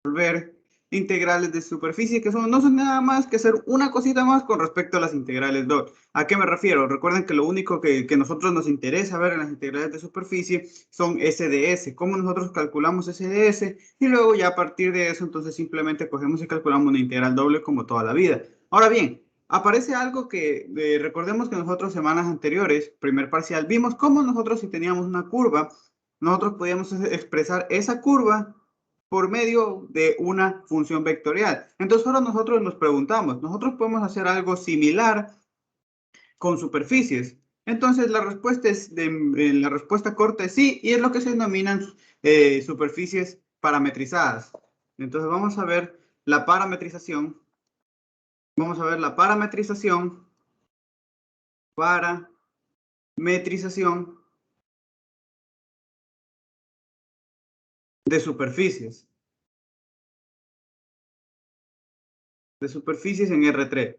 resolver integrales de superficie, que no son nada más que hacer una cosita más con respecto a las integrales dot. ¿A qué me refiero? Recuerden que lo único que nosotros nos interesa ver en las integrales de superficie son SDS. ¿Cómo nosotros calculamos SDS? Y luego ya a partir de eso, entonces simplemente cogemos y calculamos una integral doble como toda la vida. Ahora bien, aparece algo que recordemos que nosotros semanas anteriores, primer parcial, vimos cómo nosotros si teníamos una curva, nosotros podíamos expresar esa curva por medio de una función vectorial. Entonces ahora nosotros nos preguntamos, ¿nosotros podemos hacer algo similar con superficies? Entonces la respuesta la respuesta corta es sí, y es lo que se denominan superficies parametrizadas. Entonces vamos a ver la parametrización. Vamos a ver la parametrización de superficies. De superficies en R3.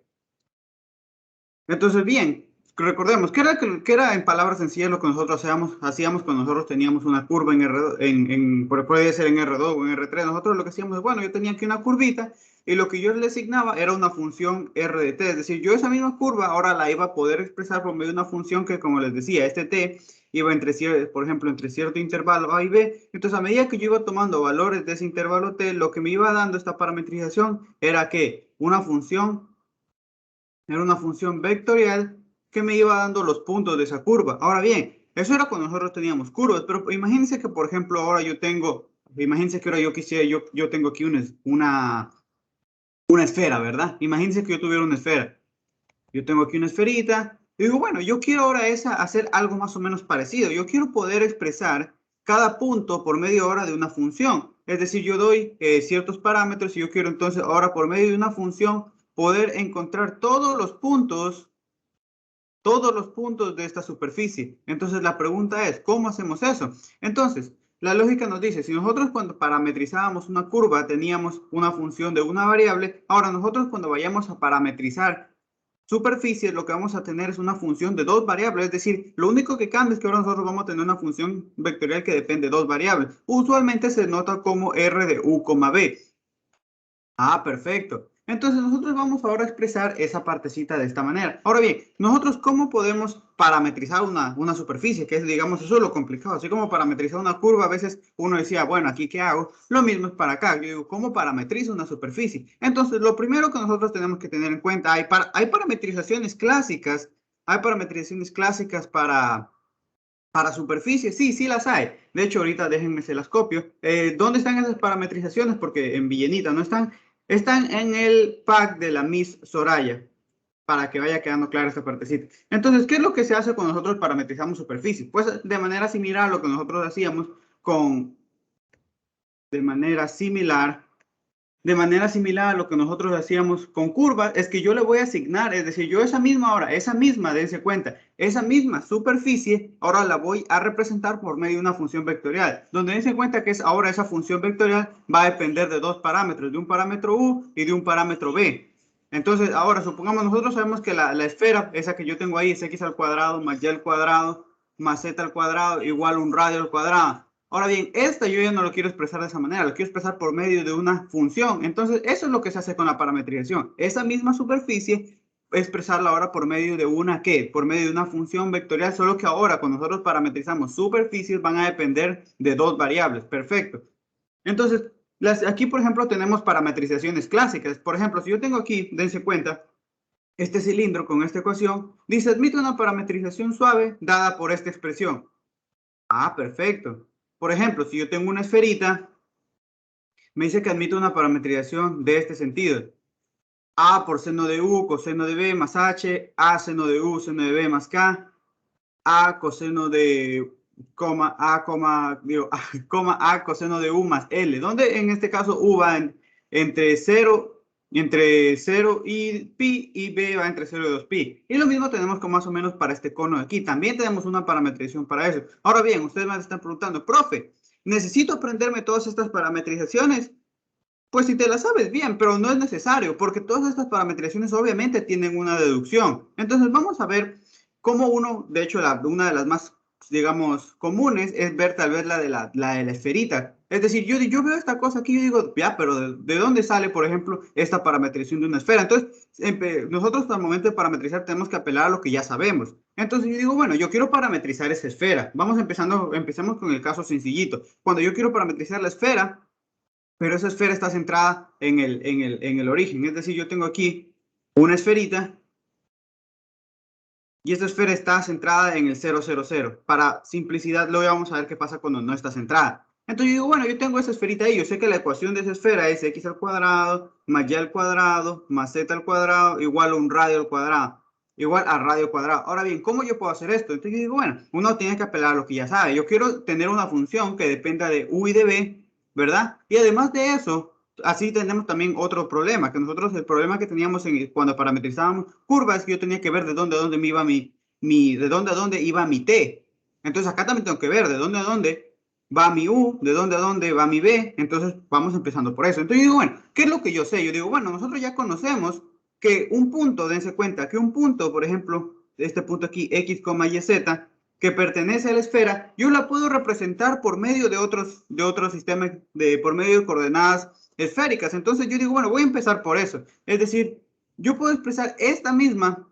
Entonces, bien, recordemos, ¿qué era en palabras sencillas lo que nosotros hacíamos cuando nosotros teníamos una curva en R2, puede ser en R2 o en R3? Nosotros lo que hacíamos es, bueno, yo tenía aquí una curvita y lo que yo le asignaba era una función R de t, es decir, yo esa misma curva ahora la iba a poder expresar por medio de una función que, como les decía, este t iba por ejemplo, entre cierto intervalo A y B. Entonces, a medida que yo iba tomando valores de ese intervalo t, lo que me iba dando esta parametrización era que era una función vectorial que me iba dando los puntos de esa curva. Ahora bien, eso era cuando nosotros teníamos curvas, pero imagínense que, por ejemplo, ahora imagínense que ahora yo tengo aquí una esfera, ¿verdad? Imagínense que yo tuviera una esfera. Yo tengo aquí una esferita y digo, bueno, yo quiero ahora hacer algo más o menos parecido. Yo quiero poder expresar cada punto por medio ahora de una función. Es decir, yo doy ciertos parámetros y yo quiero entonces ahora por medio de una función poder encontrar todos los puntos de esta superficie. Entonces la pregunta es, ¿cómo hacemos eso? Entonces, la lógica nos dice, si nosotros cuando parametrizábamos una curva teníamos una función de una variable, ahora nosotros cuando vayamos a parametrizar superficies, lo que vamos a tener es una función de dos variables, es decir, lo único que cambia es que ahora nosotros vamos a tener una función vectorial que depende de dos variables. Usualmente se nota como R de U, B. Ah, perfecto. Entonces nosotros vamos ahora a expresar esa partecita de esta manera. Ahora bien, nosotros ¿cómo podemos parametrizar una superficie? Que es, digamos, eso es lo complicado. Así como parametrizar una curva, a veces uno decía, bueno, ¿aquí qué hago? Lo mismo es para acá. Yo digo, ¿cómo parametrizo una superficie? Entonces, lo primero que nosotros tenemos que tener en cuenta, hay parametrizaciones clásicas, para superficies, sí las hay. De hecho, ahorita déjenme se las copio. ¿Dónde están esas parametrizaciones? Porque en Villenita no están. Están en el pack de la Miss Soraya, para que vaya quedando clara esta partecita. Entonces, ¿qué es lo que se hace cuando nosotros parametrizamos superficies? Pues de manera similar a lo que nosotros hacíamos de manera similar de manera similar a lo que nosotros hacíamos con curvas, es que yo le voy a asignar, es decir, yo esa misma, dense cuenta, esa misma superficie, ahora la voy a representar por medio de una función vectorial, donde dense cuenta que ahora esa función vectorial va a depender de dos parámetros, de un parámetro U y de un parámetro B. Entonces, ahora, supongamos, nosotros sabemos que la esfera, esa que yo tengo ahí, es x al cuadrado más y al cuadrado más z al cuadrado igual un radio al cuadrado. Ahora bien, esta yo ya no lo quiero expresar de esa manera, lo quiero expresar por medio de una función. Entonces, eso es lo que se hace con la parametrización. Esa misma superficie, expresarla ahora por medio de ¿qué? Por medio de una función vectorial, solo que ahora cuando nosotros parametrizamos superficies van a depender de dos variables. Perfecto. Entonces, aquí, por ejemplo, tenemos parametrizaciones clásicas. Por ejemplo, si yo tengo aquí, dense cuenta, este cilindro con esta ecuación, dice, admite una parametrización suave dada por esta expresión. Ah, perfecto. Por ejemplo, si yo tengo una esferita, me dice que admite una parametrización de este sentido. A por seno de U, coseno de B más H, A seno de U, seno de B más K, A coseno de A coseno de U más L, donde en este caso U va entre 0 y pi y B va entre 0 y 2 pi. Y lo mismo tenemos como más o menos para este cono de aquí. También tenemos una parametrización para eso. Ahora bien, ustedes me están preguntando, profe, ¿necesito aprenderme todas estas parametrizaciones? Pues si te las sabes bien, pero no es necesario, porque todas estas parametrizaciones obviamente tienen una deducción. Entonces vamos a ver cómo de hecho, una de las más, digamos, comunes es ver tal vez la de la esferita. Es decir, yo veo esta cosa aquí y yo digo, ya, pero ¿de dónde sale, por ejemplo, esta parametrización de una esfera? Entonces, nosotros al momento de parametrizar tenemos que apelar a lo que ya sabemos. Entonces yo digo, bueno, yo quiero parametrizar esa esfera. Empecemos con el caso sencillito. Cuando yo quiero parametrizar la esfera, pero esa esfera está centrada en el origen. Es decir, yo tengo aquí una esferita y esta esfera está centrada en el 0, 0, 0. Para simplicidad, luego vamos a ver qué pasa cuando no está centrada. Entonces yo digo, bueno, yo tengo esa esferita ahí, yo sé que la ecuación de esa esfera es x al cuadrado más y al cuadrado más z al cuadrado igual a un radio al cuadrado, igual a radio cuadrado. Ahora bien, ¿cómo yo puedo hacer esto? Entonces yo digo, bueno, uno tiene que apelar a lo que ya sabe. Yo quiero tener una función que dependa de u y de b, ¿verdad? Y además de eso, así tenemos también otro problema, que nosotros el problema que teníamos cuando parametrizábamos curvas es que yo tenía que ver de dónde a dónde me iba de dónde a dónde iba mi t. Entonces acá también tengo que ver de dónde a dónde va mi u, de dónde a dónde va mi b. Entonces vamos empezando por eso. Entonces yo digo, bueno, ¿qué es lo que yo sé? Yo digo, bueno, nosotros ya conocemos que un punto, dense cuenta, que un punto, por ejemplo, este punto aquí, x, y, z, que pertenece a la esfera, yo la puedo representar por medio de otros sistemas, por medio de coordenadas esféricas. Entonces yo digo, bueno, voy a empezar por eso. Es decir, yo puedo expresar esta misma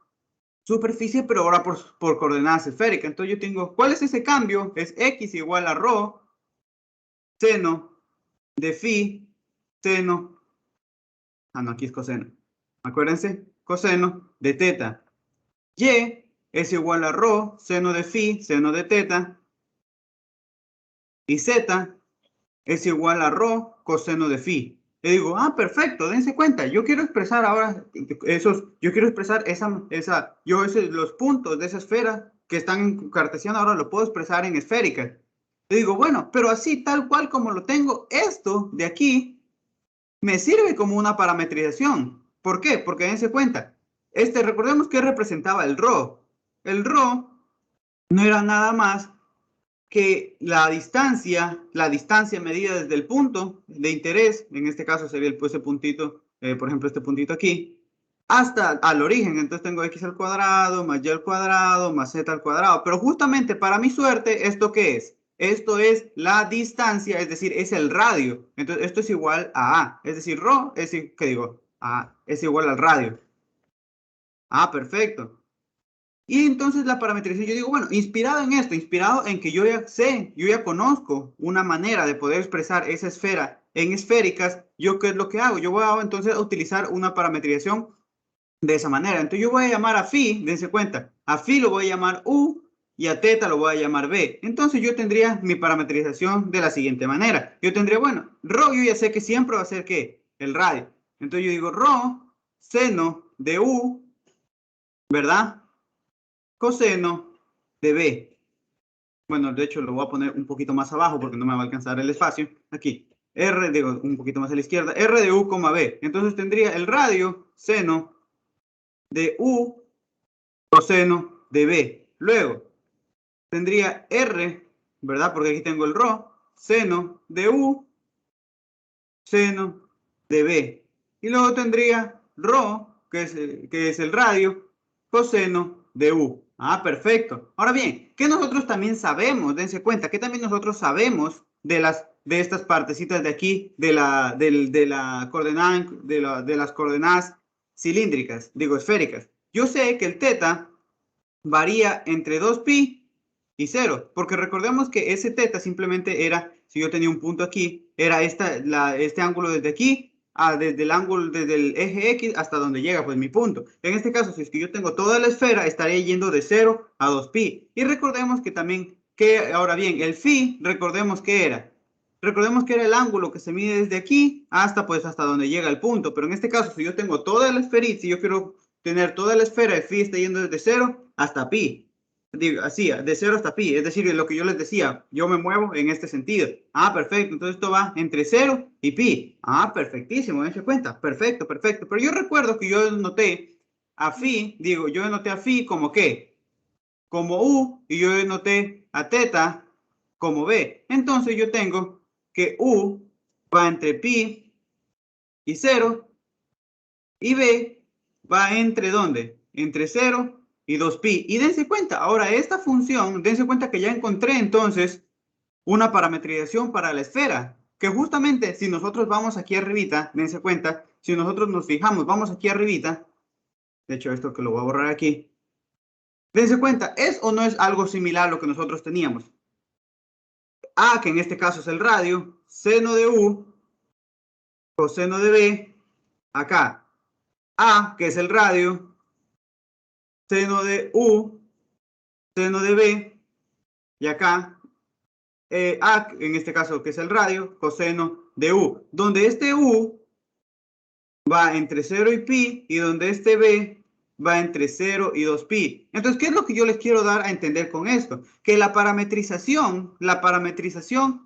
superficie, pero ahora por coordenadas esféricas. Entonces yo tengo, ¿cuál es ese cambio? Es x igual a rho seno de phi seno, no, aquí es coseno. Acuérdense, coseno de teta. Y es igual a rho seno de phi seno de teta. Y z es igual a rho coseno de phi. Le digo, perfecto, dense cuenta, yo quiero expresar ahora yo quiero expresar los puntos de esa esfera que están en cartesiano, ahora lo puedo expresar en esférica. Le digo, bueno, pero así tal cual como lo tengo, esto de aquí me sirve como una parametrización. ¿Por qué? Porque dense cuenta, recordemos que representaba el rho. El rho no era nada más que la distancia medida desde el punto de interés, en este caso sería ese puntito, por ejemplo este puntito aquí, hasta al origen. Entonces tengo x al cuadrado más y al cuadrado más z al cuadrado. Pero justamente para mi suerte, ¿esto qué es? Esto es la distancia, es decir, es el radio. Entonces esto es igual a. Es decir, rho es, ¿qué digo? Es igual al radio. Perfecto. Y entonces la parametrización, yo digo, bueno, inspirado en esto, inspirado en que yo ya conozco una manera de poder expresar esa esfera en esféricas, ¿yo qué es lo que hago? Yo voy a entonces utilizar una parametrización de esa manera. Entonces yo voy a llamar a phi, dense cuenta, a phi lo voy a llamar u y a teta lo voy a llamar b. Entonces yo tendría mi parametrización de la siguiente manera. Yo tendría, bueno, rho yo ya sé que siempre va a ser ¿qué? El radio. Entonces yo digo rho seno de u, ¿verdad? Coseno de b. Bueno, de hecho lo voy a poner un poquito más abajo porque no me va a alcanzar el espacio. Aquí, r, digo, un poquito más a la izquierda, r de u, b. Entonces tendría el radio seno de u coseno de b. Luego, tendría r, ¿verdad? Porque aquí tengo el rho, seno de u, seno de b. Y luego tendría rho, que es el radio, coseno de u. Perfecto. Ahora bien, ¿qué nosotros también sabemos? Dense cuenta, ¿qué también nosotros sabemos de estas partecitas de aquí, de las coordenadas cilíndricas, digo esféricas? Yo sé que el teta varía entre 2pi y 0, porque recordemos que ese teta simplemente era, si yo tenía un punto aquí, era este ángulo desde aquí, desde el ángulo, desde el eje X hasta donde llega pues mi punto. En este caso, si es que yo tengo toda la esfera, estaría yendo de 0 a 2pi. Y recordemos que también, ahora bien, el phi, recordemos que era el ángulo que se mide desde aquí hasta donde llega el punto. Pero en este caso, si yo tengo toda la esferita, si yo quiero tener toda la esfera, el phi está yendo desde 0 hasta pi. Digo, así, de 0 hasta pi. Es decir, lo que yo les decía, yo me muevo en este sentido. Perfecto. Entonces esto va entre 0 y pi. Perfectísimo, dense cuenta. Perfecto, perfecto. Pero yo recuerdo que yo noté a phi, yo noté a phi como ¿qué? Como u, y yo noté a teta como b. Entonces yo tengo que u va entre pi y 0 y b va entre ¿dónde? Entre 0 y 2pi. Y dense cuenta, ahora esta función, dense cuenta que ya encontré entonces una parametrización para la esfera. que justamente si nosotros vamos aquí arribita, dense cuenta, si nosotros nos fijamos, vamos aquí arribita, de hecho esto que lo voy a borrar aquí, dense cuenta, ¿es o no es algo similar a lo que nosotros teníamos? A, que en este caso es el radio, seno de U, coseno de B, acá, A, que es el radio, seno de U, seno de B, y acá, A, en este caso que es el radio, coseno de U, donde este U va entre 0 y pi, y donde este B va entre 0 y 2pi. Entonces, ¿qué es lo que yo les quiero dar a entender con esto? Que la parametrización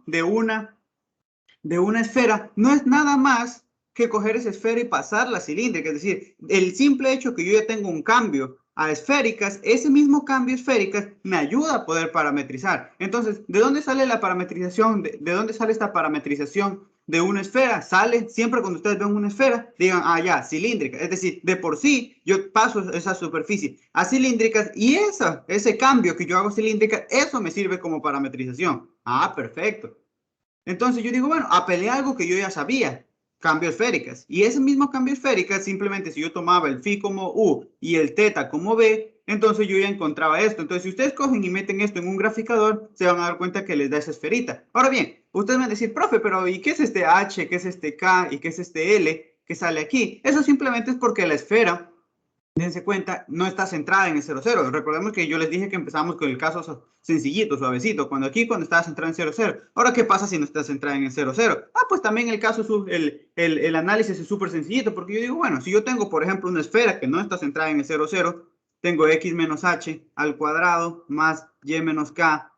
de una esfera no es nada más que coger esa esfera y pasarla cilíndrica. Es decir, el simple hecho que yo ya tengo un cambio a esféricas, ese mismo cambio a esféricas me ayuda a poder parametrizar. Entonces, ¿de dónde sale la parametrización? ¿De dónde sale esta parametrización de una esfera? Sale siempre cuando ustedes ven una esfera, digan, ah, ya, cilíndrica. Es decir, de por sí, yo paso esa superficie a cilíndricas y ese cambio que yo hago cilíndrica, eso me sirve como parametrización. Ah, perfecto. Entonces yo digo, bueno, apelé algo que yo ya sabía, cambio esféricas. Y ese mismo cambio esféricas, simplemente si yo tomaba el phi como U y el teta como B, entonces yo ya encontraba esto. Entonces si ustedes cogen y meten esto en un graficador, se van a dar cuenta que les da esa esferita. Ahora bien, ustedes van a decir, profe, pero ¿y qué es este H, qué es este K y qué es este L que sale aquí? Eso simplemente es porque la esfera, dense cuenta, no está centrada en el 0,0. Recordemos que yo les dije que empezamos con el caso sencillito, suavecito. Cuando está centrada en 0,0. Ahora, ¿qué pasa si no está centrada en el 0,0? Ah, pues también el caso, el análisis es súper sencillito, porque yo digo, bueno, si yo tengo, por ejemplo, una esfera que no está centrada en el 0,0, tengo x menos h al cuadrado más y menos k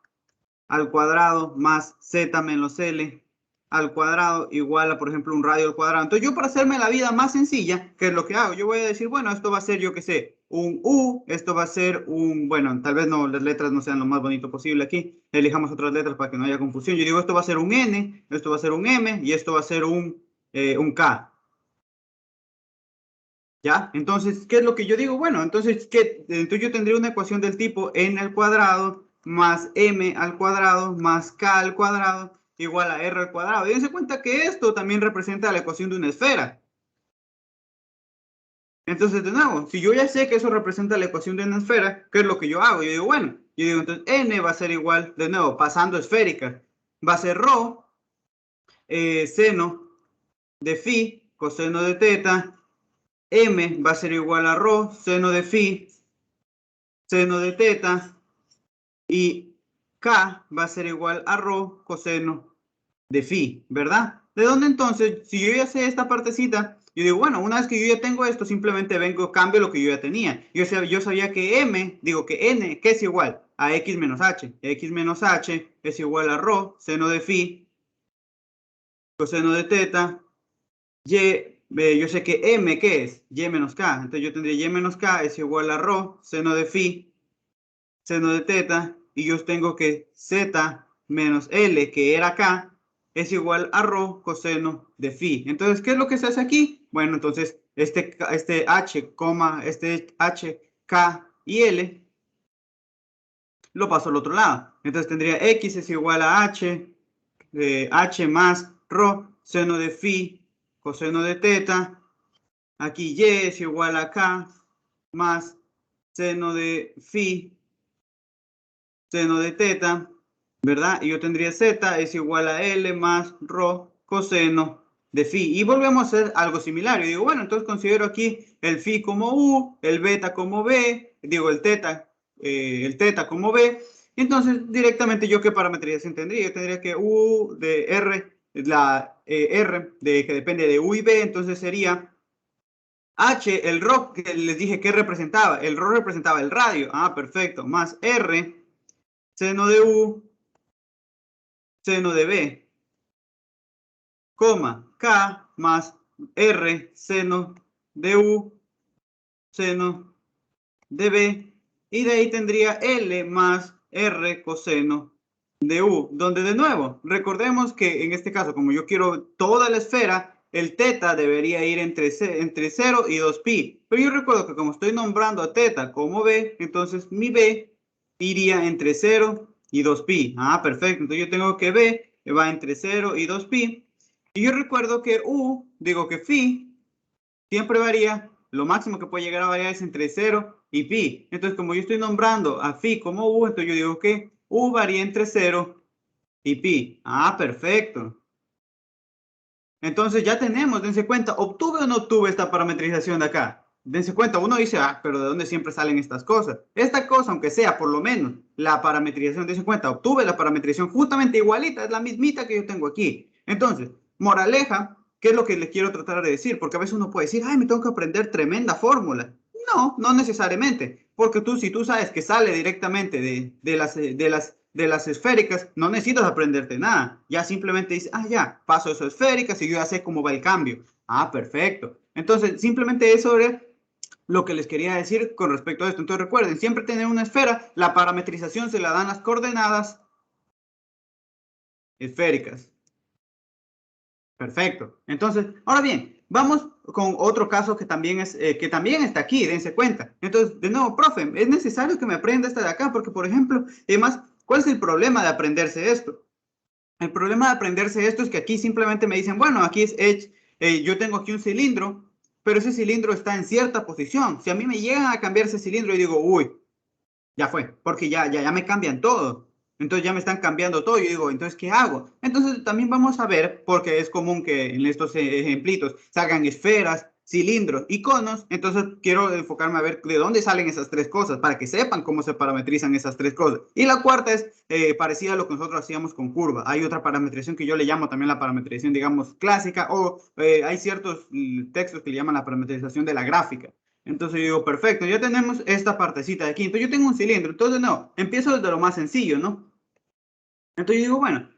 al cuadrado más z menos l al cuadrado igual a, por ejemplo, un radio al cuadrado. Entonces yo, para hacerme la vida más sencilla, ¿qué es lo que hago? Yo voy a decir, bueno, esto va a ser, yo qué sé, un U, esto va a ser un, bueno, tal vez no, las letras no sean lo más bonito posible aquí, elijamos otras letras para que no haya confusión. Yo digo, esto va a ser un N, esto va a ser un M y esto va a ser un K. ¿Ya? Entonces, ¿qué es lo que yo digo? Bueno, entonces yo tendría una ecuación del tipo n al cuadrado más m al cuadrado más k al cuadrado igual a r al cuadrado. Y dense cuenta que esto también representa la ecuación de una esfera. Entonces, de nuevo, si yo ya sé que eso representa la ecuación de una esfera, ¿qué es lo que yo hago? Yo digo, bueno, entonces n va a ser igual, de nuevo, pasando esférica, va a ser rho, seno de phi, coseno de teta, m va a ser igual a rho, seno de phi, seno de teta, y k va a ser igual a rho coseno de phi, ¿verdad? ¿De dónde entonces? Si yo ya sé esta partecita, yo digo, bueno, una vez que yo ya tengo esto, simplemente vengo, cambio lo que yo ya tenía. Yo sabía que que n, ¿qué es igual? A x menos h. X menos h es igual a rho seno de phi, coseno de teta, yo sé que m, ¿qué es? Y menos k. Entonces yo tendría y menos k es igual a rho seno de phi, seno de teta, y yo tengo que z menos l, que era k, es igual a rho coseno de phi. Entonces, ¿qué es lo que se hace aquí? Bueno, entonces, este h, este h, k y l, lo paso al otro lado. Entonces, tendría x es igual a h, h más rho seno de phi, coseno de teta. Aquí y es igual a k más seno de phi, seno de teta, ¿verdad? Y yo tendría z es igual a L más rho coseno de phi. Y volvemos a hacer algo similar. Yo digo, bueno, entonces considero aquí el phi como U, el beta como B, digo el teta como B. Entonces, directamente, ¿yo qué parametrización tendría? Yo tendría que U de R, R que depende de U y B, entonces sería H, el rho, que les dije que representaba. El rho representaba el radio. Ah, perfecto. Más R, seno de U, seno de B, coma, K más R, seno de U, seno de B, y de ahí tendría L más R coseno de U, donde de nuevo, recordemos que en este caso, como yo quiero toda la esfera, el teta debería ir entre 0 y 2pi, pero yo recuerdo que como estoy nombrando a teta como B, entonces mi B iría entre 0 y 2pi. Ah, perfecto, entonces yo tengo que B va entre 0 y 2pi, Y yo recuerdo que que phi siempre varía, lo máximo que puede llegar a variar es entre 0 y pi. Entonces, como yo estoy nombrando a phi como entonces yo digo que varía entre 0 y pi. Ah, perfecto. Entonces ya tenemos, dense cuenta, ¿obtuve o no obtuve esta parametrización de acá? Dense cuenta, uno dice, pero ¿de dónde siempre salen estas cosas? Esta cosa, aunque sea por lo menos la parametrización, dense cuenta, obtuve la parametrización justamente igualita, es la mismita que yo tengo aquí. Entonces, moraleja, ¿qué es lo que les quiero tratar de decir? Porque a veces uno puede decir, ay, me tengo que aprender tremenda fórmula. No, no necesariamente, porque si tú sabes que sale directamente de las esféricas, no necesitas aprenderte nada. Ya simplemente dices, ya, paso eso esféricas y yo ya sé cómo va el cambio. Ah, perfecto. Entonces, simplemente eso era lo que les quería decir con respecto a esto. Entonces, recuerden, siempre tener una esfera, la parametrización se la dan las coordenadas esféricas. Perfecto. Entonces, ahora bien, vamos con otro caso que también está aquí, dense cuenta. Entonces, de nuevo, profe, es necesario que me aprenda esta de acá, porque, por ejemplo, además, ¿cuál es el problema de aprenderse esto? El problema de aprenderse esto es que aquí simplemente me dicen, bueno, aquí es Edge, yo tengo aquí un cilindro, pero ese cilindro está en cierta posición. Si a mí me llegan a cambiar ese cilindro, yo digo, uy, ya fue, porque ya me cambian todo. Entonces ya me están cambiando todo. Yo digo, entonces, ¿qué hago? Entonces también vamos a ver, porque es común que en estos ejemplitos salgan esferas, cilindros y conos. Entonces quiero enfocarme a ver de dónde salen esas tres cosas, para que sepan cómo se parametrizan esas tres cosas. Y la cuarta es parecida a lo que nosotros hacíamos con curva. Hay otra parametrización que yo le llamo también la parametrización, digamos, clásica, o hay ciertos textos que le llaman la parametrización de la gráfica. Entonces yo digo, perfecto, ya tenemos esta partecita de aquí. Entonces yo tengo un cilindro. Entonces, no, empiezo desde lo más sencillo, ¿no? Entonces yo digo, bueno,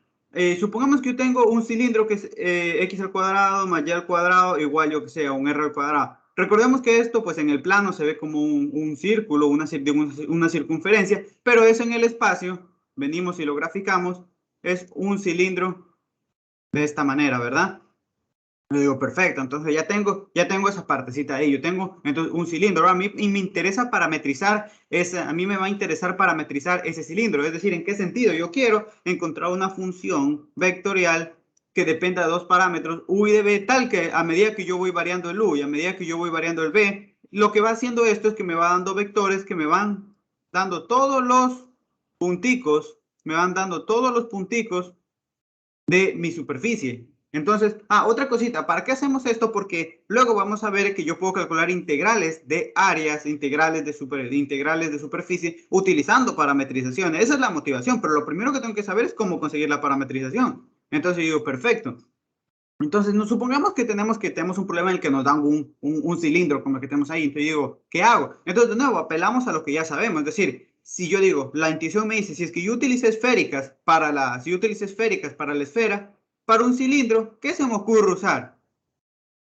supongamos que yo tengo un cilindro que es x al cuadrado más y al cuadrado igual, yo que sé, a un r al cuadrado. Recordemos que esto, pues en el plano se ve como un círculo, una circunferencia, pero eso en el espacio, venimos y lo graficamos, es un cilindro de esta manera, ¿verdad? Yo digo, perfecto, entonces ya tengo esa partecita ahí, yo tengo entonces un cilindro. Ahora a mí me interesa parametrizar a mí me va a interesar parametrizar ese cilindro, es decir, ¿en qué sentido? Yo quiero encontrar una función vectorial que dependa de dos parámetros, u y de b, tal que a medida que yo voy variando el u y a medida que yo voy variando el b, lo que va haciendo esto es que me va dando vectores que me van dando todos los punticos, me van dando todos los punticos de mi superficie. Entonces, otra cosita, ¿para qué hacemos esto? Porque luego vamos a ver que yo puedo calcular integrales de áreas, integrales de superficie, utilizando parametrizaciones. Esa es la motivación, pero lo primero que tengo que saber es cómo conseguir la parametrización. Entonces yo digo, perfecto. Entonces, nos supongamos que tenemos un problema en el que nos dan un cilindro como el que tenemos ahí. Entonces digo, ¿qué hago? Entonces, de nuevo, apelamos a lo que ya sabemos. Es decir, si yo digo, la intuición me dice, si es que yo utilicé esféricas si yo utilicé esféricas para la esfera, para un cilindro, ¿qué se me ocurre usar?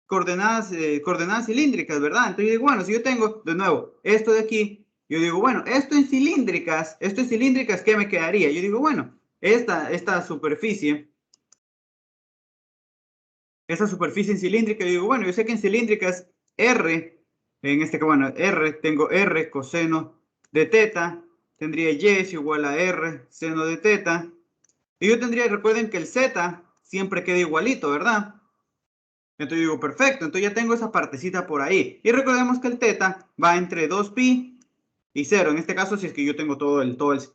Coordenadas cilíndricas, ¿verdad? Entonces yo digo, bueno, si yo tengo, de nuevo, esto de aquí, yo digo, bueno, esto en cilíndricas, ¿qué me quedaría? Yo digo, bueno, esta superficie esa superficie en cilíndrica, yo digo, bueno, yo sé que en cilíndricas R, tengo R coseno de teta, tendría Y es igual a R seno de teta, y yo recuerden que el Z siempre queda igualito, ¿verdad? Entonces digo, perfecto, entonces ya tengo esa partecita por ahí. Y recordemos que el teta va entre 2pi y 0. En este caso, si es que yo tengo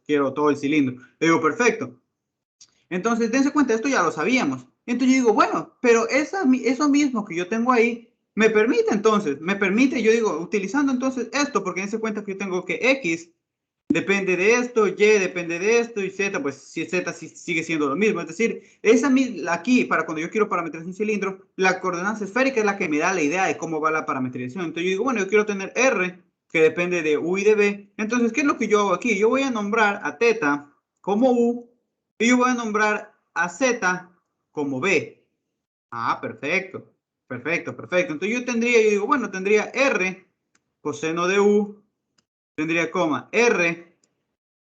quiero todo el cilindro. Le digo, perfecto. Entonces, dense cuenta, esto ya lo sabíamos. Entonces yo digo, bueno, pero eso mismo que yo tengo ahí, me permite, yo digo, utilizando entonces esto, porque dense cuenta que yo tengo que X depende de esto, Y depende de esto, y Z, pues si Z sigue siendo lo mismo. Es decir, aquí, para cuando yo quiero parametrizar un cilindro, la coordenada esférica es la que me da la idea de cómo va la parametrización. Entonces yo digo, bueno, yo quiero tener R, que depende de U y de B. Entonces, ¿qué es lo que yo hago aquí? Yo voy a nombrar a teta como U, y yo voy a nombrar a Z como B. Perfecto. Perfecto, perfecto. Entonces yo digo, bueno, tendría R coseno de U, tendría coma R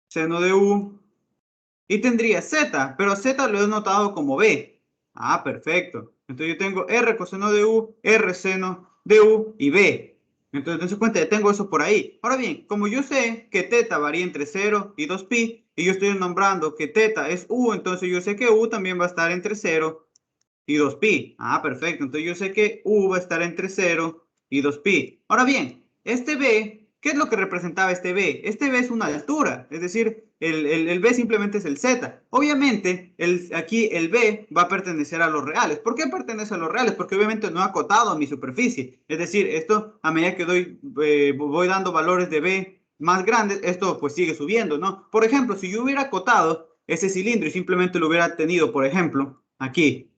seno de U, y tendría Z, pero Z lo he notado como B. Perfecto. Entonces yo tengo R coseno de U, R seno de U y B. Entonces, dense cuenta, ya tengo eso por ahí. Ahora bien, como yo sé que teta varía entre 0 y 2pi, y yo estoy nombrando que teta es U, entonces yo sé que U también va a estar entre 0 y 2pi. Ah, perfecto. Entonces yo sé que u va a estar entre 0 y 2pi. Ahora bien, este b, ¿qué es lo que representaba este b? Este b es una altura, es decir, el b simplemente es el z. Obviamente, aquí el b va a pertenecer a los reales. ¿Por qué pertenece a los reales? Porque obviamente no ha acotado a mi superficie. Es decir, esto a medida que voy dando valores de b más grandes, esto pues sigue subiendo, ¿no? Por ejemplo, si yo hubiera acotado ese cilindro y simplemente lo hubiera tenido, por ejemplo, aquí,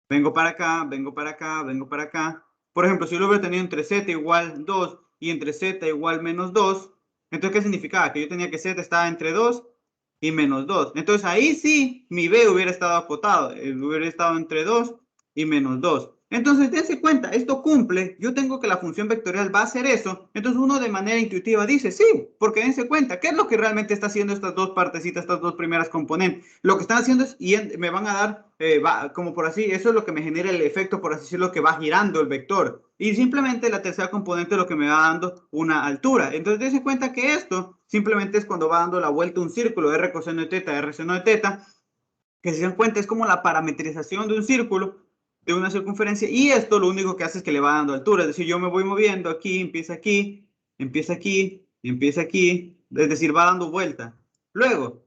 vengo para acá, vengo para acá, vengo para acá. Por ejemplo, si yo lo hubiera tenido entre z igual 2 y entre z igual menos 2, entonces, ¿qué significaba? Que yo tenía que z estaba entre 2 y menos 2. Entonces, ahí sí, mi b hubiera estado acotado, hubiera estado entre 2 y menos 2. Entonces, dense cuenta, esto cumple, yo tengo que la función vectorial va a hacer eso, entonces uno de manera intuitiva dice, sí, porque dense cuenta, ¿qué es lo que realmente está haciendo estas dos partecitas, estas dos primeras componentes? Lo que están haciendo es, y me van a dar, como por así, eso es lo que me genera el efecto, por así decirlo, que va girando el vector. Y simplemente la tercera componente es lo que me va dando una altura. Entonces, dense cuenta que esto simplemente es cuando va dando la vuelta un círculo, r coseno de teta, r seno de teta, que si se dan cuenta es como la parametrización de un círculo, de una circunferencia, y esto lo único que hace es que le va dando altura, es decir, yo me voy moviendo aquí, empieza aquí, empieza aquí, empieza aquí, es decir, va dando vuelta. Luego,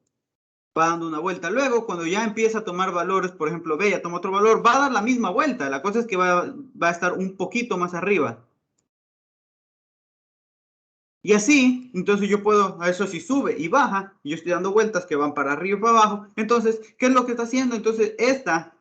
va dando una vuelta. Luego, cuando ya empieza a tomar valores, por ejemplo, B ya toma otro valor, va a dar la misma vuelta. La cosa es que va a estar un poquito más arriba. Y así, entonces yo puedo, a eso si sube y baja, y yo estoy dando vueltas que van para arriba y para abajo. Entonces, ¿qué es lo que está haciendo? Entonces, esta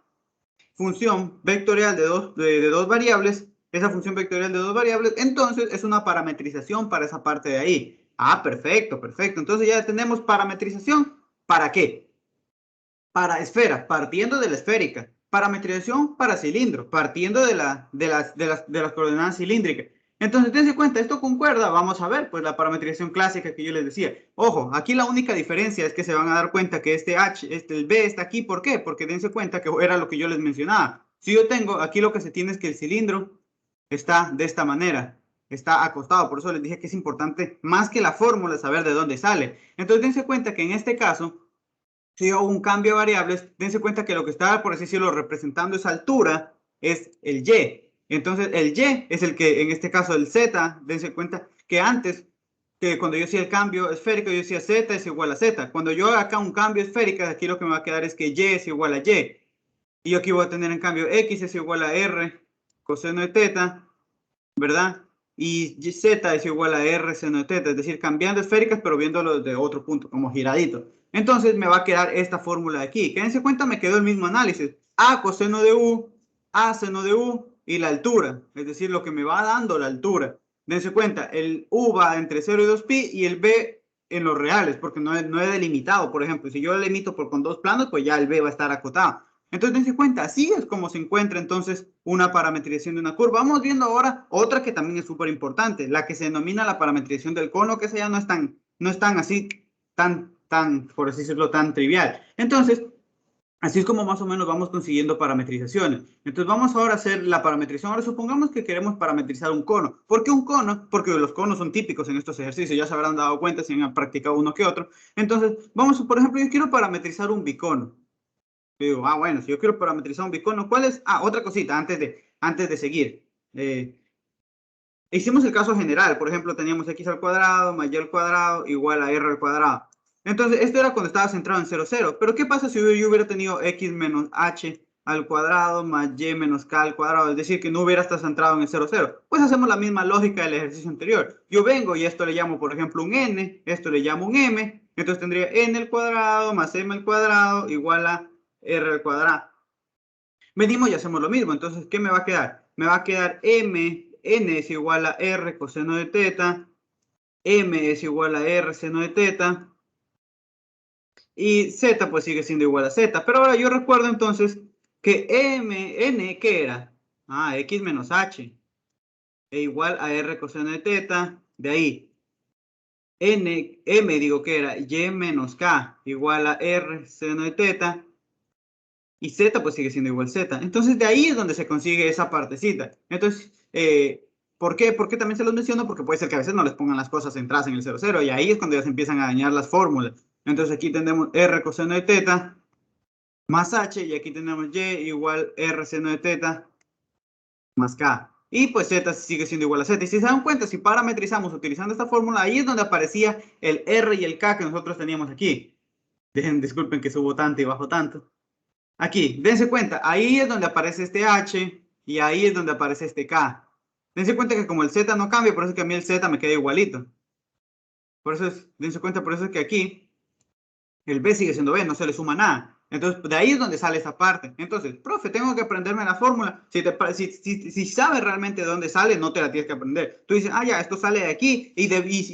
función vectorial de dos variables, esa función vectorial de dos variables, entonces es una parametrización para esa parte de ahí. Ah, perfecto, perfecto. Entonces ya tenemos parametrización. ¿Para qué? Para esfera, partiendo de la esférica. Parametrización para cilindro, partiendo de las coordenadas cilíndricas. Entonces, dense cuenta, esto concuerda, vamos a ver, pues la parametrización clásica que yo les decía. Ojo, aquí la única diferencia es que se van a dar cuenta que el B está aquí, ¿por qué? Porque dense cuenta que era lo que yo les mencionaba. Si yo tengo, aquí lo que se tiene es que el cilindro está de esta manera, está acostado, por eso les dije que es importante, más que la fórmula, saber de dónde sale. Entonces, dense cuenta que en este caso, si hago un cambio de variables, dense cuenta que lo que está, por así decirlo, representando esa altura es el y. Entonces, el y es el que, en este caso, el z, dense cuenta que antes, que cuando yo hacía el cambio esférico, yo decía z es igual a z. Cuando yo haga acá un cambio esférico, aquí lo que me va a quedar es que y es igual a y. Y yo aquí voy a tener en cambio x es igual a r coseno de teta, ¿verdad? Y z es igual a r seno de teta, es decir, cambiando esféricas, pero viéndolo de otro punto, como giradito. Entonces me va a quedar esta fórmula de aquí. Quédense cuenta, me quedó el mismo análisis. A coseno de u, A seno de u y la altura, es decir, lo que me va dando la altura. Dense cuenta, el u va entre 0 y 2pi y el b en los reales, porque no he delimitado, por ejemplo. Si yo delimito con dos planos, pues ya el b va a estar acotado. Entonces, dense cuenta, así es como se encuentra entonces una parametrización de una curva. Vamos viendo ahora otra que también es súper importante, la que se denomina la parametrización del cono, que esa ya no es tan así, por así decirlo, tan trivial. Entonces, así es como más o menos vamos consiguiendo parametrizaciones. Entonces vamos ahora a hacer la parametrización. Ahora supongamos que queremos parametrizar un cono. ¿Por qué un cono? Porque los conos son típicos en estos ejercicios, ya se habrán dado cuenta si han practicado uno que otro. Entonces, por ejemplo, yo quiero parametrizar un bicono. Yo digo, bueno, si yo quiero parametrizar un bicono, ¿cuál es? Otra cosita antes de seguir. Hicimos el caso general, por ejemplo, teníamos x al cuadrado más y al cuadrado igual a r al cuadrado. Entonces, esto era cuando estaba centrado en 0, 0. Pero, ¿qué pasa si yo hubiera tenido x menos h al cuadrado más y menos k al cuadrado? Es decir, que no hubiera estado centrado en el 0, 0. Pues hacemos la misma lógica del ejercicio anterior. Yo vengo y esto le llamo, por ejemplo, un n, esto le llamo un m. Entonces tendría n al cuadrado más m al cuadrado igual a r al cuadrado. Medimos y hacemos lo mismo. Entonces, ¿qué me va a quedar? Me va a quedar n es igual a r coseno de teta, m es igual a r seno de teta, y z pues sigue siendo igual a z. Pero ahora yo recuerdo entonces que n, ¿qué era? X menos h, e igual a r coseno de teta, de ahí. M digo que era y menos k, igual a r seno de teta, y z pues sigue siendo igual z. Entonces de ahí es donde se consigue esa partecita. Entonces, ¿por qué? ¿Por qué también se los menciono? Porque puede ser que a veces no les pongan las cosas centradas en el 0, 0, y ahí es cuando ya se empiezan a dañar las fórmulas. Entonces aquí tenemos r coseno de teta más h, y aquí tenemos y igual r seno de teta más k. Y pues z sigue siendo igual a z. Y si se dan cuenta, si parametrizamos utilizando esta fórmula, ahí es donde aparecía el r y el k que nosotros teníamos aquí. Disculpen que subo tanto y bajo tanto. Aquí, dense cuenta, ahí es donde aparece este h y ahí es donde aparece este k. Dense cuenta que como el z no cambia, por eso es que a mí el z me queda igualito. Por eso es, dense cuenta, por eso es que aquí el b sigue siendo b, no se le suma nada. Entonces, de ahí es donde sale esa parte. Entonces, profe, tengo que aprenderme la fórmula. Si sabes realmente de dónde sale, no te la tienes que aprender. Tú dices, ah, ya, esto sale de aquí y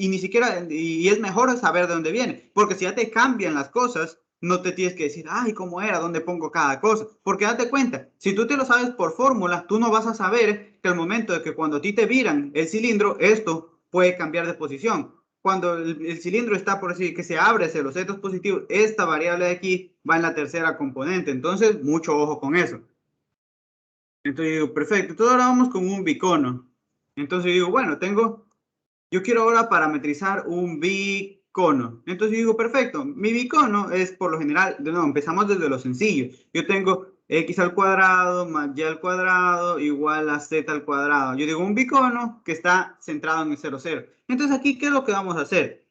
ni siquiera, y es mejor saber de dónde viene. Porque si ya te cambian las cosas, no te tienes que decir, ay, ¿cómo era? ¿Dónde pongo cada cosa? Porque date cuenta, si tú te lo sabes por fórmula, tú no vas a saber que al momento de que cuando a ti te viran el cilindro, esto puede cambiar de posición. Cuando el cilindro está por decir que se abre hacia los centros positivos, esta variable de aquí va en la tercera componente. Entonces, mucho ojo con eso. Entonces digo, perfecto. Entonces ahora vamos con un bicono. Entonces digo, bueno, yo quiero ahora parametrizar un bicono. Entonces digo, perfecto. Mi bicono es por lo general, no, empezamos desde lo sencillo. Yo tengo x al cuadrado más y al cuadrado igual a z al cuadrado. Yo digo un bicono que está centrado en el 0, 0. Entonces aquí, ¿qué es lo que vamos a hacer?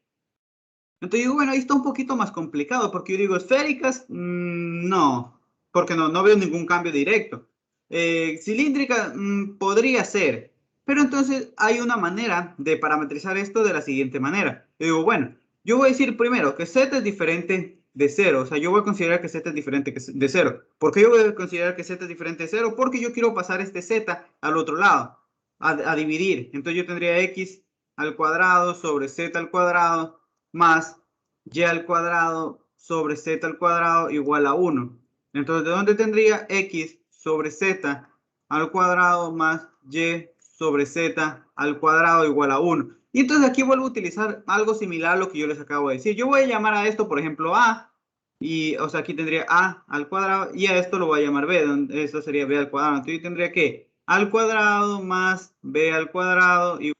Entonces digo, bueno, ahí está un poquito más complicado, porque yo digo, esféricas, no, porque no veo ningún cambio directo. Cilíndrica, podría ser, pero entonces hay una manera de parametrizar esto de la siguiente manera. Yo digo, bueno, yo voy a decir primero que z es diferente de 0, o sea, yo voy a considerar que z es diferente de 0. ¿Por qué yo voy a considerar que z es diferente de 0? Porque yo quiero pasar este z al otro lado, a dividir. Entonces yo tendría x al cuadrado sobre z al cuadrado más y al cuadrado sobre z al cuadrado igual a 1. Entonces, ¿de dónde tendría x sobre z al cuadrado más y sobre z al cuadrado igual a 1? Y entonces aquí vuelvo a utilizar algo similar a lo que yo les acabo de decir. Yo voy a llamar a esto, por ejemplo, a, y, o sea, aquí tendría a al cuadrado, y a esto lo voy a llamar b, donde esto sería b al cuadrado. Entonces yo tendría que al cuadrado más b al cuadrado igual.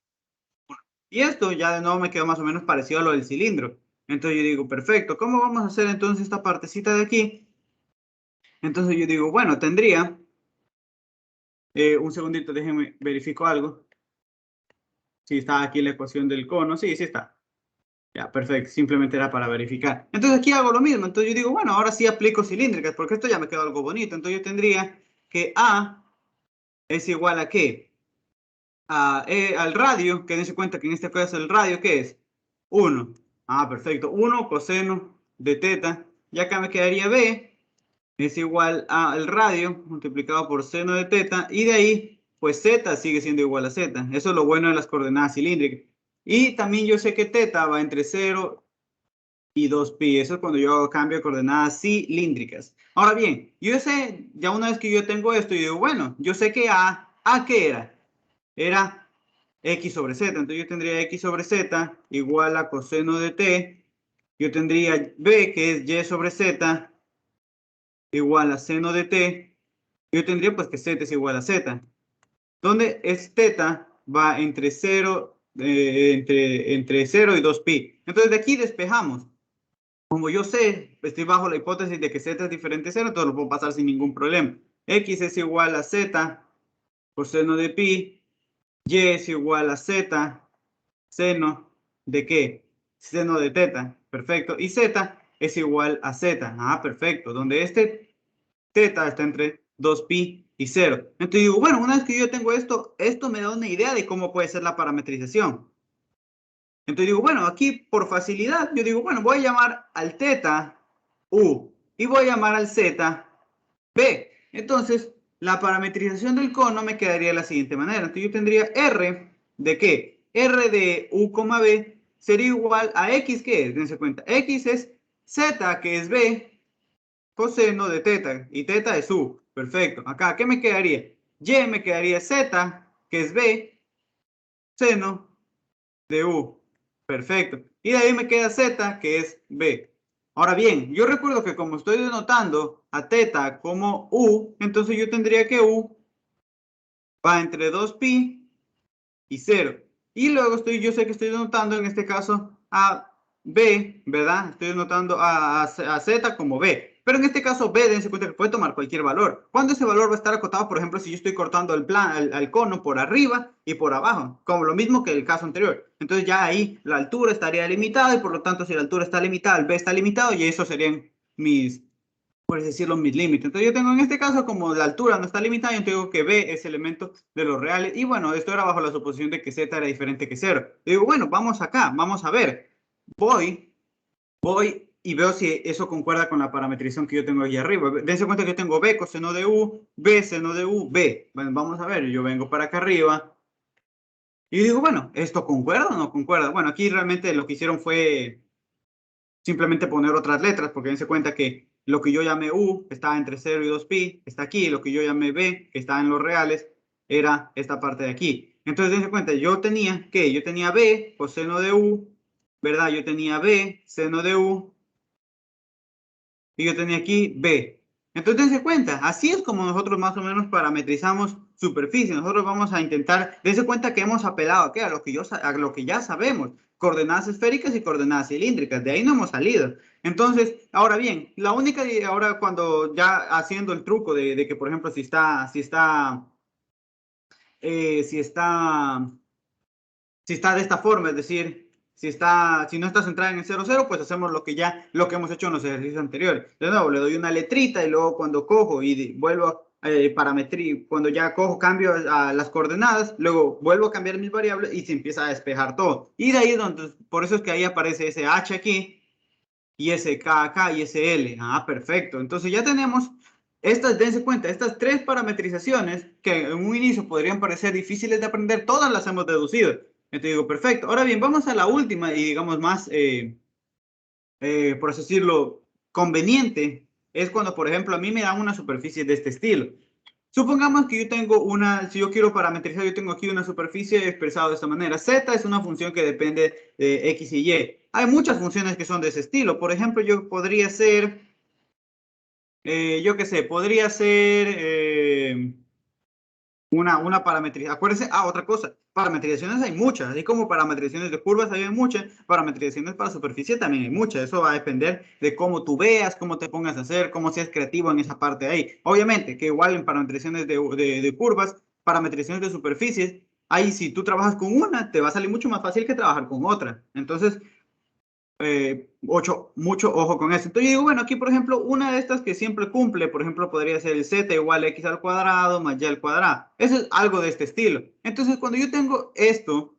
Y esto ya de nuevo me quedó más o menos parecido a lo del cilindro. Entonces yo digo, perfecto, ¿cómo vamos a hacer entonces esta partecita de aquí? Entonces yo digo, bueno, tendría, un segundito, déjenme verifico algo. Si está aquí la ecuación del cono, sí está. Ya, perfecto, simplemente era para verificar. Entonces aquí hago lo mismo, entonces yo digo, bueno, ahora sí aplico cilíndricas, porque esto ya me quedó algo bonito. Entonces yo tendría que A es igual a ¿qué? Al radio, que dense cuenta que en este caso el radio, ¿qué es? 1. Ah, perfecto. 1 coseno de teta. Y acá me quedaría B es igual al radio multiplicado por seno de teta. Y de ahí, pues Z sigue siendo igual a Z. Eso es lo bueno de las coordenadas cilíndricas. Y también yo sé que teta va entre 0 y 2pi. Eso es cuando yo hago cambio de coordenadas cilíndricas. Ahora bien, yo sé, ya una vez que yo tengo esto, yo digo, bueno, yo sé que ¿A qué era? Era x sobre z. Entonces yo tendría x sobre z igual a coseno de t. Yo tendría b, que es y sobre z, igual a seno de t. Yo tendría pues que z es igual a z. Donde es teta va entre 0, entre 0 y 2pi. Entonces de aquí despejamos. Como yo sé, estoy bajo la hipótesis de que z es diferente a 0, entonces lo puedo pasar sin ningún problema. X es igual a z coseno de pi. Y es igual a z seno de qué? Seno de teta. Perfecto. Y z es igual a z. Ah, perfecto. Donde este teta está entre 2pi y 0. Entonces digo, bueno, una vez que yo tengo esto me da una idea de cómo puede ser la parametrización. Entonces digo, bueno, aquí por facilidad, yo digo, bueno, voy a llamar al teta u y voy a llamar al z b. Entonces, la parametrización del cono me quedaría de la siguiente manera. Entonces yo tendría r de qué? R de u, b sería igual a x, ¿qué es? Dense cuenta. X es z, que es b, coseno de teta. Y teta es u. Perfecto. Acá, ¿qué me quedaría? Y me quedaría z, que es b, seno de u. Perfecto. Y de ahí me queda z, que es b. Ahora bien, yo recuerdo que como estoy denotando a teta como u, entonces yo tendría que u va entre 2pi y 0. Y luego yo sé que estoy denotando en este caso a b, ¿verdad? Estoy denotando a z como b. Pero en este caso B, dense cuenta que puede tomar cualquier valor. ¿Cuándo ese valor va a estar acotado? Por ejemplo, si yo estoy cortando al cono por arriba y por abajo, como lo mismo que el caso anterior. Entonces ya ahí la altura estaría limitada y por lo tanto si la altura está limitada, el B está limitado y esos serían mis, por decirlo, mis límites. Entonces yo tengo en este caso, como la altura no está limitada, yo tengo que B es elemento de los reales. Y bueno, esto era bajo la suposición de que Z era diferente que 0. Yo digo, bueno, vamos acá, vamos a ver. Voy y veo si eso concuerda con la parametrización que yo tengo aquí arriba. Dense cuenta que yo tengo B coseno de U, B seno de U, B. Bueno, vamos a ver, yo vengo para acá arriba y digo, bueno, ¿esto concuerda o no concuerda? Bueno, aquí realmente lo que hicieron fue simplemente poner otras letras, porque dense cuenta que lo que yo llamé U estaba entre 0 y 2pi, está aquí, y lo que yo llamé B, que está en los reales, era esta parte de aquí. Entonces, dense cuenta, yo tenía, ¿qué? Yo tenía B coseno de U, ¿verdad? Yo tenía B seno de U, y yo tenía aquí B. Entonces, dense cuenta, así es como nosotros más o menos parametrizamos superficie. Nosotros vamos a intentar, dense cuenta que hemos apelado ¿a qué? A lo que ya sabemos, coordenadas esféricas y coordenadas cilíndricas, de ahí no hemos salido. Entonces, ahora bien, la única, ahora cuando ya haciendo el truco de que, por ejemplo, si está de esta forma, es decir, si no está centrada en el 0,0, pues hacemos lo que hemos hecho en los ejercicios anteriores. De nuevo, le doy una letrita y luego cuando cojo y vuelvo a cuando ya cojo, cambio a las coordenadas, luego vuelvo a cambiar mis variables y se empieza a despejar todo. Y de ahí es donde, por eso es que ahí aparece ese H aquí, y ese K acá, y ese L. Ah, perfecto. Entonces ya tenemos dense cuenta, estas tres parametrizaciones que en un inicio podrían parecer difíciles de aprender, todas las hemos deducido. Entonces digo, perfecto. Ahora bien, vamos a la última y digamos más, por así decirlo, conveniente. Es cuando, por ejemplo, a mí me dan una superficie de este estilo. Supongamos que yo tengo si yo quiero parametrizar, yo tengo aquí una superficie expresada de esta manera. Z es una función que depende de X y Y. Hay muchas funciones que son de ese estilo. Por ejemplo, yo podría ser, yo qué sé, podría ser una parametrización. Acuérdense, otra cosa, parametrizaciones hay muchas, así como parametrizaciones de curvas hay muchas, parametrizaciones para superficie también hay muchas. Eso va a depender de cómo tú veas, cómo te pongas a hacer, cómo seas creativo en esa parte de ahí. Obviamente que igual en parametrizaciones de curvas, parametrizaciones de superficies, ahí si tú trabajas con una, te va a salir mucho más fácil que trabajar con otra. Entonces, mucho ojo con eso. Entonces yo digo, bueno, aquí por ejemplo, una de estas que siempre cumple, por ejemplo, podría ser el z igual a x al cuadrado más y al cuadrado. Eso es algo de este estilo. Entonces, cuando yo tengo esto,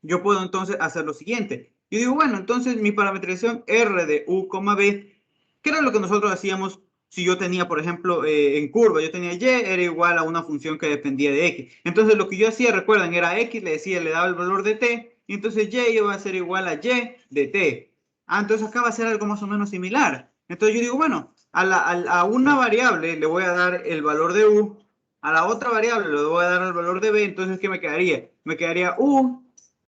yo puedo entonces hacer lo siguiente. Yo digo, bueno, entonces mi parametrización r de u, b, que era lo que nosotros hacíamos si yo tenía, por ejemplo, en curva, yo tenía y, era igual a una función que dependía de x. Entonces, lo que yo hacía, recuerden, era x, le daba el valor de t, y entonces y iba a ser igual a y de t. Entonces acá va a ser algo más o menos similar. Entonces yo digo, bueno, a una variable le voy a dar el valor de u, a la otra variable le voy a dar el valor de b, entonces ¿qué me quedaría? Me quedaría u,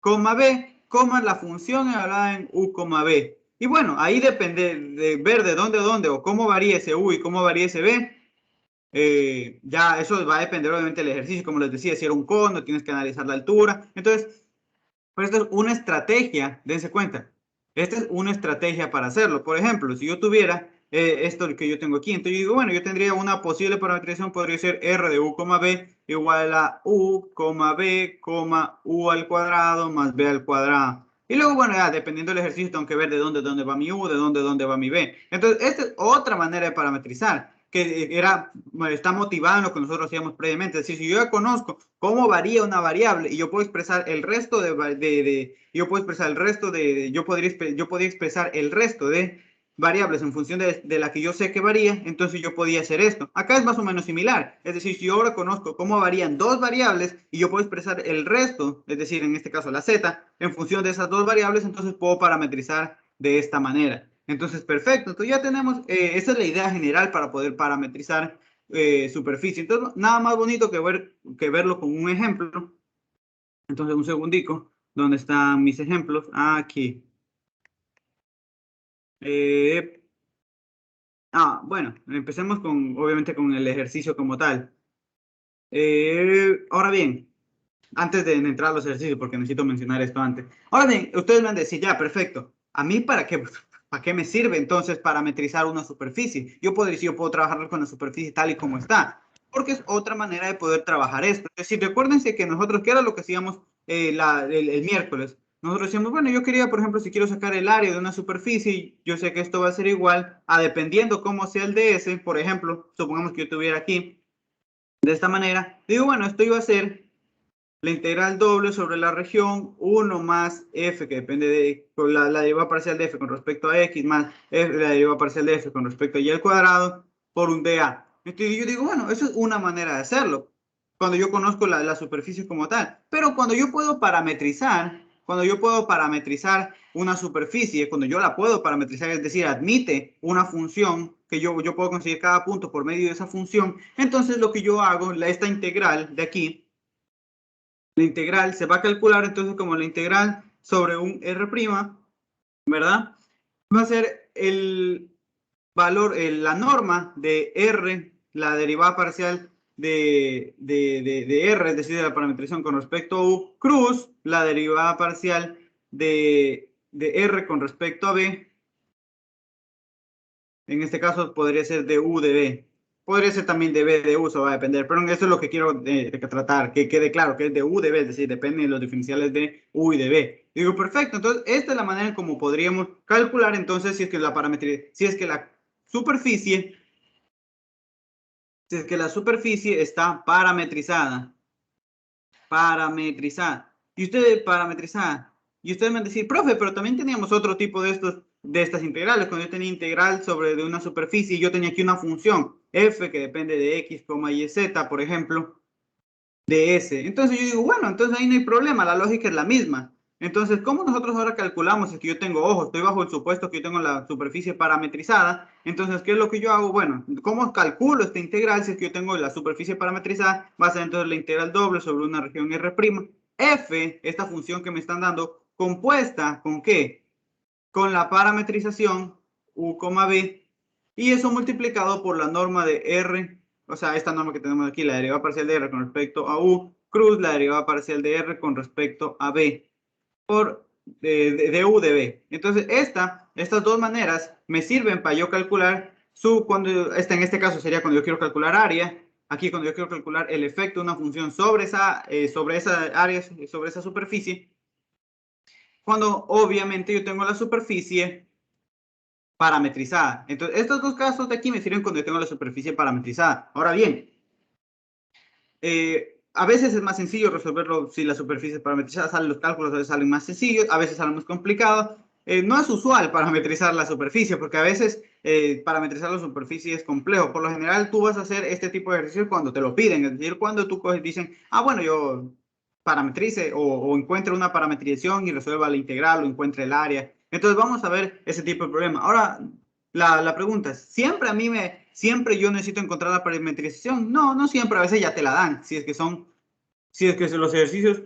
b, la función evaluada en u, b. Y bueno, ahí depende de ver de dónde o cómo varía ese u y cómo varía ese b. Ya eso va a depender obviamente del ejercicio, como les decía, si era un cono, tienes que analizar la altura. Entonces, pues esto es una estrategia, dense cuenta. Esta es una estrategia para hacerlo. Por ejemplo, si yo tuviera esto que yo tengo aquí, entonces yo digo, bueno, yo tendría una posible parametrización, podría ser r de u, b igual a u, b, u al cuadrado más b al cuadrado. Y luego, bueno, ya dependiendo del ejercicio, tengo que ver de dónde va mi u, de dónde va mi b. Entonces, esta es otra manera de parametrizar, que está motivada en lo que nosotros hacíamos previamente. Es decir, si yo ya conozco cómo varía una variable y yo puedo expresar el resto yo podría expresar el resto de variables en función de la que yo sé que varía, entonces yo podía hacer esto. Acá es más o menos similar. Es decir, si yo ahora conozco cómo varían dos variables y yo puedo expresar el resto, es decir, en este caso la z, en función de esas dos variables, entonces puedo parametrizar de esta manera. Entonces, perfecto. Entonces ya tenemos, esa es la idea general para poder parametrizar superficie. Entonces, nada más bonito que verlo con un ejemplo. Entonces, un segundico. ¿Dónde están mis ejemplos? Aquí. Bueno, empecemos obviamente, con el ejercicio como tal. Ahora bien, antes de entrar a los ejercicios, porque necesito mencionar esto antes. Ahora bien, ustedes me han de decir, ya, perfecto. ¿A mí para qué? ¿Para qué me sirve entonces parametrizar una superficie? Yo puedo trabajar con la superficie tal y como está, porque es otra manera de poder trabajar esto. Es decir, recuérdense que nosotros, ¿qué era lo que hacíamos el miércoles? Nosotros decíamos, bueno, yo quería, por ejemplo, si quiero sacar el área de una superficie, yo sé que esto va a ser igual a dependiendo cómo sea el DS, por ejemplo, supongamos que yo tuviera aquí de esta manera, digo, bueno, esto iba a ser la integral doble sobre la región 1 más f, que depende de la derivada parcial de f con respecto a x, más f, la derivada parcial de f con respecto a y al cuadrado, por un dA. Entonces yo digo, bueno, eso es una manera de hacerlo, cuando yo conozco la superficie como tal. Pero cuando yo puedo parametrizar una superficie, cuando yo la puedo parametrizar, es decir, admite una función que yo puedo conseguir cada punto por medio de esa función, entonces lo que yo hago, esta integral de aquí, la integral se va a calcular entonces como la integral sobre un R', ¿verdad? Va a ser el valor, la norma de R, la derivada parcial de R, es decir, de la parametrización con respecto a U, cruz la derivada parcial de R con respecto a B. En este caso podría ser de U de B. Podría ser también de B de U, eso va a depender. Pero eso es lo que quiero tratar, que quede claro que es de U de B, es decir, depende de los diferenciales de U y de B. Digo, perfecto, entonces esta es la manera en cómo podríamos calcular entonces si es que la parametría, si es que la superficie está parametrizada. Y ustedes parametrizada. Y ustedes me van a decir, profe, pero también teníamos otro tipo de estas integrales. Cuando yo tenía integral sobre de una superficie, yo tenía aquí una función f que depende de x, y z, por ejemplo, de s. Entonces yo digo, bueno, entonces ahí no hay problema, la lógica es la misma. Entonces, ¿cómo nosotros ahora calculamos? Es que yo tengo, ojo, estoy bajo el supuesto que yo tengo la superficie parametrizada. Entonces, ¿qué es lo que yo hago? Bueno, ¿cómo calculo esta integral si es que yo tengo la superficie parametrizada? Va a ser entonces la integral doble sobre una región R'. F, esta función que me están dando, compuesta ¿con qué? Con la parametrización U, B, y eso multiplicado por la norma de R, o sea, esta norma que tenemos aquí, la derivada parcial de R con respecto a U, cruz la derivada parcial de R con respecto a B, por de U de B. Entonces, estas dos maneras me sirven para yo calcular en este caso sería cuando yo quiero calcular área, aquí cuando yo quiero calcular el efecto de una función sobre esa área, sobre esa superficie, cuando obviamente yo tengo la superficie parametrizada. Entonces, estos dos casos de aquí me sirven cuando yo tengo la superficie parametrizada. Ahora bien, a veces es más sencillo resolverlo si la superficie es parametrizada, salen los cálculos, a veces salen más sencillos, a veces salen más complicados. No es usual parametrizar la superficie, porque a veces parametrizar la superficie es complejo. Por lo general, tú vas a hacer este tipo de ejercicios cuando te lo piden, es decir, cuando tú coges y dicen, ah, bueno, yo parametrice o encuentre una parametrización y resuelva la integral o encuentre el área. Entonces, vamos a ver ese tipo de problema. Ahora, la pregunta es, ¿siempre yo necesito encontrar la parametrización? No, no siempre, a veces ya te la dan, si es que los ejercicios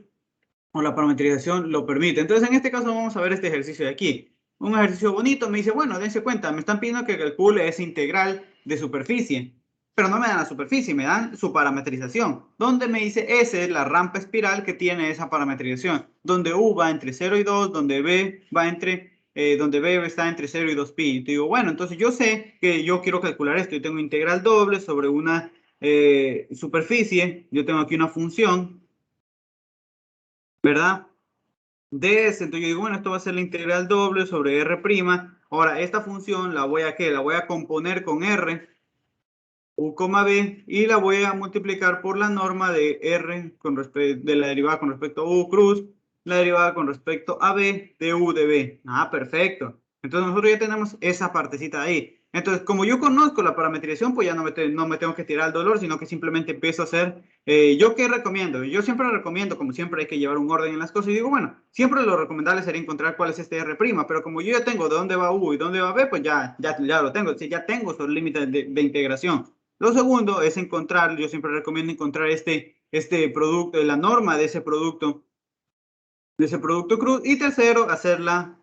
o la parametrización lo permite. Entonces, en este caso vamos a ver este ejercicio de aquí. Un ejercicio bonito, me dice, bueno, dense cuenta, me están pidiendo que calcule esa integral de superficie, pero no me dan la superficie, me dan su parametrización, donde me dice S es la rampa espiral que tiene esa parametrización, donde U va entre 0 y 2, donde B está entre 0 y 2pi. Te digo, bueno, entonces yo sé que yo quiero calcular esto. Yo tengo integral doble sobre una superficie. Yo tengo aquí una función, ¿verdad? Entonces yo digo, bueno, esto va a ser la integral doble sobre R'. Ahora, esta función la voy a componer con R, U, B, y la voy a multiplicar por la norma de R de la derivada con respecto a U cruz, la derivada con respecto a B de U de B. Ah, perfecto. Entonces nosotros ya tenemos esa partecita ahí. Entonces, como yo conozco la parametrización, pues ya no me tengo que tirar el dolor, sino que simplemente empiezo a hacer. ¿Yo qué recomiendo? Yo siempre recomiendo, como siempre hay que llevar un orden en las cosas, y digo, bueno, siempre lo recomendable sería encontrar cuál es este R', pero como yo ya tengo de dónde va U y dónde va B, pues ya lo tengo, ya tengo esos límites de integración. Lo segundo es encontrar, yo siempre recomiendo encontrar este producto, la norma de ese producto cruz. Y tercero, hacer la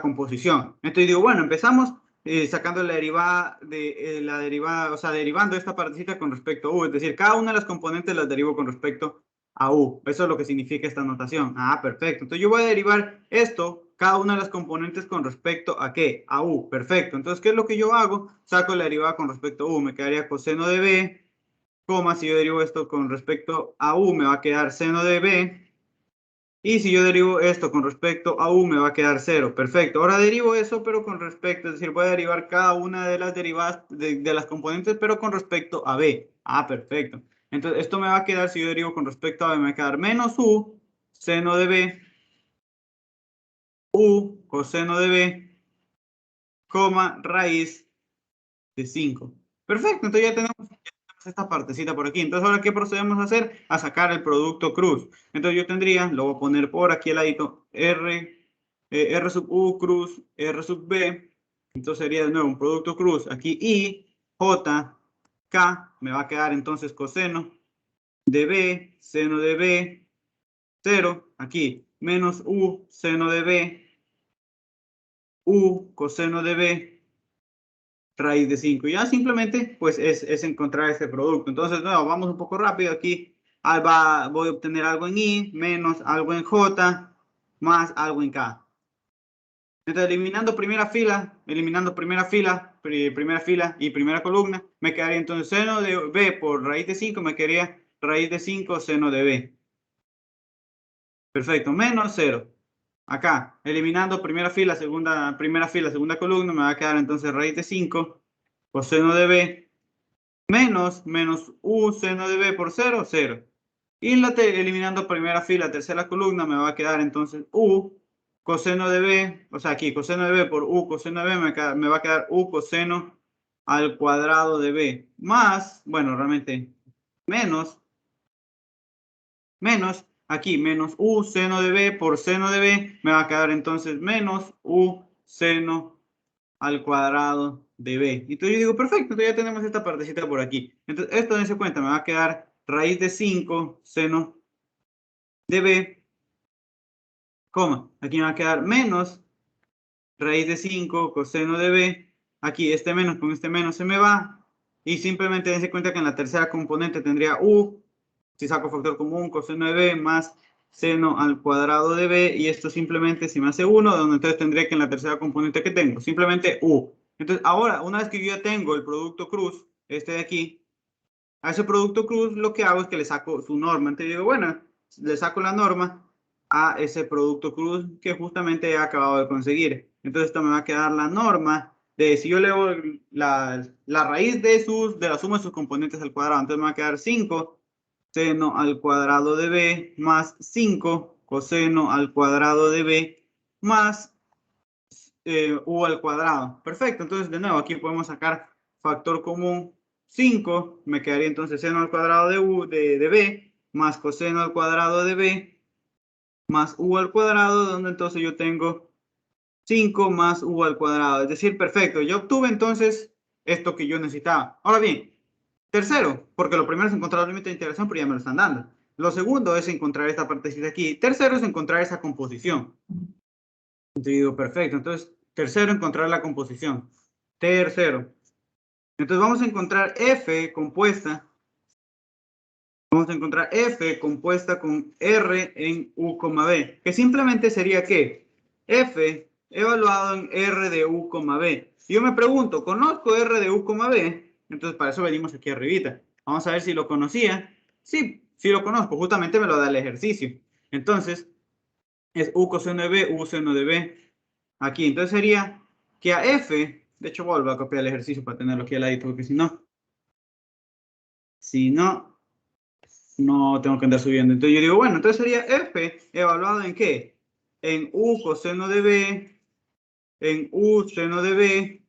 composición. Entonces digo, bueno, empezamos sacando la derivada, o sea, derivando esta partecita con respecto a U. Es decir, cada una de las componentes las derivo con respecto a U. Eso es lo que significa esta notación. Ah, perfecto. Entonces yo voy a derivar esto cada una de las componentes con respecto a ¿qué? A u. Perfecto. Entonces, ¿qué es lo que yo hago? Saco la derivada con respecto a u. Me quedaría coseno de b, coma, si yo derivo esto con respecto a u, me va a quedar seno de b. Y si yo derivo esto con respecto a u, me va a quedar 0. Perfecto. Ahora derivo eso, pero con respecto, es decir, voy a derivar cada una de las derivadas de las componentes, pero con respecto a b. Ah, perfecto. Entonces, esto me va a quedar, si yo derivo con respecto a b, me va a quedar menos u, seno de b, u, coseno de b, coma, raíz de 5. Perfecto. Entonces ya tenemos esta partecita por aquí. Entonces, ahora, ¿qué procedemos a hacer? A sacar el producto cruz. Entonces, yo tendría, lo voy a poner por aquí al ladito, R sub U cruz, R sub B. Entonces, sería de nuevo un producto cruz. Aquí I, J, K. Me va a quedar entonces coseno de B, seno de B, 0. Aquí, menos U, seno de B, U, coseno de B, raíz de 5. Ya simplemente pues es encontrar este producto. Entonces, no, vamos un poco rápido aquí. Voy a obtener algo en I, menos algo en J, más algo en K. Entonces, eliminando primera fila y primera columna, me quedaría entonces seno de B por raíz de 5, me quedaría raíz de 5 seno de B. Perfecto, menos 0. Acá, eliminando primera fila, segunda columna, me va a quedar entonces raíz de 5 coseno de B menos u seno de b por 0, 0. Y eliminando primera fila, tercera columna, me va a quedar entonces u coseno de b, o sea, aquí coseno de b por u coseno de b, me va a quedar u coseno al cuadrado de b, más, bueno, realmente, menos, aquí, menos u seno de b por seno de b, me va a quedar entonces menos u seno al cuadrado de b. Entonces yo digo, perfecto, entonces ya tenemos esta partecita por aquí. Entonces esto, dense cuenta, me va a quedar raíz de 5 seno de b, coma, aquí me va a quedar menos raíz de 5 coseno de b, aquí este menos con este menos se me va, y simplemente dense cuenta que en la tercera componente tendría u, si saco factor común, coseno de b más seno al cuadrado de b, y esto simplemente se me hace 1, donde entonces tendría que en la tercera componente que tengo, simplemente u. Entonces, ahora, una vez que yo ya tengo el producto cruz, este de aquí, a ese producto cruz lo que hago es que le saco su norma. Entonces digo, bueno, le saco la norma a ese producto cruz que justamente he acabado de conseguir. Entonces, esto me va a quedar la norma de si yo leo la raíz de la suma de sus componentes al cuadrado. Entonces, me va a quedar 5 seno al cuadrado de b más 5 coseno al cuadrado de b más u al cuadrado. Perfecto, entonces de nuevo aquí podemos sacar factor común 5, me quedaría entonces seno al cuadrado de b más coseno al cuadrado de b más u al cuadrado, donde entonces yo tengo 5 más u al cuadrado. Es decir, perfecto, yo obtuve entonces esto que yo necesitaba. Ahora bien, tercero, porque lo primero es encontrar el límite de integración, pero ya me lo están dando. Lo segundo es encontrar esta partecita aquí. Tercero es encontrar esa composición. Entonces digo, perfecto. Entonces, tercero, encontrar la composición. Tercero. Entonces vamos a encontrar F compuesta. Vamos a encontrar F compuesta con R en U, B. Que simplemente sería que F evaluado en R de U, B. Y yo me pregunto, ¿conozco R de U, B? Entonces para eso venimos aquí arribita. Vamos a ver si lo conocía. Sí, sí lo conozco. Justamente me lo da el ejercicio. Entonces, es U coseno de B, U seno de B. Aquí, entonces sería que a F, de hecho vuelvo a copiar el ejercicio para tenerlo aquí al ladito, porque si no, no tengo que andar subiendo. Entonces yo digo, bueno, entonces sería F evaluado en ¿qué? En U coseno de B, en U seno de B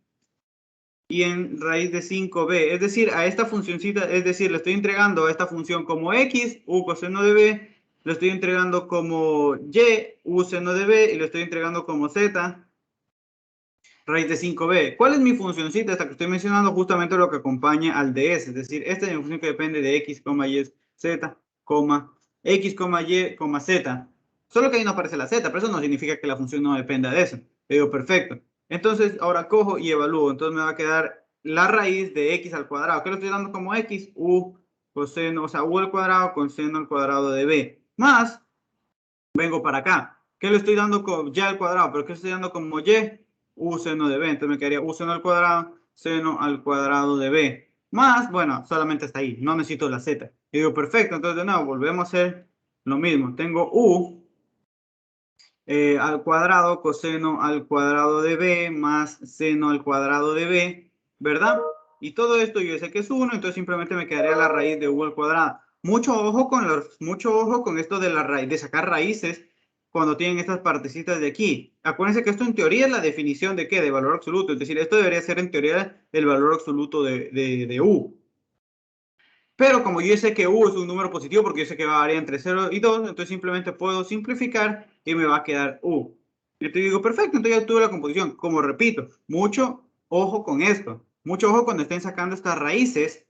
y en raíz de 5B. Es decir, a esta funcioncita, es decir, le estoy entregando a esta función como X, U coseno de B, le estoy entregando como Y, U seno de B y le estoy entregando como Z, raíz de 5b. ¿Cuál es mi funcioncita? Esta que estoy mencionando, justamente lo que acompaña al ds. Es decir, esta es mi función que depende de x, y, z, x, y, z. Solo que ahí no aparece la z, pero eso no significa que la función no dependa de eso. Le digo, perfecto. Entonces, ahora cojo y evalúo. Entonces me va a quedar la raíz de x al cuadrado. ¿Qué le estoy dando como x? U coseno, o sea, u al cuadrado con seno al cuadrado de b. Más, vengo para acá. ¿Qué le estoy dando con y al cuadrado? ¿Pero qué estoy dando como y? U seno de b. Entonces me quedaría u seno al cuadrado, seno al cuadrado de b. Más, bueno, solamente está ahí. No necesito la z. Y digo, perfecto. Entonces, de nuevo, volvemos a hacer lo mismo. Tengo u al cuadrado, coseno al cuadrado de b, más seno al cuadrado de b, ¿verdad? Y todo esto yo sé que es 1, entonces simplemente me quedaría la raíz de u al cuadrado. Mucho ojo con esto de la raíz, de sacar raíces cuando tienen estas partecitas de aquí. Acuérdense que esto en teoría es la definición de ¿qué? De valor absoluto. Es decir, esto debería ser en teoría el valor absoluto de u. Pero como yo sé que u es un número positivo, porque yo sé que va a variar entre 0 y 2, entonces simplemente puedo simplificar y me va a quedar u. Yo te digo, perfecto, entonces ya tuve la composición. Como repito, mucho ojo con esto. Mucho ojo cuando estén sacando estas raíces,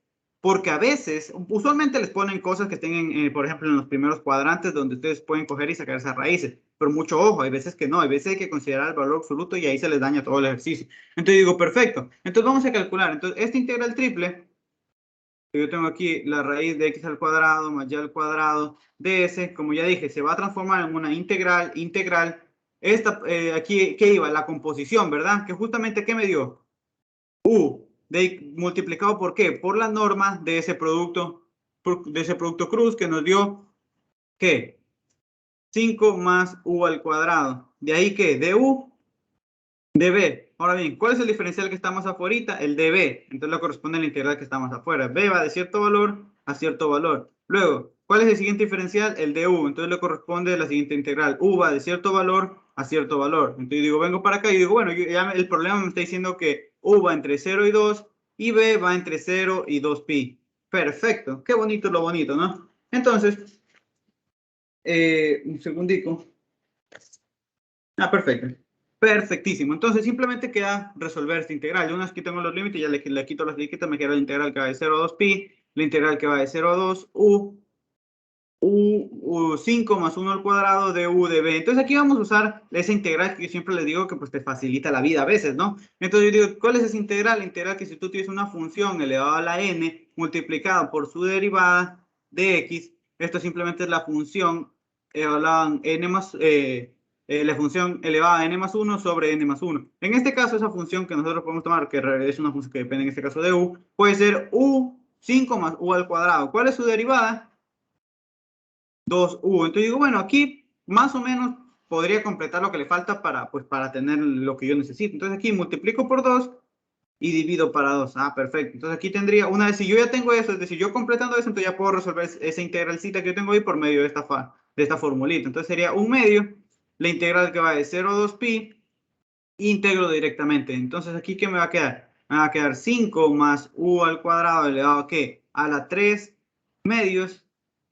porque a veces, usualmente les ponen cosas que estén, por ejemplo, en los primeros cuadrantes donde ustedes pueden coger y sacar esas raíces. Pero mucho ojo, hay veces que no, hay veces hay que considerar el valor absoluto y ahí se les daña todo el ejercicio. Entonces digo, perfecto. Entonces vamos a calcular. Entonces, esta integral triple, yo tengo aquí la raíz de x al cuadrado más y al cuadrado de s, como ya dije, se va a transformar en una integral. Esta, aquí, ¿qué iba? La composición, ¿verdad? Que justamente, ¿qué me dio? U, multiplicado por ¿qué? Por la norma de ese producto cruz que nos dio, ¿qué? 5 más u al cuadrado. De ahí, ¿qué? De u db. Ahora bien, ¿cuál es el diferencial que está más afuera? El db. Entonces le corresponde a la integral que está más afuera. B va de cierto valor a cierto valor. Luego, ¿cuál es el siguiente diferencial? El de u. Entonces le corresponde a la siguiente integral. U va de cierto valor a cierto valor. Entonces digo, vengo para acá y digo, bueno, ya el problema me está diciendo que u va entre 0 y 2 y b va entre 0 y 2pi. Perfecto. Qué bonito lo bonito, ¿no? Entonces, un segundico. Ah, perfecto. Perfectísimo. Entonces simplemente queda resolver esta integral. Yo una vez que tengo los límites, ya le quito las liquitas, me queda la integral que va de 0 a 2pi, la integral que va de 0 a 2, u 5 más 1 al cuadrado de u de b. Entonces aquí vamos a usar esa integral que yo siempre les digo que pues te facilita la vida a veces, ¿no? Entonces yo digo, ¿cuál es esa integral? La integral que si tú tienes una función elevada a la n multiplicada por su derivada de x, esto simplemente es la función elevada a n más... la función elevada a n más 1 sobre n más 1. En este caso, esa función que nosotros podemos tomar, que es una función que depende en este caso de u, puede ser u5 más u al cuadrado. ¿Cuál es su derivada? 2u. Entonces digo, bueno, aquí más o menos podría completar lo que le falta para tener lo que yo necesito. Entonces aquí multiplico por 2 y divido para 2. Ah, perfecto. Entonces aquí tendría, una vez si yo ya tengo eso, es decir, yo completando eso, entonces ya puedo resolver esa integralcita que yo tengo ahí por medio de esta formulita. Entonces sería 1/2, la integral que va de 0 a 2pi, integro directamente. Entonces aquí, ¿qué me va a quedar? Me va a quedar 5 más u al cuadrado elevado a ¿qué? A la 3 medios,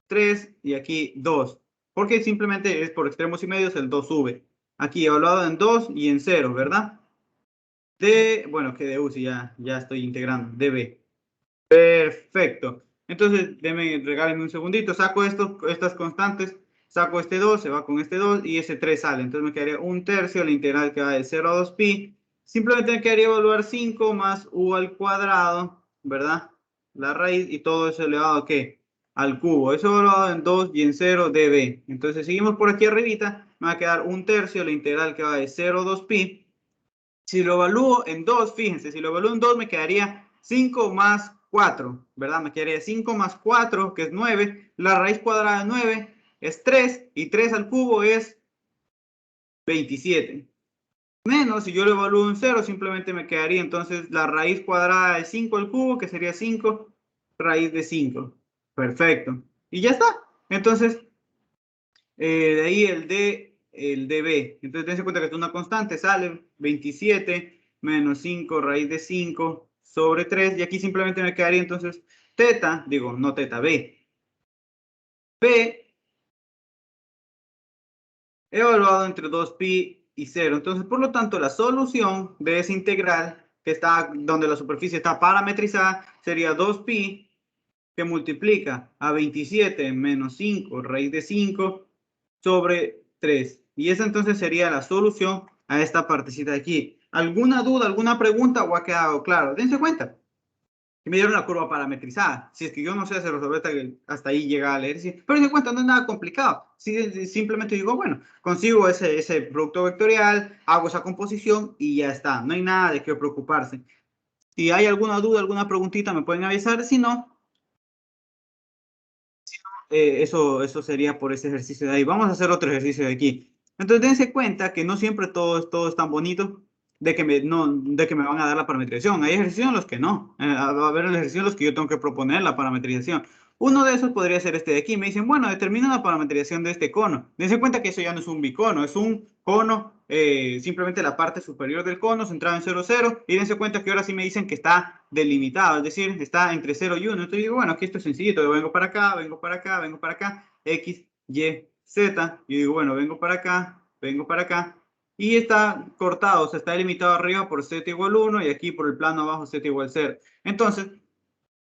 3 y aquí 2. Porque simplemente es por extremos y medios el 2 sube. Aquí evaluado en 2 y en 0, ¿verdad? Bueno, que de u si ya estoy integrando, db. Perfecto. Entonces, regálenme un segundito, saco estas constantes, saco este 2, se va con este 2 y ese 3 sale. Entonces me quedaría 1/3, la integral que va de 0 a 2pi. Simplemente me quedaría evaluar 5 más u al cuadrado, ¿verdad? La raíz y todo eso elevado ¿a qué? Al cubo. Eso evaluado en 2 y en 0 db. Entonces seguimos por aquí arribita, me va a quedar 1/3, la integral que va de 0 a 2pi. Si lo evalúo en 2, fíjense, si lo evalúo en 2 me quedaría 5 más 4, ¿verdad? Me quedaría 5 más 4, que es 9. La raíz cuadrada de 9 es 3 y 3 al cubo es 27. Menos, si yo lo evalúo en 0, simplemente me quedaría entonces la raíz cuadrada de 5 al cubo, que sería 5 raíz de 5. Perfecto. Y ya está. Entonces, de ahí el dB. Entonces, dense cuenta que es una constante, sale 27 menos 5 raíz de 5 sobre 3. Y aquí simplemente me quedaría entonces teta, digo, no teta, B. B evaluado entre 2pi y 0. Entonces, por lo tanto, la solución de esa integral, que está donde la superficie está parametrizada, sería 2pi que multiplica a 27 menos 5 raíz de 5 sobre 3. Y esa entonces sería la solución a esta partecita de aquí. ¿Alguna duda, alguna pregunta o ha quedado claro? Dense cuenta. y me dieron la curva parametrizada. Si es que yo no sé hacer resolver hasta ahí llega el ejercicio. Pero en cuenta no es nada complicado. Simplemente digo, bueno, consigo ese producto vectorial, hago esa composición y ya está. No hay nada de qué preocuparse. Si hay alguna duda, alguna preguntita, me pueden avisar. Si no, eso sería por ese ejercicio de ahí. Vamos a hacer otro ejercicio de aquí. Entonces, dense cuenta que no siempre todo es tan bonito de que de que me van a dar la parametrización. Hay ejercicios en los que no. Va a haber ejercicios en los que yo tengo que proponer la parametrización. Uno de esos podría ser este de aquí. Me dicen, bueno, determina la parametrización de este cono. Dense cuenta que eso ya no es un bicono, es un cono, simplemente la parte superior del cono centrado en 0, 0. Y dense cuenta que ahora sí me dicen que está delimitado, es decir, está entre 0 y 1. Entonces digo, bueno, aquí esto es sencillito. Yo vengo para acá, vengo para acá, vengo para acá, X, Y, Z. Yo digo, bueno, vengo para acá, vengo para acá. Y está cortado, o sea, está delimitado arriba por Z igual 1 y aquí por el plano abajo Z igual 0. Entonces,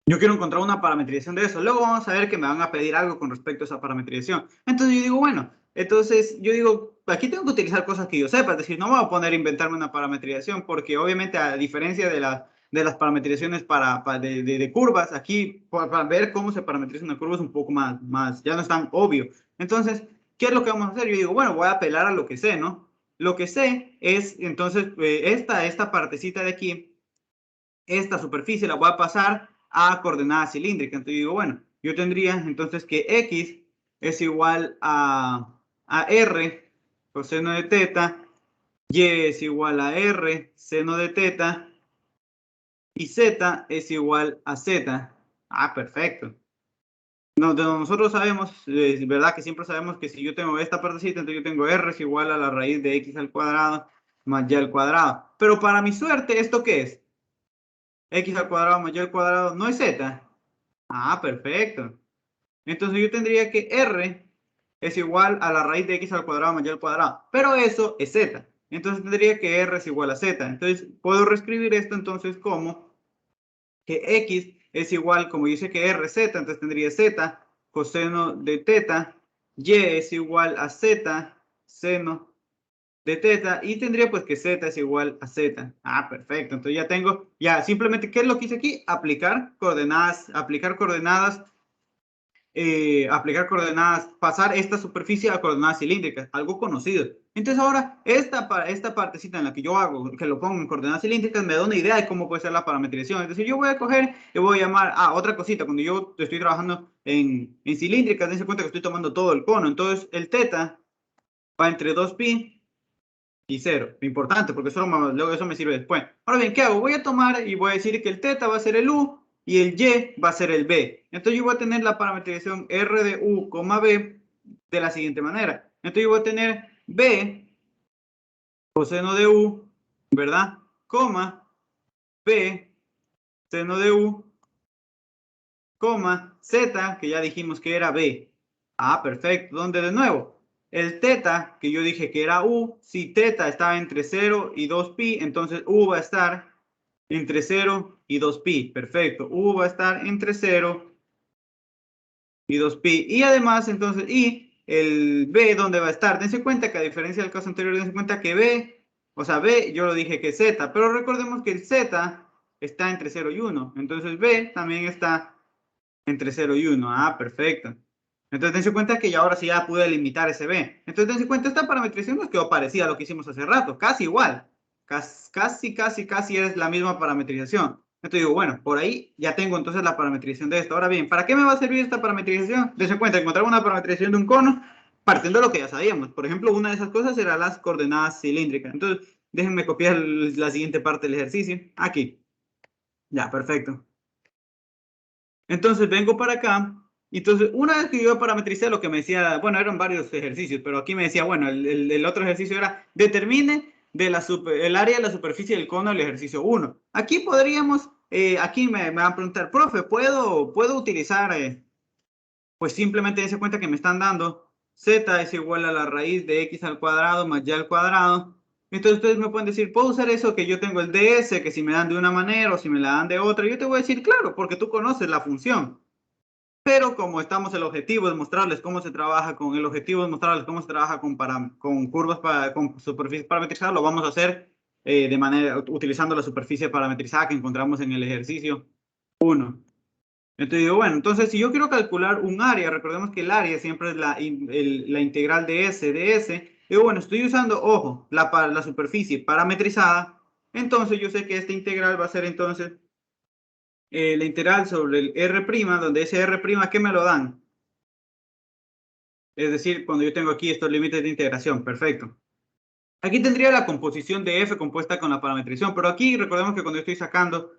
yo quiero encontrar una parametrización de eso. Luego vamos a ver que me van a pedir algo con respecto a esa parametrización. Entonces yo digo, bueno, entonces yo digo, aquí tengo que utilizar cosas que yo sepa. Es decir, no voy a poner a inventarme una parametrización porque obviamente a diferencia de las parametrizaciones de curvas, aquí para ver cómo se parametriza una curva es un poco más, ya no es tan obvio. Entonces, ¿qué es lo que vamos a hacer? Yo digo, bueno, voy a apelar a lo que sé, ¿no? Lo que sé es, entonces, esta partecita de aquí, esta superficie la voy a pasar a coordenada cilíndrica. Entonces digo, bueno, yo tendría entonces que X es igual a R coseno de teta, Y es igual a R seno de teta y Z es igual a Z. Ah, perfecto. Nosotros sabemos, ¿verdad? Que siempre sabemos que si yo tengo esta partecita, entonces yo tengo R es igual a la raíz de X al cuadrado más Y al cuadrado. Pero para mi suerte, ¿esto qué es? X al cuadrado más Y al cuadrado no es Z. Ah, perfecto. Entonces yo tendría que R es igual a la raíz de X al cuadrado más Y al cuadrado. Pero eso es Z. Entonces tendría que R es igual a Z. Entonces puedo reescribir esto entonces como que X es igual, como dice que R es Z, entonces tendría Z coseno de teta. Y es igual a Z seno de teta y tendría pues que z es igual a z. Ah, perfecto. Entonces ya tengo, ya simplemente, ¿qué es lo que hice aquí? Aplicar coordenadas, pasar esta superficie a coordenadas cilíndricas, algo conocido. Entonces ahora, esta partecita en la que yo hago, que lo pongo en coordenadas cilíndricas, me da una idea de cómo puede ser la parametrización. Es decir, yo voy a coger y voy a llamar, otra cosita, cuando yo estoy trabajando en cilíndricas, dense cuenta que estoy tomando todo el cono. Entonces el teta va entre 2pi y 0. Importante, porque luego eso me sirve después. Ahora bien, ¿qué hago? Voy a tomar y voy a decir que el teta va a ser el u y el y va a ser el b. Entonces yo voy a tener la parametrización r de u, b de la siguiente manera. Entonces yo voy a tener b coseno de u, ¿verdad? Coma, b seno de u, coma, z, que ya dijimos que era b. Ah, perfecto. ¿Dónde de nuevo? El teta, que yo dije que era u, si teta estaba entre 0 y 2pi, entonces u va a estar entre 0 y 2pi. Perfecto. U va a estar entre 0 y 2pi. Y además, entonces, y el b, ¿dónde va a estar? Dense cuenta que a diferencia del caso anterior, dense cuenta que b, o sea, b, yo lo dije que z, pero recordemos que el z está entre 0 y 1. Entonces, b también está entre 0 y 1. Ah, perfecto. Entonces, dense cuenta que ya ahora sí ya pude limitar ese B. Entonces, dense cuenta, esta parametrización nos quedó parecida a lo que hicimos hace rato. Casi igual. Casi es la misma parametrización. Entonces digo, bueno, por ahí ya tengo entonces la parametrización de esto. Ahora bien, ¿para qué me va a servir esta parametrización? Dense cuenta, encontrar una parametrización de un cono partiendo de lo que ya sabíamos. Por ejemplo, una de esas cosas era las coordenadas cilíndricas. Entonces, déjenme copiar la siguiente parte del ejercicio. Aquí. Ya, perfecto. Entonces vengo para acá. Entonces, una vez que yo parametricé lo que me decía, bueno, eran varios ejercicios, pero aquí me decía, bueno, el otro ejercicio era determine el área de la superficie del cono del ejercicio 1. Aquí podríamos, aquí me van a preguntar, profe, ¿puedo utilizar, pues simplemente dense cuenta que me están dando z es igual a la raíz de x al cuadrado más y al cuadrado. Entonces ustedes me pueden decir, ¿puedo usar eso que yo tengo el ds, que si me dan de una manera o si me la dan de otra? Yo te voy a decir, claro, porque tú conoces la función. Pero como estamos, el objetivo es mostrarles cómo se trabaja con curvas con superficie parametrizada, lo vamos a hacer utilizando la superficie parametrizada que encontramos en el ejercicio 1. Entonces digo, bueno, entonces si yo quiero calcular un área, recordemos que el área siempre es la integral de S. Digo, bueno, estoy usando, ojo, la superficie parametrizada. Entonces yo sé que esta integral va a ser entonces la integral sobre el R', donde ese R', ¿qué me lo dan? Es decir, cuando yo tengo aquí estos límites de integración, perfecto. Aquí tendría la composición de F compuesta con la parametrización, pero aquí recordemos que cuando yo estoy sacando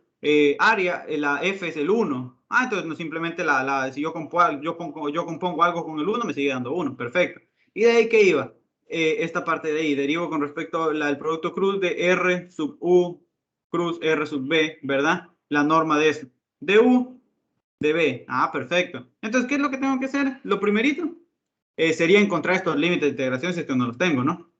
área, la F es el 1. Entonces no simplemente si yo compongo algo con el 1, me sigue dando 1, perfecto. ¿Y de ahí qué iba? Esta parte de ahí, derivo con respecto al producto cruz de R sub U cruz R sub B, ¿verdad? La norma de eso. De U, de B. Perfecto. Entonces, ¿qué es lo que tengo que hacer? Lo primerito sería encontrar estos límites de integración si es que no los tengo, ¿no?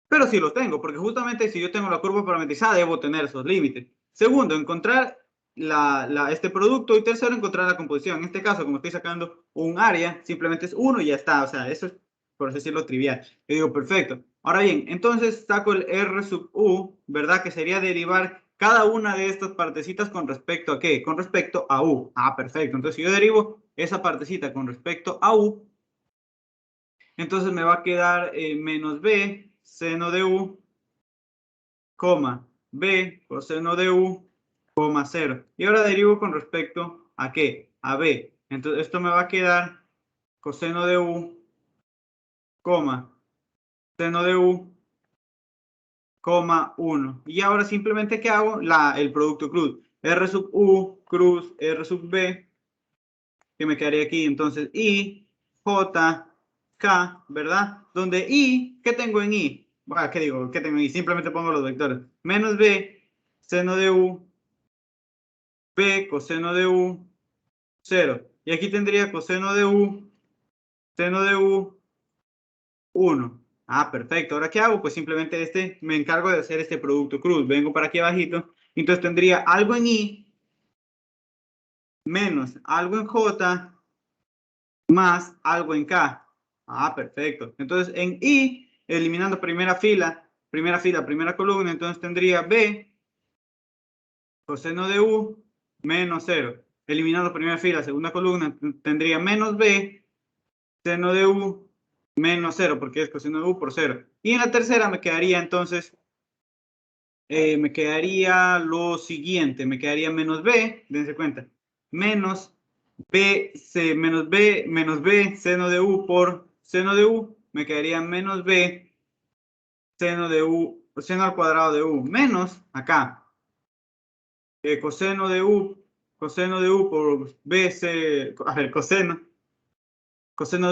Pero sí los tengo, porque justamente si yo tengo la curva parametrizada, debo tener esos límites. Segundo, encontrar este producto. Y tercero, encontrar la composición. En este caso, como estoy sacando un área, simplemente es 1 y ya está. O sea, eso es, por así decirlo, trivial. Yo digo, perfecto. Ahora bien, entonces saco el R sub U, ¿verdad? Que sería derivar cada una de estas partecitas con respecto a ¿qué? Con respecto a U. Perfecto. Entonces, si yo derivo esa partecita con respecto a U, entonces me va a quedar menos B seno de U, coma, B coseno de U, coma 0. Y ahora derivo con respecto a ¿qué? A B. Entonces esto me va a quedar coseno de U, coma, seno de U, coma 1. Y ahora simplemente ¿qué hago? El producto cruz. R sub U, cruz, R sub B, que me quedaría aquí. Entonces I, J, K, ¿verdad? Donde I, ¿qué tengo en I? ¿Qué digo? ¿Qué tengo en I? Simplemente pongo los vectores. Menos B, seno de U, B, coseno de U, 0. Y aquí tendría coseno de U, seno de U, 1. Perfecto. ¿Ahora qué hago? Pues simplemente me encargo de hacer este producto cruz. Vengo para aquí abajito. Entonces tendría algo en I menos algo en J más algo en K. Perfecto. Entonces en I, eliminando primera columna, entonces tendría B coseno de U menos 0. Eliminando primera fila, segunda columna, tendría menos B seno de U menos 0, porque es coseno de U por 0. Y en la tercera me quedaría entonces, me quedaría lo siguiente, me quedaría menos B, dense cuenta, menos B seno de U por seno de U, me quedaría menos B seno de U, seno al cuadrado de U, menos acá, coseno de U por B, coseno de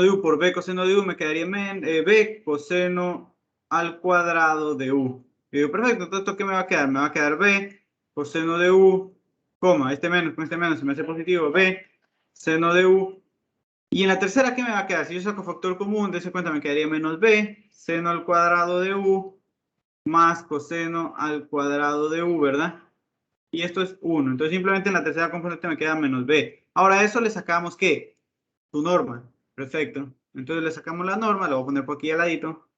U por B coseno de U, me quedaría B coseno al cuadrado de U. Y digo, perfecto, entonces ¿esto qué me va a quedar? Me va a quedar B coseno de U, coma, con este menos se me hace positivo, B seno de U. Y en la tercera, ¿qué me va a quedar? Si yo saco factor común, dése cuenta, me quedaría menos B seno al cuadrado de U más coseno al cuadrado de U, ¿verdad? Y esto es 1. Entonces simplemente en la tercera componente me queda menos B. Ahora a eso le sacamos ¿qué? Su norma. Perfecto. Entonces le sacamos la norma, lo voy a poner por aquí al ladito.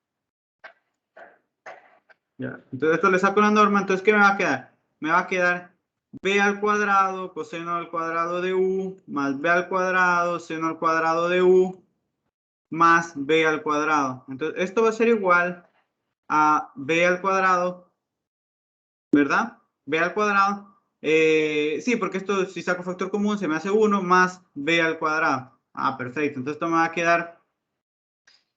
Ya. Entonces esto le saco la norma, entonces ¿qué me va a quedar? Me va a quedar B al cuadrado, coseno al cuadrado de U, más B al cuadrado, seno al cuadrado de U, más B al cuadrado. Entonces esto va a ser igual a B al cuadrado, ¿verdad? B al cuadrado. Sí, porque esto si saco factor común se me hace 1 más B al cuadrado. Perfecto. Entonces esto me va a quedar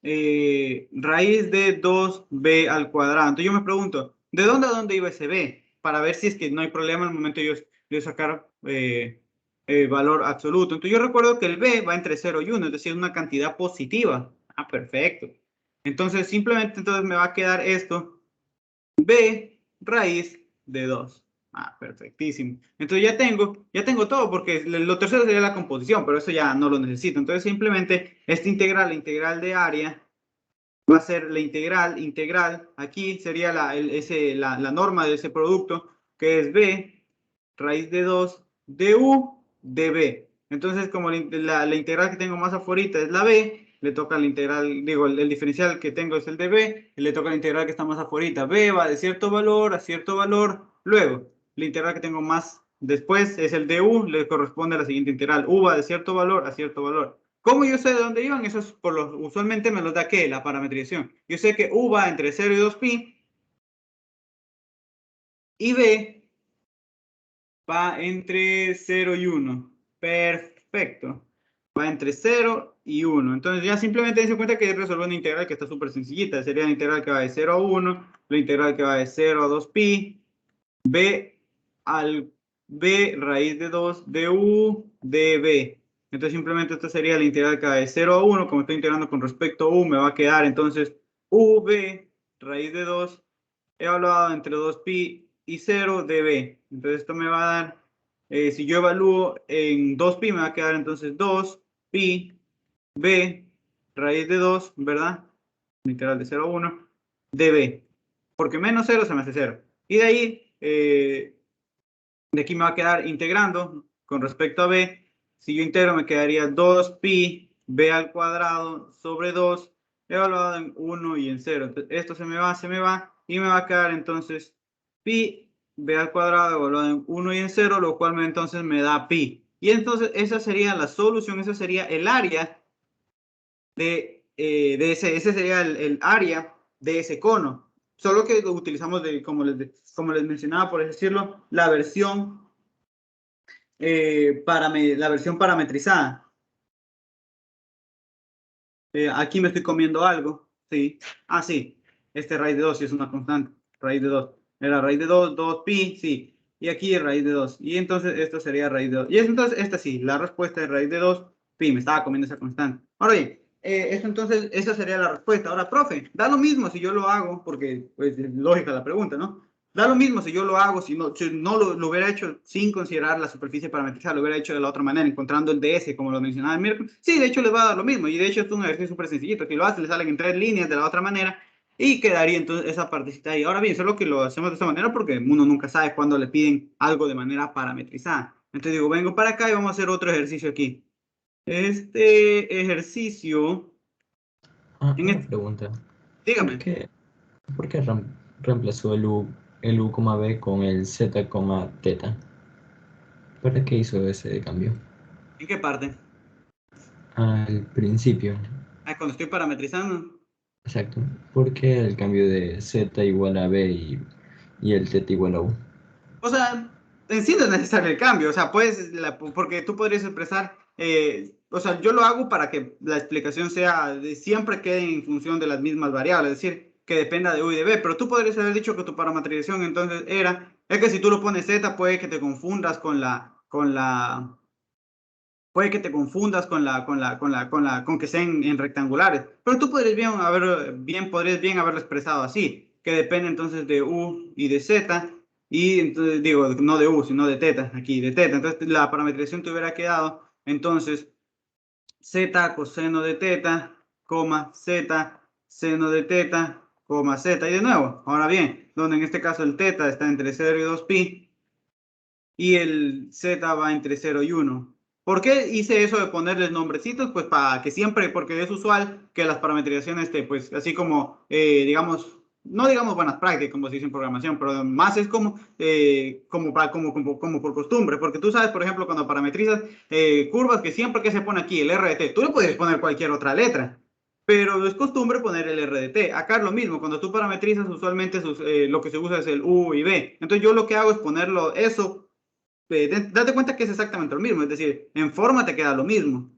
raíz de 2b al cuadrado. Entonces yo me pregunto, ¿de dónde a dónde iba ese b? Para ver si es que no hay problema al momento de sacar valor absoluto. Entonces yo recuerdo que el b va entre 0 y 1, es decir, es una cantidad positiva. Perfecto. Entonces simplemente entonces me va a quedar esto, b raíz de 2. Perfectísimo. Entonces ya tengo todo, porque lo tercero sería la composición, pero eso ya no lo necesito. Entonces simplemente esta integral, la integral de área, va a ser la integral, aquí sería la norma de ese producto, que es b raíz de 2 de u de b. Entonces como la integral que tengo más afuera es la b, le toca la integral, digo, el diferencial que tengo es el de b, y le toca la integral que está más afuera. B va de cierto valor a cierto valor, luego la integral que tengo más Después es el de u, le corresponde a la siguiente integral. U va de cierto valor a cierto valor. ¿Cómo yo sé de dónde iban? Eso es usualmente me los da ¿qué? La parametrización. Yo sé que u va entre 0 y 2pi. Y b va entre 0 y 1. Perfecto. Va entre 0 y 1. Entonces ya simplemente dense cuenta que resuelve una integral que está súper sencillita. Sería la integral que va de 0 a 1, la integral que va de 0 a 2pi, b al b raíz de 2 de u db. Entonces simplemente esta sería la integral que va de 0 a 1. Como estoy integrando con respecto a u, me va a quedar entonces v raíz de 2 evaluado entre 2pi y 0 db. Entonces esto me va a dar, si yo evalúo en 2pi, me va a quedar entonces 2pi b raíz de 2, ¿verdad? Literal de 0 a 1 db. Porque menos 0 se me hace 0. Y de ahí, de aquí me va a quedar integrando con respecto a b. Si yo integro me quedaría 2pi b al cuadrado sobre 2 evaluado en 1 y en 0. Entonces, esto se me va y me va a quedar entonces pi b al cuadrado evaluado en 1 y en 0, lo cual entonces me da pi. Y entonces esa sería la solución, esa sería el área de ese sería el área de ese cono. Solo que lo utilizamos como les mencionaba, por decirlo, la versión la versión parametrizada. Aquí me estoy comiendo algo, sí. Ah, sí, este raíz de 2 sí es una constante, raíz de 2. Era raíz de 2, 2pi, sí. Y aquí raíz de 2. Y entonces esto sería raíz de 2. Y entonces esta sí, la respuesta es raíz de 2, pi, me estaba comiendo esa constante. Ahora bien, esto entonces, esa sería la respuesta. Ahora, profe, da lo mismo si yo lo hago, porque pues es lógica la pregunta, ¿no? Da lo mismo si yo lo hago, si no lo hubiera hecho sin considerar la superficie parametrizada, lo hubiera hecho de la otra manera, encontrando el DS, como lo mencionaba el miércoles. Sí, de hecho les va a dar lo mismo, y de hecho es un ejercicio súper sencillito. Si lo hacen, le salen en 3 líneas de la otra manera, y quedaría entonces esa partecita ahí. Ahora bien, solo que lo hacemos de esta manera porque uno nunca sabe cuándo le piden algo de manera parametrizada. Entonces digo, vengo para acá y vamos a hacer otro ejercicio aquí. Este ejercicio, Una pregunta. ¿Por dígame, qué, por qué reemplazó el u, b con el z, teta? ¿Para qué hizo ese cambio? ¿en qué parte? Al principio, Ah, cuando estoy parametrizando. exacto. ¿Por qué el cambio de z igual a b y el teta igual a u? O sea, en sí no es necesario el cambio, o sea, porque tú podrías expresar, o sea, yo lo hago para que la explicación siempre quede en función de las mismas variables, es decir, que dependa de u y de b, pero tú podrías haber dicho que tu parametrización entonces es que si tú lo pones z puede que te confundas puede que te confundas con que sean en rectangulares, pero tú podrías bien haberlo expresado así, que depende entonces de u y de z, y entonces digo, no de u, sino de teta, aquí de teta, entonces la parametrización te hubiera quedado, entonces, z coseno de teta, coma, z seno de teta, coma, z, y de nuevo, ahora bien, donde en este caso el teta está entre 0 y 2pi, y el Z va entre 0 y 1. ¿Por qué hice eso de ponerles nombrecitos? Pues para que siempre, porque es usual que las parametrizaciones, pues así como, digamos, no digamos buenas prácticas, como se dice en programación, pero más es como por costumbre, porque tú sabes, por ejemplo, cuando parametrizas curvas, que siempre que se pone aquí el RDT, tú le puedes poner cualquier otra letra, pero es costumbre poner el RDT. Acá es lo mismo, cuando tú parametrizas, usualmente lo que se usa es el U y B. Entonces yo lo que hago es ponerlo eso date cuenta que es exactamente lo mismo, es decir, en forma te queda lo mismo.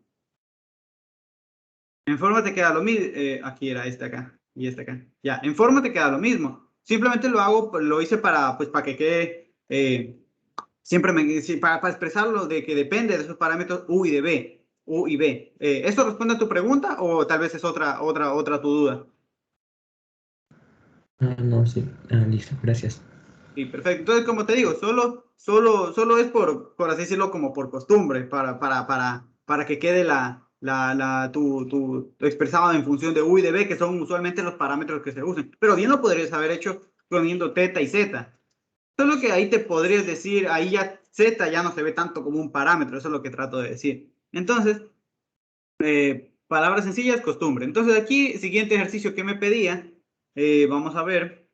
En forma te queda lo mismo. Aquí era este acá y este acá. Ya, en forma te queda lo mismo. Simplemente lo hice para que quede, para expresarlo de que depende de esos parámetros U y de B. U y B. ¿Esto responde a tu pregunta o tal vez es otra tu duda? No, sí. Listo, gracias. Sí, perfecto. Entonces, como te digo, solo es por así decirlo, como por costumbre, para que quede tu expresado en función de U y de B, que son usualmente los parámetros que se usan. Pero bien lo podrías haber hecho poniendo teta y z. Solo que ahí te podrías decir, ahí ya z ya no se ve tanto como un parámetro, eso es lo que trato de decir. Entonces, palabras sencillas, costumbre. Entonces, aquí, siguiente ejercicio que me pedía, vamos a ver.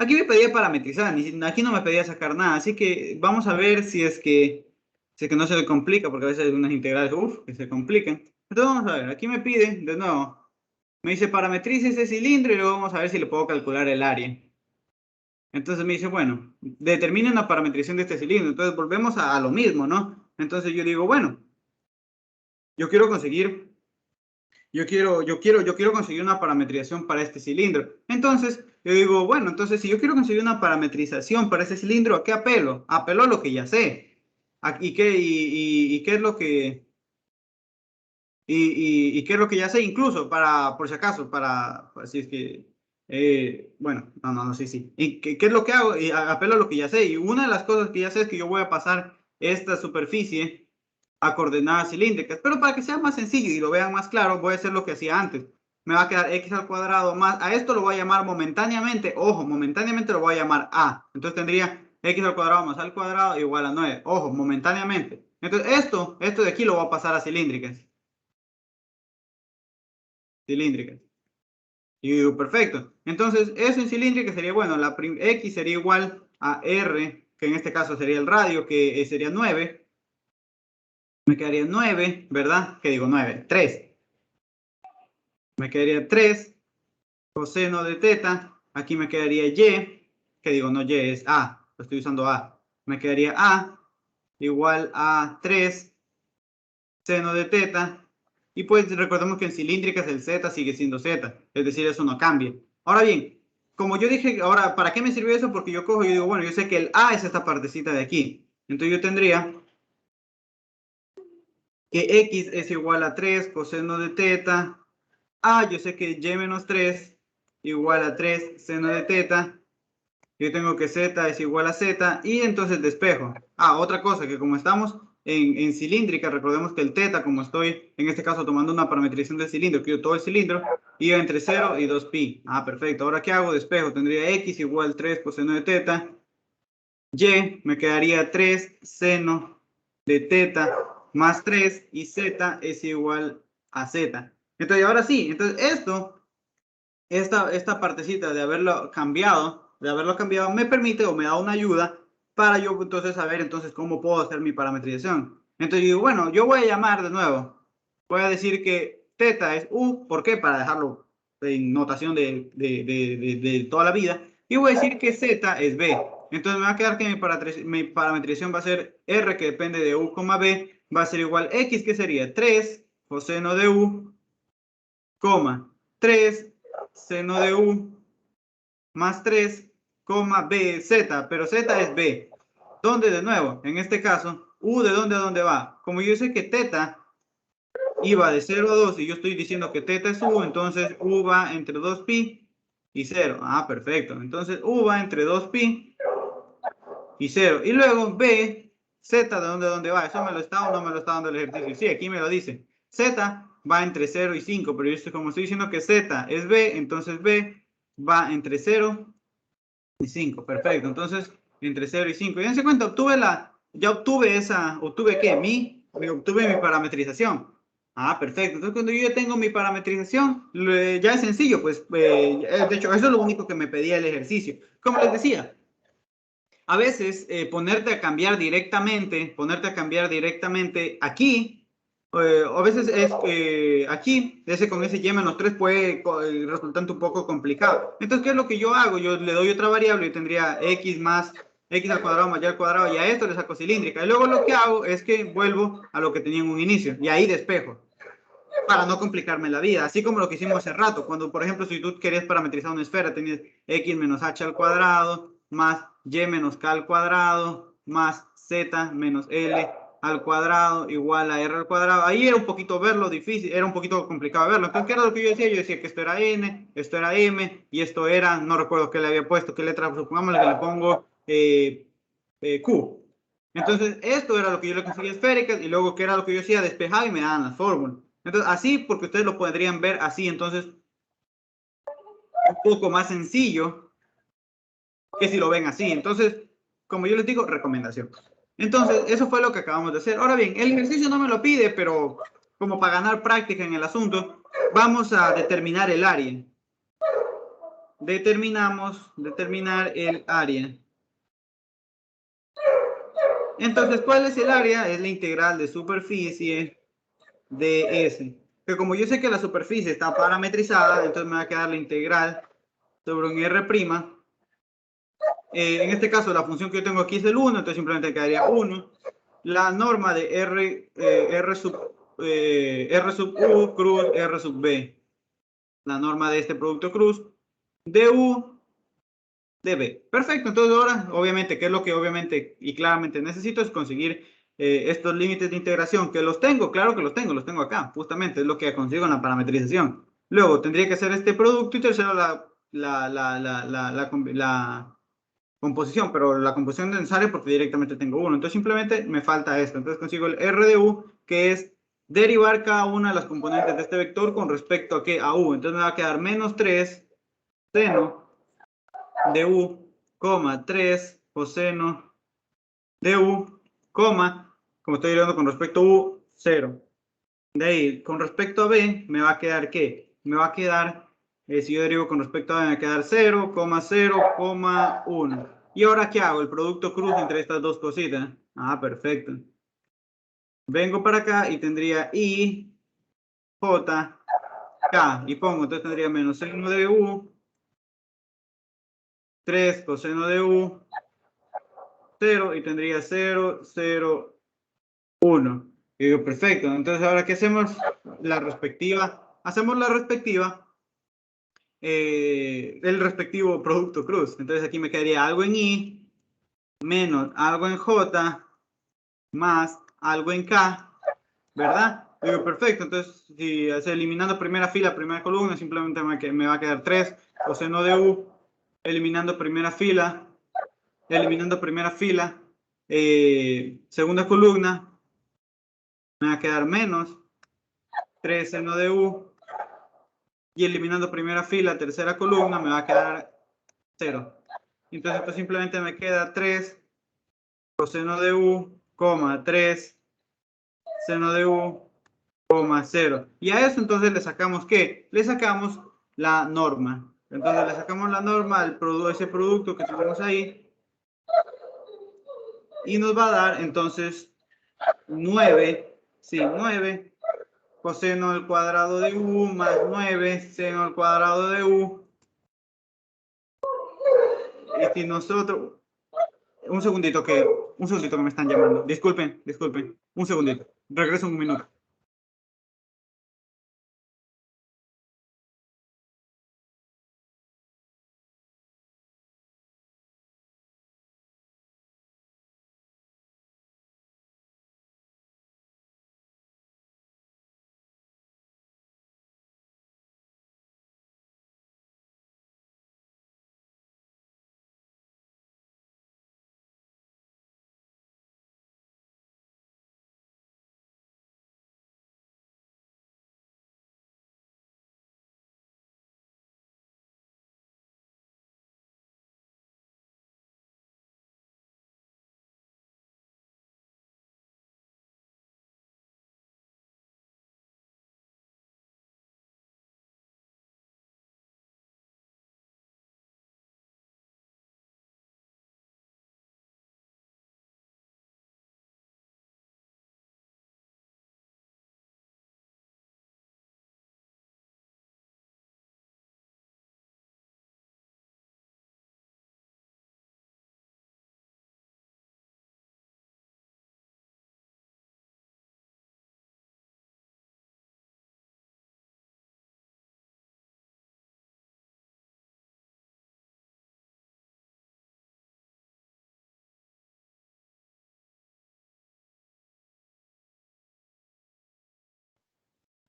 Aquí me pedía parametrizar, aquí no me pedía sacar nada, así que vamos a ver si es que no se le complica, porque a veces hay unas integrales, que se complican. Entonces vamos a ver, aquí me pide, de nuevo, me dice parametrice ese cilindro y luego vamos a ver si le puedo calcular el área. Entonces me dice, bueno, determine una parametrización de este cilindro. Entonces volvemos a lo mismo, ¿no? Entonces yo digo, bueno, yo quiero conseguir una parametrización para este cilindro. Entonces, yo digo, bueno, entonces si yo quiero conseguir una parametrización para este cilindro, ¿a qué apelo? Apelo a lo que ya sé. ¿Y qué es lo que... ¿Y qué es lo que ya sé? Incluso para, por si acaso, para, si es que... bueno, no, sí. ¿Y qué es lo que hago? Y apelo a lo que ya sé. Y una de las cosas que ya sé es que yo voy a pasar esta superficie a coordenadas cilíndricas. Pero para que sea más sencillo y lo vean más claro, voy a hacer lo que hacía antes. Me va a quedar x al cuadrado más, a esto lo voy a llamar momentáneamente, ojo, momentáneamente lo voy a llamar a. Entonces tendría x al cuadrado más al cuadrado igual a 9. Ojo, momentáneamente. Entonces esto de aquí lo voy a pasar a cilíndricas. Cilíndricas. Y digo, perfecto. Entonces eso en cilíndricas sería, bueno, la x sería igual a r, que en este caso sería el radio, que sería 9. Me quedaría 9, ¿verdad? ¿Qué digo? 9, 3. Me quedaría 3 coseno de teta. Aquí me quedaría y, que digo, no y, es a. Lo estoy usando a. Me quedaría a igual a 3 seno de teta. Y pues recordemos que en cilíndricas el z sigue siendo z. Es decir, eso no cambia. Ahora bien, como yo dije, ahora, ¿para qué me sirvió eso? Porque yo cojo y digo, bueno, yo sé que el a es esta partecita de aquí. Entonces yo tendría que x es igual a 3 coseno de teta. Yo sé que y menos 3 igual a 3 seno de teta. Yo tengo que z es igual a z y entonces despejo. Otra cosa, que como estamos en cilíndrica, recordemos que el teta, como estoy en este caso tomando una parametrización del cilindro, quiero todo el cilindro, iba entre 0 y 2pi. Perfecto. Ahora, ¿qué hago? Despejo. Tendría x igual 3 coseno de teta. Y me quedaría 3 seno de teta más 3 y z es igual a z. Entonces, ahora sí, entonces esta partecita de haberlo cambiado, me permite o me da una ayuda para yo entonces saber entonces cómo puedo hacer mi parametrización. Entonces digo, bueno, yo voy a llamar de nuevo, voy a decir que teta es u, ¿por qué? Para dejarlo en notación de toda la vida, y voy a decir que z es b. Entonces me va a quedar que mi parametrización va a ser r, que depende de u, b, va a ser igual x, que sería 3 coseno de u, 3 seno de u más 3, b, z, pero z es b. ¿Dónde de nuevo? En este caso, u de dónde a dónde va. Como yo sé que teta iba de 0 a 2 y yo estoy diciendo que teta es u, entonces u va entre 2pi y 0. Perfecto. Entonces u va entre 2pi y 0. Y luego b, z de dónde a dónde va. ¿Eso me lo está o no me lo está dando el ejercicio? Sí, aquí me lo dice. Z va entre 0 y 5, pero yo como estoy diciendo que z es b, entonces b va entre 0 y 5. Perfecto. Entonces, entre 0 y 5. Y dense cuenta, obtuve mi parametrización. Perfecto. Entonces, cuando yo ya tengo mi parametrización, ya es sencillo, pues, de hecho, eso es lo único que me pedía el ejercicio. Como les decía, a veces ponerte a cambiar directamente aquí, a veces es aquí, con ese y-3 puede resultar un poco complicado. Entonces, ¿qué es lo que yo hago? Yo le doy otra variable y tendría x más x al cuadrado más y al cuadrado, y a esto le saco cilíndrica. Y luego lo que hago es que vuelvo a lo que tenía en un inicio, y ahí despejo, para no complicarme la vida. Así como lo que hicimos hace rato, cuando, por ejemplo, si tú querías parametrizar una esfera, tenías x menos h al cuadrado, más y menos k al cuadrado, más z menos l al cuadrado, igual a r al cuadrado. Ahí era un poquito verlo difícil, era un poquito complicado verlo. Entonces, ¿qué era lo que yo decía? Yo decía que esto era n, esto era m, y esto era, no recuerdo qué le había puesto, qué letra, supongámosle que le pongo q. Entonces, esto era lo que yo le conseguía esféricas, y luego, ¿qué era lo que yo hacía? Despejaba y me daban las fórmulas. Entonces, así, porque ustedes lo podrían ver así, entonces, un poco más sencillo que si lo ven así. Entonces, como yo les digo, recomendación. Entonces, eso fue lo que acabamos de hacer. Ahora bien, el ejercicio no me lo pide, pero como para ganar práctica en el asunto, vamos a determinar el área. determinar el área. Entonces, ¿cuál es el área? Es la integral de superficie de S. Que como yo sé que la superficie está parametrizada, entonces me va a quedar la integral sobre un R'. En este caso, la función que yo tengo aquí es el 1, entonces simplemente quedaría 1. La norma de R sub U cruz R sub B. La norma de este producto cruz de U de B. Perfecto, entonces ahora, obviamente, ¿qué es lo que obviamente y claramente necesito? Es conseguir estos límites de integración, que los tengo, claro que los tengo acá, justamente, es lo que consigo en la parametrización. Luego, tendría que hacer este producto y tercero la composición, pero la composición es necesaria porque directamente tengo 1. Entonces, simplemente me falta esto. Entonces, consigo el R de U, que es derivar cada una de las componentes de este vector con respecto a ¿qué? A U. Entonces, me va a quedar menos 3 seno de U, 3 coseno de U, como estoy derivando con respecto a U, 0. De ahí, con respecto a B, me va a quedar ¿qué? Me va a quedar, si yo derivo con respecto a B, me va a quedar 0, 0, 1. ¿Y ahora qué hago? El producto cruz entre estas dos cositas. Ah, perfecto. Vengo para acá y tendría I, J, K. Y pongo, entonces tendría menos seno de U, 3 coseno de U, 0 y tendría 0, 0, 1. Y digo, perfecto. Entonces, ahora, ¿qué hacemos? Hacemos la respectiva, el respectivo producto cruz. Entonces, aquí me quedaría algo en I, menos algo en J, más algo en K, ¿verdad? Digo, perfecto. Entonces, si eliminando primera fila, primera columna, simplemente me va a quedar 3 coseno de U, eliminando primera fila, segunda columna, me va a quedar menos 3 seno de U, y eliminando primera fila, tercera columna, me va a quedar 0. Entonces, esto simplemente me queda 3 coseno de U, 3 seno de U, 0. Y a eso entonces le sacamos ¿qué? Le sacamos la norma. Entonces le sacamos la norma al ese producto que tenemos ahí. Y nos va a dar entonces 9, sí, 9 coseno al cuadrado de U más 9 seno al cuadrado de U. Y si nosotros... Un segundito que me están llamando. Disculpen. Un segundito. Regreso un minuto.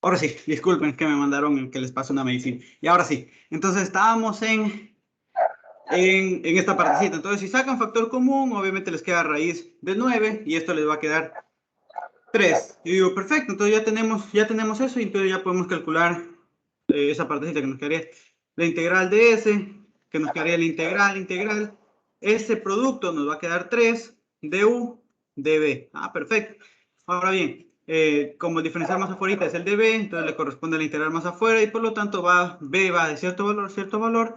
Ahora sí, disculpen que me mandaron que les pase una medicina. Y ahora sí, entonces estábamos en esta partecita. Entonces, si sacan factor común, obviamente les queda raíz de 9 y esto les va a quedar 3. Y digo, perfecto, entonces ya tenemos eso y entonces ya podemos calcular esa partecita que nos quedaría la integral de S, que nos quedaría la integral. Ese producto nos va a quedar 3 de U de B. Ah, perfecto. Ahora bien, como el diferencial más afuera es el de B, entonces le corresponde la integral más afuera y por lo tanto B va de cierto valor,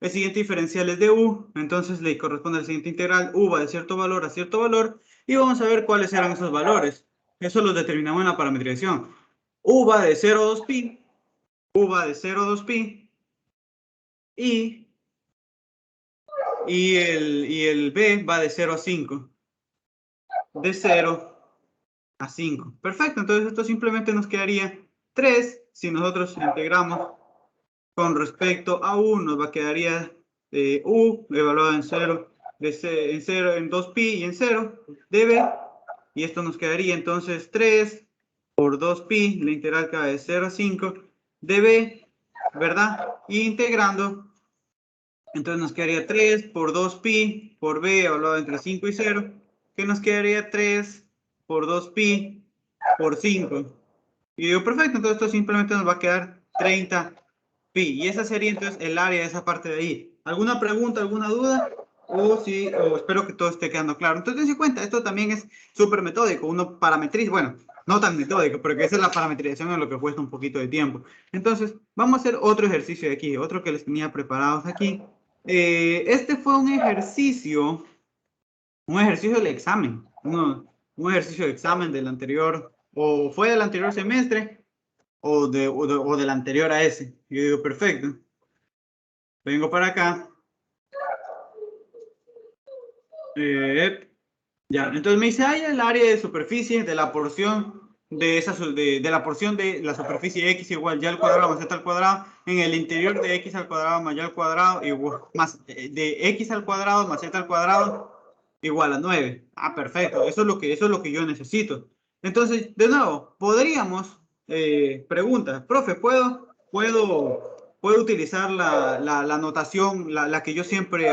el siguiente diferencial es de u, entonces le corresponde al siguiente integral, u va de cierto valor a cierto valor, y vamos a ver cuáles eran esos valores. Eso lo determinamos en la parametrización. U va de 0 a 2pi, u va de 0 a 2pi, y el b va de 0 a 5. De 0 a 5. Perfecto, entonces esto simplemente nos quedaría 3. Si nosotros integramos con respecto a u, nos va a quedaría u evaluado en 0, en 0, en 2pi y en 0, db. Y esto nos quedaría entonces 3 por 2pi, la integral que va de 0 a 5, db, ¿verdad? Y integrando, entonces nos quedaría 3 por 2pi por b evaluado entre 5 y 0, que nos quedaría 3 por 2pi por 5. Y digo, perfecto, entonces esto simplemente nos va a quedar 30 pi. Y esa sería entonces el área de esa parte de ahí. ¿Alguna pregunta, alguna duda? O sí, o espero que todo esté quedando claro. Entonces, dense cuenta, esto también es súper metódico. Uno parametriza, bueno, no tan metódico, porque esa es la parametrización en lo que cuesta un poquito de tiempo. Entonces, vamos a hacer otro ejercicio de aquí, otro que les tenía preparados aquí. Este fue un ejercicio del examen, un ejercicio de examen del anterior, o fue del anterior semestre, o del anterior a ese. Yo digo, perfecto. Vengo para acá. Ya, entonces me dice, hay el área de superficie de la porción de la porción de la superficie x igual y al cuadrado más z al cuadrado en el interior de x al cuadrado más y al cuadrado igual, más de x al cuadrado más z al cuadrado igual a 9. Ah, perfecto. Eso es lo que yo necesito. Entonces, de nuevo, podríamos, pregunta, profe, ¿puedo utilizar la notación, la que siempre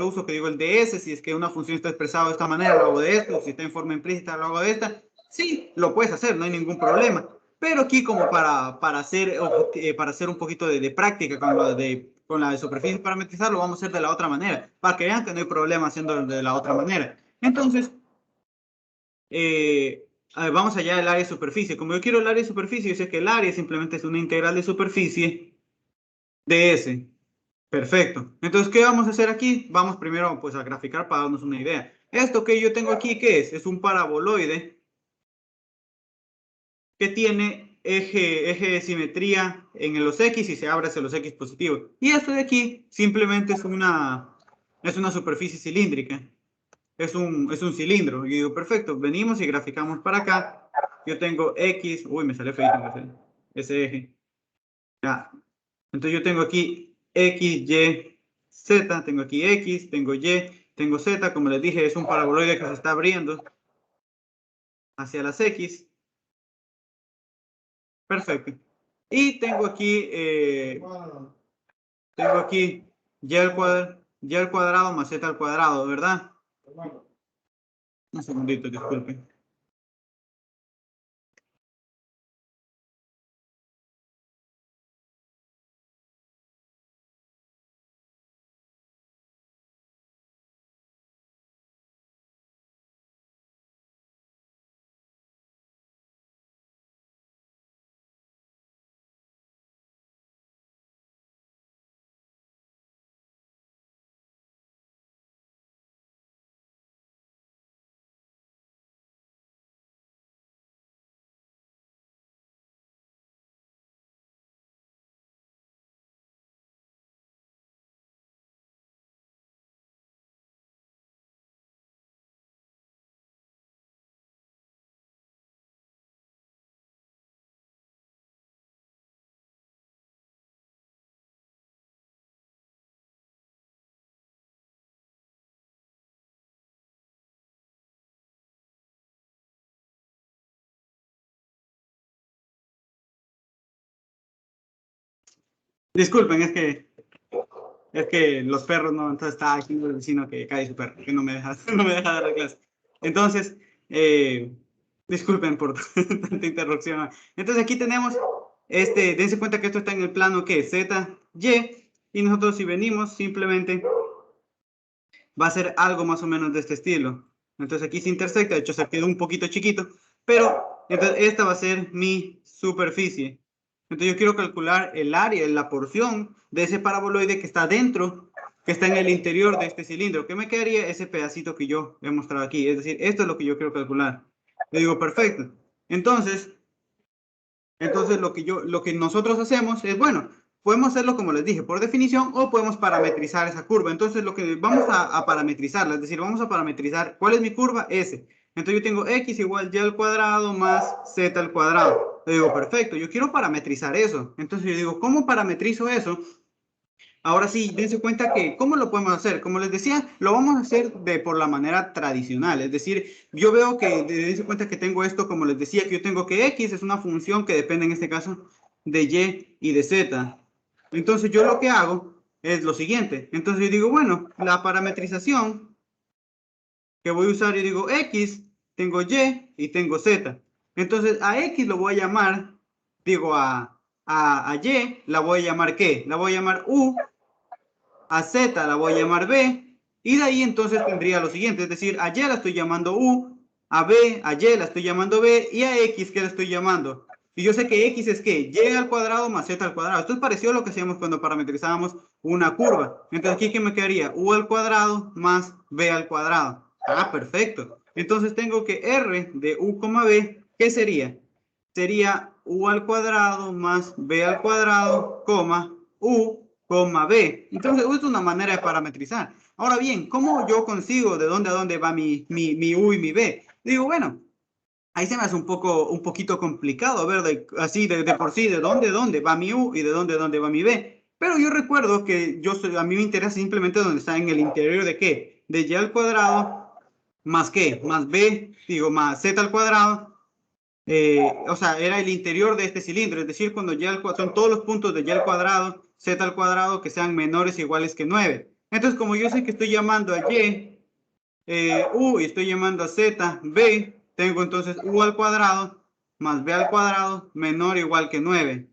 uso, que digo el ds, si es que una función está expresada de esta manera, lo hago de esto, si está en forma implícita, lo hago de esta? Sí, lo puedes hacer, no hay ningún problema. Pero aquí como para hacer un poquito de práctica con la de superficie parametrizar, lo vamos a hacer de la otra manera, para que vean que no hay problema haciendo de la otra manera. Entonces, vamos allá del área de superficie. Como yo quiero el área de superficie, yo sé que el área simplemente es una integral de superficie de S. Perfecto. Entonces, ¿qué vamos a hacer aquí? Vamos primero pues a graficar para darnos una idea. Esto que yo tengo aquí, ¿qué es? Es un paraboloide que tiene eje de simetría en los X y se abre hacia los X positivos. Y esto de aquí simplemente es una superficie cilíndrica. Es un cilindro. Y digo, perfecto, venimos y graficamos para acá. Yo tengo X, uy, me sale feito ese eje. Ya. Entonces yo tengo aquí X, Y, Z, tengo aquí X, tengo Y, tengo Z, como les dije, es un paraboloide que se está abriendo hacia las X. Perfecto. Y tengo aquí y al cuadrado más z al cuadrado, ¿verdad? Un segundito, disculpen. Disculpen, es que los perros no, entonces está aquí el vecino que cae su perro, que no me deja, no me deja dar clase. Entonces, disculpen por tanta interrupción. Entonces aquí tenemos, dense cuenta que esto está en el plano que Z, Y, y nosotros si venimos simplemente va a ser algo más o menos de este estilo. Entonces aquí se intersecta, de hecho se quedó un poquito chiquito, pero entonces esta va a ser mi superficie. Entonces yo quiero calcular el área, la porción de ese paraboloide que está dentro, que está en el interior de este cilindro. ¿Qué me quedaría? Ese pedacito que yo he mostrado aquí. Es decir, esto es lo que yo quiero calcular. Le digo, perfecto. Entonces lo que nosotros hacemos es, bueno, podemos hacerlo como les dije, por definición, o podemos parametrizar esa curva. Entonces lo que vamos a parametrizarla, es decir, vamos a parametrizar, ¿cuál es mi curva? S. Entonces yo tengo x igual y al cuadrado más z al cuadrado. Le digo, perfecto, yo quiero parametrizar eso. Entonces yo digo, ¿cómo parametrizo eso? Ahora sí, dense cuenta que, ¿cómo lo podemos hacer? Como les decía, lo vamos a hacer por la manera tradicional. Es decir, yo veo que, dense cuenta que tengo esto, como les decía, que yo tengo que x es una función que depende en este caso de y y de z. Entonces yo lo que hago es lo siguiente. Entonces yo digo, bueno, la parametrización que voy a usar, yo digo x, tengo y tengo z. Entonces a x lo voy a llamar, digo a y, la voy a llamar ¿qué? La voy a llamar u, a z la voy a llamar b, y de ahí entonces tendría lo siguiente, es decir, a y la estoy llamando u, a y la estoy llamando b, y a x, ¿qué la estoy llamando? Y yo sé que x es ¿qué? Y al cuadrado más z al cuadrado. Esto es parecido a lo que hacíamos cuando parametrizábamos una curva. Entonces, ¿aquí qué me quedaría? U al cuadrado más b al cuadrado. Ah, perfecto. Entonces tengo que r de u, b, ¿qué sería? Sería u al cuadrado más b al cuadrado, u, b. Entonces, es una manera de parametrizar. Ahora bien, ¿cómo yo consigo de dónde a dónde va mi u y mi b? Digo, bueno, ahí se me hace un poquito complicado ver así de por sí de dónde va mi u y de dónde va mi b. Pero yo recuerdo que a mí me interesa simplemente donde está en el interior de ¿qué? De y al cuadrado más ¿qué? Más b, digo, más z al cuadrado. O sea, era el interior de este cilindro, es decir, cuando son todos los puntos de y al cuadrado, z al cuadrado que sean menores o iguales que 9. Entonces, como yo sé que estoy llamando a y, u, y estoy llamando a z, b, tengo entonces u al cuadrado más b al cuadrado menor o igual que 9.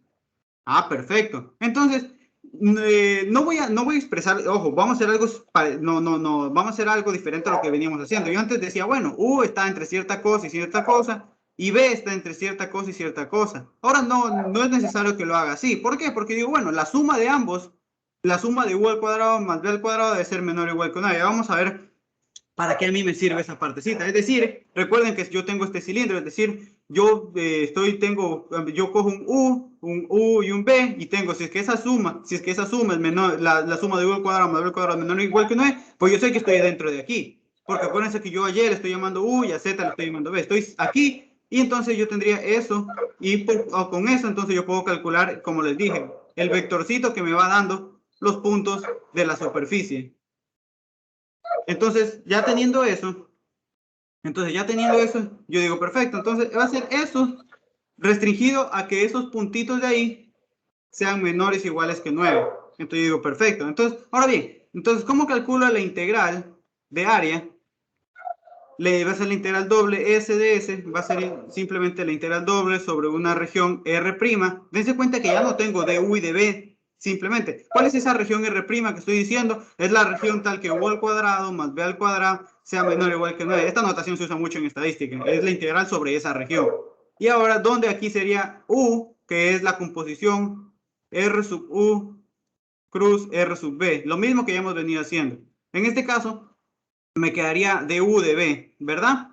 Ah, perfecto. Entonces, no voy a expresar, ojo, vamos a hacer algo, vamos a hacer algo diferente a lo que veníamos haciendo. Yo antes decía, bueno, U está entre cierta cosa y cierta cosa, y B está entre cierta cosa y cierta cosa. Ahora no es necesario que lo haga así. ¿Por qué? Porque digo, bueno, la suma de ambos, la suma de U al cuadrado más B al cuadrado debe ser menor o igual que 9. Vamos a ver ¿para qué a mí me sirve esa partecita? Es decir, recuerden que yo tengo este cilindro, es decir, yo cojo un U y un B y tengo, si es que esa suma es menor, la suma de U al cuadrado más B al cuadrado menor o igual que 9, pues yo sé que estoy dentro de aquí. Porque acuérdense que yo a Y le estoy llamando U y a Z le estoy llamando B. Estoy aquí y entonces yo tendría eso y con eso entonces yo puedo calcular, como les dije, el vectorcito que me va dando los puntos de la superficie. Entonces, ya teniendo eso, yo digo, perfecto, entonces va a ser eso restringido a que esos puntitos de ahí sean menores o iguales que 9. Entonces yo digo, perfecto. Entonces, ahora bien, entonces, ¿cómo calculo la integral de área? Va a ser la integral doble S de S, va a ser simplemente la integral doble sobre una región R'. Dense cuenta que ya no tengo de U y de B, simplemente. ¿Cuál es esa región R' que estoy diciendo? Es la región tal que U al cuadrado más B al cuadrado sea menor o igual que 9. Esta notación se usa mucho en estadística, es la integral sobre esa región. Y ahora, ¿dónde aquí sería U, que es la composición R sub U cruz R sub B? Lo mismo que ya hemos venido haciendo. En este caso, me quedaría de U de B, ¿verdad?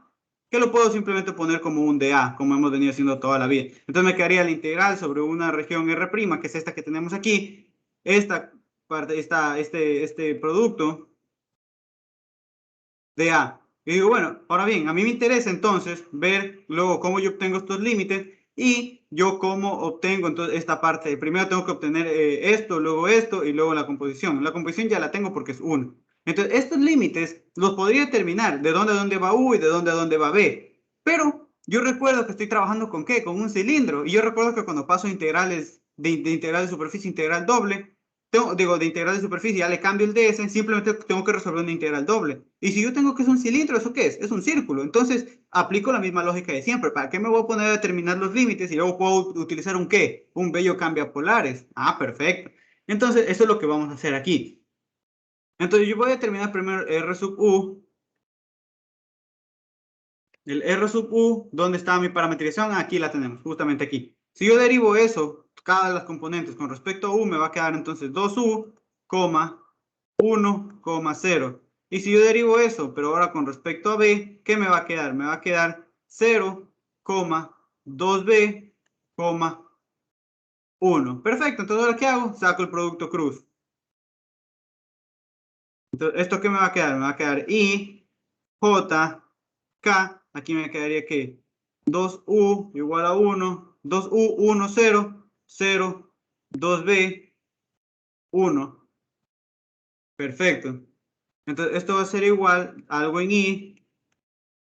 Que lo puedo simplemente poner como un dA, como hemos venido haciendo toda la vida. Entonces me quedaría la integral sobre una región R', que es esta que tenemos aquí, esta parte, este producto de A. Y digo, bueno, ahora bien, a mí me interesa entonces ver luego cómo yo obtengo estos límites y yo cómo obtengo entonces esta parte. Primero tengo que obtener luego esto y luego la composición. La composición ya la tengo porque es 1. Entonces, estos límites los podría determinar de dónde a dónde va U y de dónde a dónde va B. Pero yo recuerdo que estoy trabajando con ¿qué? Con un cilindro. Y yo recuerdo que cuando paso integrales de integral de superficie, integral doble, de integral de superficie, ya le cambio el ds, simplemente tengo que resolver una integral doble. Y si yo tengo que es un cilindro, ¿eso qué es? Es un círculo. Entonces, aplico la misma lógica de siempre. ¿Para qué me voy a poner a determinar los límites y luego puedo utilizar un qué? Un bello cambiapolares. Ah, perfecto. Entonces, eso es lo que vamos a hacer aquí. Entonces, yo voy a determinar primero R sub U. El R sub U, ¿dónde está mi parametrización? Aquí la tenemos, justamente aquí. Si yo derivo eso cada de las componentes con respecto a u me va a quedar entonces 2u, 1, 0. Y si yo derivo eso, pero ahora con respecto a b, ¿qué me va a quedar? Me va a quedar 0, 2b, 1. Perfecto, entonces ahora ¿qué hago? Saco el producto cruz. Entonces, ¿esto qué me va a quedar? Me va a quedar i, j, k. Aquí me quedaría que 2u igual a 1, 2u, 1, 0, 0, 2b, 1. Perfecto. Entonces, esto va a ser igual a algo en i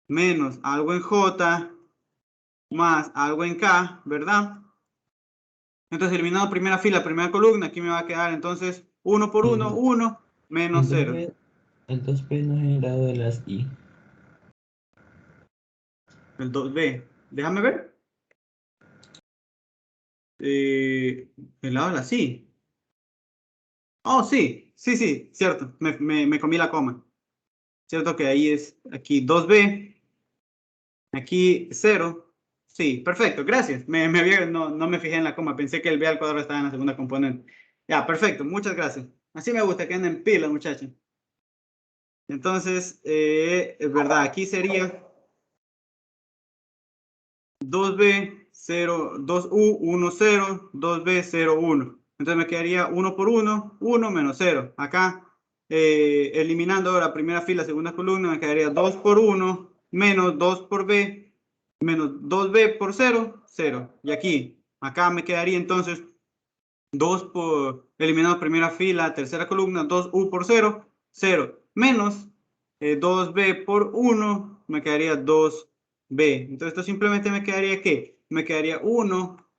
menos algo en j más algo en k, ¿verdad? Entonces, eliminando primera fila, primera columna, aquí me va a quedar entonces 1 por 1, 1, menos 0. El 2b no es generado de las i. El 2b. Déjame ver. El lado de la sí. Oh, sí, sí, cierto. Me comí la coma. Cierto que ahí es, aquí 2b, aquí 0. Sí, perfecto, gracias. No me fijé en la coma, pensé que el b al cuadrado estaba en la segunda componente. Ya, perfecto, muchas gracias. Así me gusta que anden en pila, muchachos. Entonces, es verdad, aquí sería 2b, 0, 2u, 1, 0, 2b, 0, 1. Entonces me quedaría 1 por 1, 1 menos 0. Acá, eliminando la primera fila, segunda columna, me quedaría 2 por 1 menos 2 por b, menos 2b por 0, 0. Y aquí, acá me quedaría entonces 2 por, eliminando primera fila, tercera columna, 2u por 0, 0. Menos 2b por 1, me quedaría 2b. Entonces esto simplemente me quedaría ¿qué? Me quedaría 1,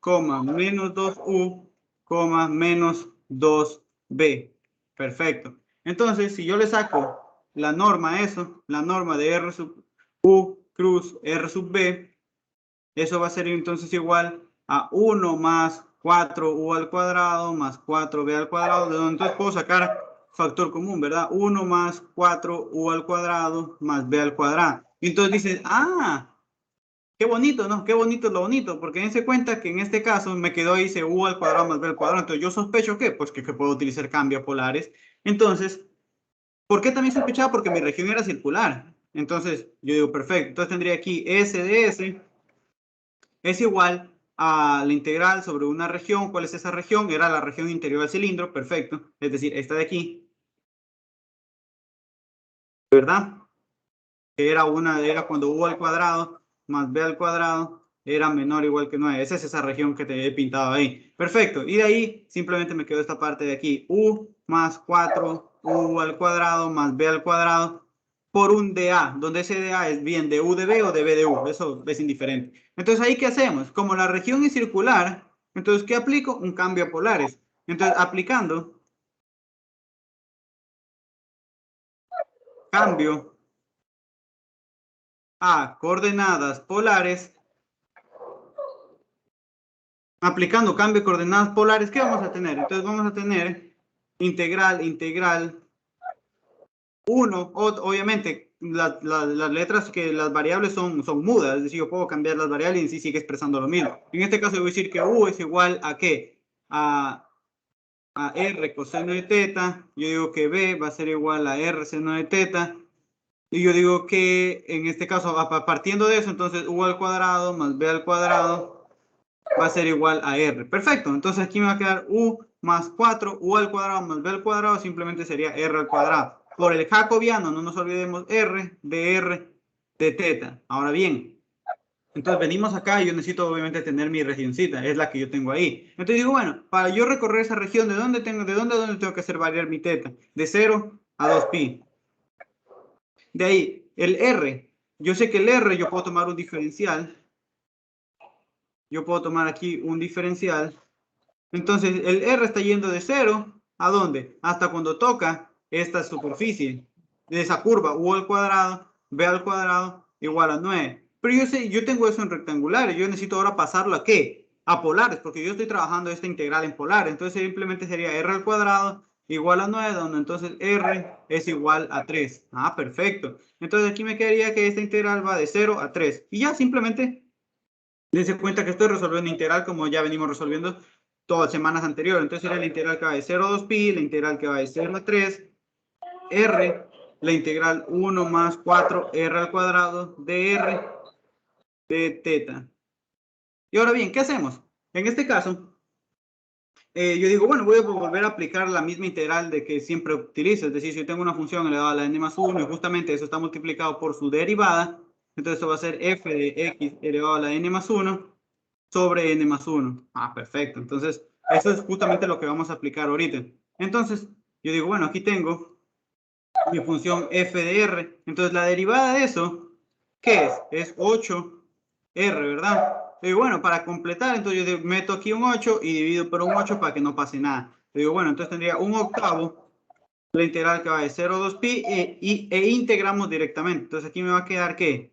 menos 2u, menos 2b. Perfecto. Entonces, si yo le saco la norma a eso, la norma de r sub u cruz r sub b, eso va a ser entonces igual a 1 más 4u al cuadrado más 4b al cuadrado, de donde entonces puedo sacar factor común, ¿verdad? 1 más 4u al cuadrado más b al cuadrado. Y entonces dices, ah, qué bonito, ¿no? Qué bonito es lo bonito, porque dense cuenta que en este caso me quedó ahí ese u al cuadrado más b al cuadrado. Entonces yo sospecho que, pues que puedo utilizar cambios polares. Entonces, ¿por qué también sospechaba? Porque mi región era circular. Entonces, yo digo, perfecto. Entonces tendría aquí S de S es igual a la integral sobre una región. ¿Cuál es esa región? Era la región interior del cilindro, perfecto. Es decir, esta de aquí, ¿verdad? Era cuando u al cuadrado más b al cuadrado era menor o igual que 9. Esa es esa región que te he pintado ahí. Perfecto. Y de ahí simplemente me quedó esta parte de aquí. U más 4u al cuadrado más b al cuadrado por un dA, donde ese dA es bien de u de b o de b de u. Eso es indiferente. Entonces, ¿ahí qué hacemos? Como la región es circular, entonces, ¿qué aplico? Un cambio a polares. Entonces, aplicando cambio a coordenadas polares, aplicando cambio de coordenadas polares, ¿qué vamos a tener? Entonces vamos a tener integral 1, obviamente las letras las variables son mudas, es decir, yo puedo cambiar las variables y sí sigue expresando lo mismo. En este caso voy a decir que u es igual a ¿qué? A r coseno de teta, yo digo que b va a ser igual a r seno de teta, y yo digo que en este caso, partiendo de eso, entonces u al cuadrado más b al cuadrado va a ser igual a r. Perfecto, entonces aquí me va a quedar u más 4, u al cuadrado más b al cuadrado, simplemente sería r al cuadrado. Por el jacobiano, no nos olvidemos r de r de teta. Ahora bien, entonces venimos acá y yo necesito obviamente tener mi regioncita, es la que yo tengo ahí. Entonces digo, bueno, para yo recorrer esa región, ¿de dónde tengo que hacer variar mi teta? De 0 a 2pi. De ahí, el r. Yo sé que el r yo puedo tomar un diferencial. Yo puedo tomar aquí un diferencial. Entonces, el R está yendo de 0 ¿a dónde? Hasta cuando toca esta superficie de esa curva, u al cuadrado, b al cuadrado, igual a 9. Pero yo tengo eso en rectangulares. Yo necesito ahora pasarlo ¿a qué? A polares, porque yo estoy trabajando esta integral en polares. Entonces, simplemente sería R al cuadrado igual a 9, donde entonces R es igual a 3. Ah, perfecto. Entonces, aquí me quedaría que esta integral va de 0 a 3. Y ya simplemente dense cuenta que estoy resolviendo integral como ya venimos resolviendo todas semanas anteriores. Entonces sería la integral que va de 0 a 2pi, la integral que va de 0 a 3, r, la integral 1 más 4 r al cuadrado de r de teta. Y ahora bien, ¿qué hacemos? En este caso, yo digo, bueno, voy a volver a aplicar la misma integral de que siempre utilizo. Es decir, si yo tengo una función elevada a la n más 1 y justamente eso está multiplicado por su derivada, entonces esto va a ser f de x elevado a la n más 1 sobre n más 1. Ah, perfecto. Entonces, eso es justamente lo que vamos a aplicar ahorita. Entonces, yo digo, bueno, aquí tengo mi función f de r. Entonces, la derivada de eso, ¿qué es? Es 8r, ¿verdad? Y bueno, para completar, entonces yo meto aquí un 8 y divido por un 8 para que no pase nada. Digo, bueno, entonces tendría un octavo, la integral que va de 0 a 2pi e integramos directamente. Entonces aquí me va a quedar, ¿qué?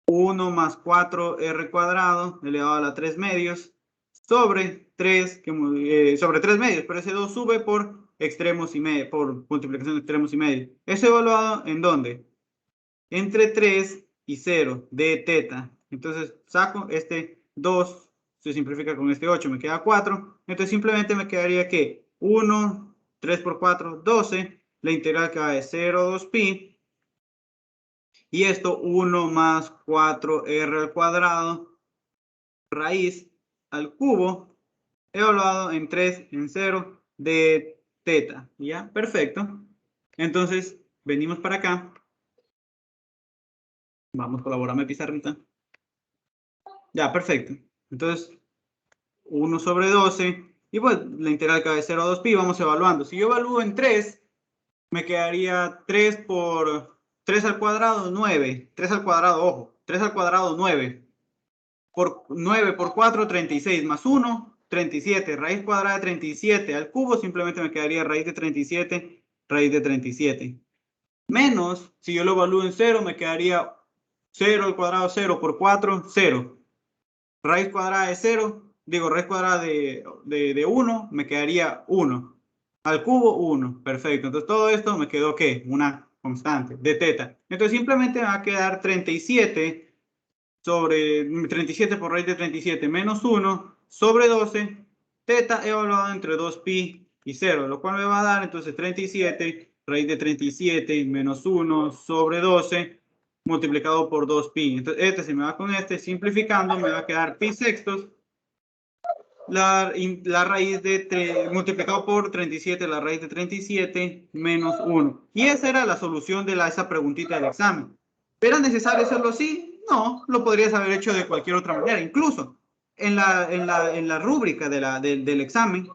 1 más 4r cuadrado elevado a la 3 medios sobre 3, sobre 3 medios, pero ese 2 sube por extremos y medio, por multiplicación de extremos y medio. ¿Eso evaluado en dónde? Entre 3 y 0 de teta. Entonces saco este 2, se simplifica con este 8, me queda 4. Entonces simplemente me quedaría que 1, 3 por 4, 12, la integral que va de 0 a 2pi. Y esto 1 más 4r al cuadrado, raíz al cubo, evaluado en 3, en 0 de teta. ¿Ya? Perfecto. Entonces, venimos para acá. Vamos, colaborarme pizarrita. Ya, perfecto. Entonces, 1 sobre 12. Y pues, la integral que va de 0 a 2pi, vamos evaluando. Si yo evalúo en 3, me quedaría 3 por 3 al cuadrado, 9. 3 al cuadrado, ojo. 3 al cuadrado, 9. Por 9 por 4, 36. Más 1, 37. Raíz cuadrada de 37 al cubo, simplemente me quedaría raíz de 37, raíz de 37. Menos, si yo lo evalúo en 0, me quedaría 0 al cuadrado, 0 por 4, 0. Raíz cuadrada de 0, digo, raíz cuadrada de 1, me quedaría 1. Al cubo, 1. Perfecto. Entonces, todo esto me quedó, ¿qué? Una constante de teta. Entonces, simplemente me va a quedar 37 sobre 37 por raíz de 37 menos 1 sobre 12, teta evaluado entre 2pi y 0, lo cual me va a dar entonces 37 raíz de 37 menos 1 sobre 12 multiplicado por 2pi. Entonces este se me va con este, simplificando me va a quedar pi sextos, la raíz de multiplicado por 37, la raíz de 37 menos 1. Y esa era la solución de esa preguntita del examen. ¿Era necesario hacerlo así? No, lo podrías haber hecho de cualquier otra manera. Incluso en la rúbrica del examen,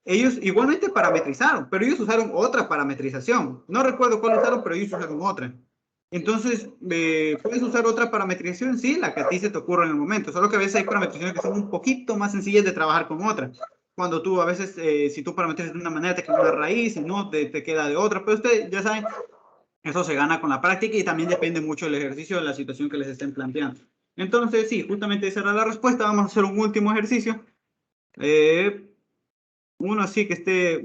ellos igualmente parametrizaron, pero ellos usaron otra parametrización. No recuerdo cuál usaron, pero ellos usaron otra. Entonces, puedes usar otra parametrización, sí, la que a ti se te ocurra en el momento. Solo que a veces hay parametrizaciones que son un poquito más sencillas de trabajar con otra. Cuando tú, a veces, si tú parametrizas de una manera, te queda una raíz, y no, te queda de otra. Pero ustedes ya saben, eso se gana con la práctica y también depende mucho del ejercicio, de la situación que les estén planteando. Entonces, sí, justamente esa era la respuesta. Vamos a hacer un último ejercicio. Uno así que esté,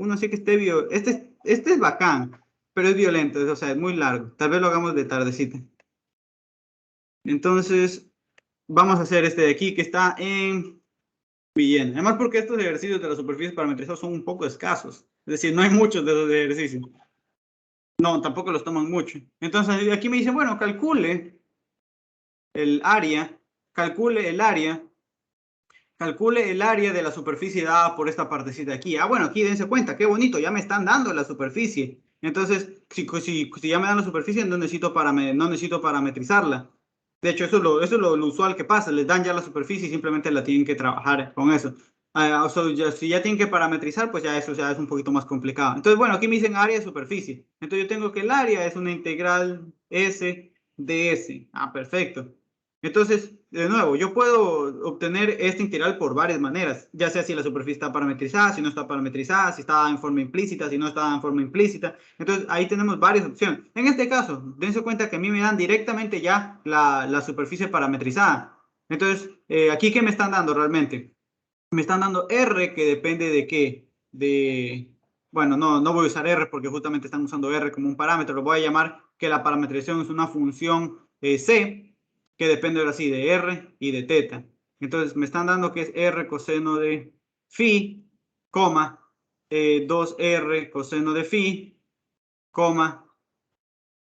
este es bacán, pero es violento, o sea, es muy largo. Tal vez lo hagamos de tardecita. Entonces, vamos a hacer este de aquí que está en bien. Además, porque estos ejercicios de las superficies parametrizadas son un poco escasos. Es decir, no hay muchos de esos ejercicios. No, tampoco los toman mucho. Entonces, aquí me dicen, bueno, calcule el área, calcule el área de la superficie dada por esta partecita de aquí. Ah, bueno, aquí dense cuenta, qué bonito, ya me están dando la superficie. Entonces, si ya me dan la superficie, no necesito parametrizarla. De hecho, eso es lo usual que pasa, les dan ya la superficie y simplemente la tienen que trabajar con eso. O sea, si ya tienen que parametrizar, pues ya eso ya es un poquito más complicado. Entonces, bueno, aquí me dicen área de superficie. Entonces, yo tengo que el área es una integral S de S. Ah, perfecto. Entonces, de nuevo, yo puedo obtener este integral por varias maneras, ya sea si la superficie está parametrizada, si no está parametrizada, si está en forma implícita, si no está en forma implícita. Entonces, ahí tenemos varias opciones. En este caso, dense cuenta que a mí me dan directamente ya la superficie parametrizada. Entonces, aquí, ¿qué me están dando realmente? Me están dando R, que depende de qué, bueno, no voy a usar R porque justamente están usando R como un parámetro, lo voy a llamar que la parametrización es una función C, que depende ahora sí de R y de teta. Entonces me están dando que es R coseno de phi, coma, 2r coseno de phi, coma,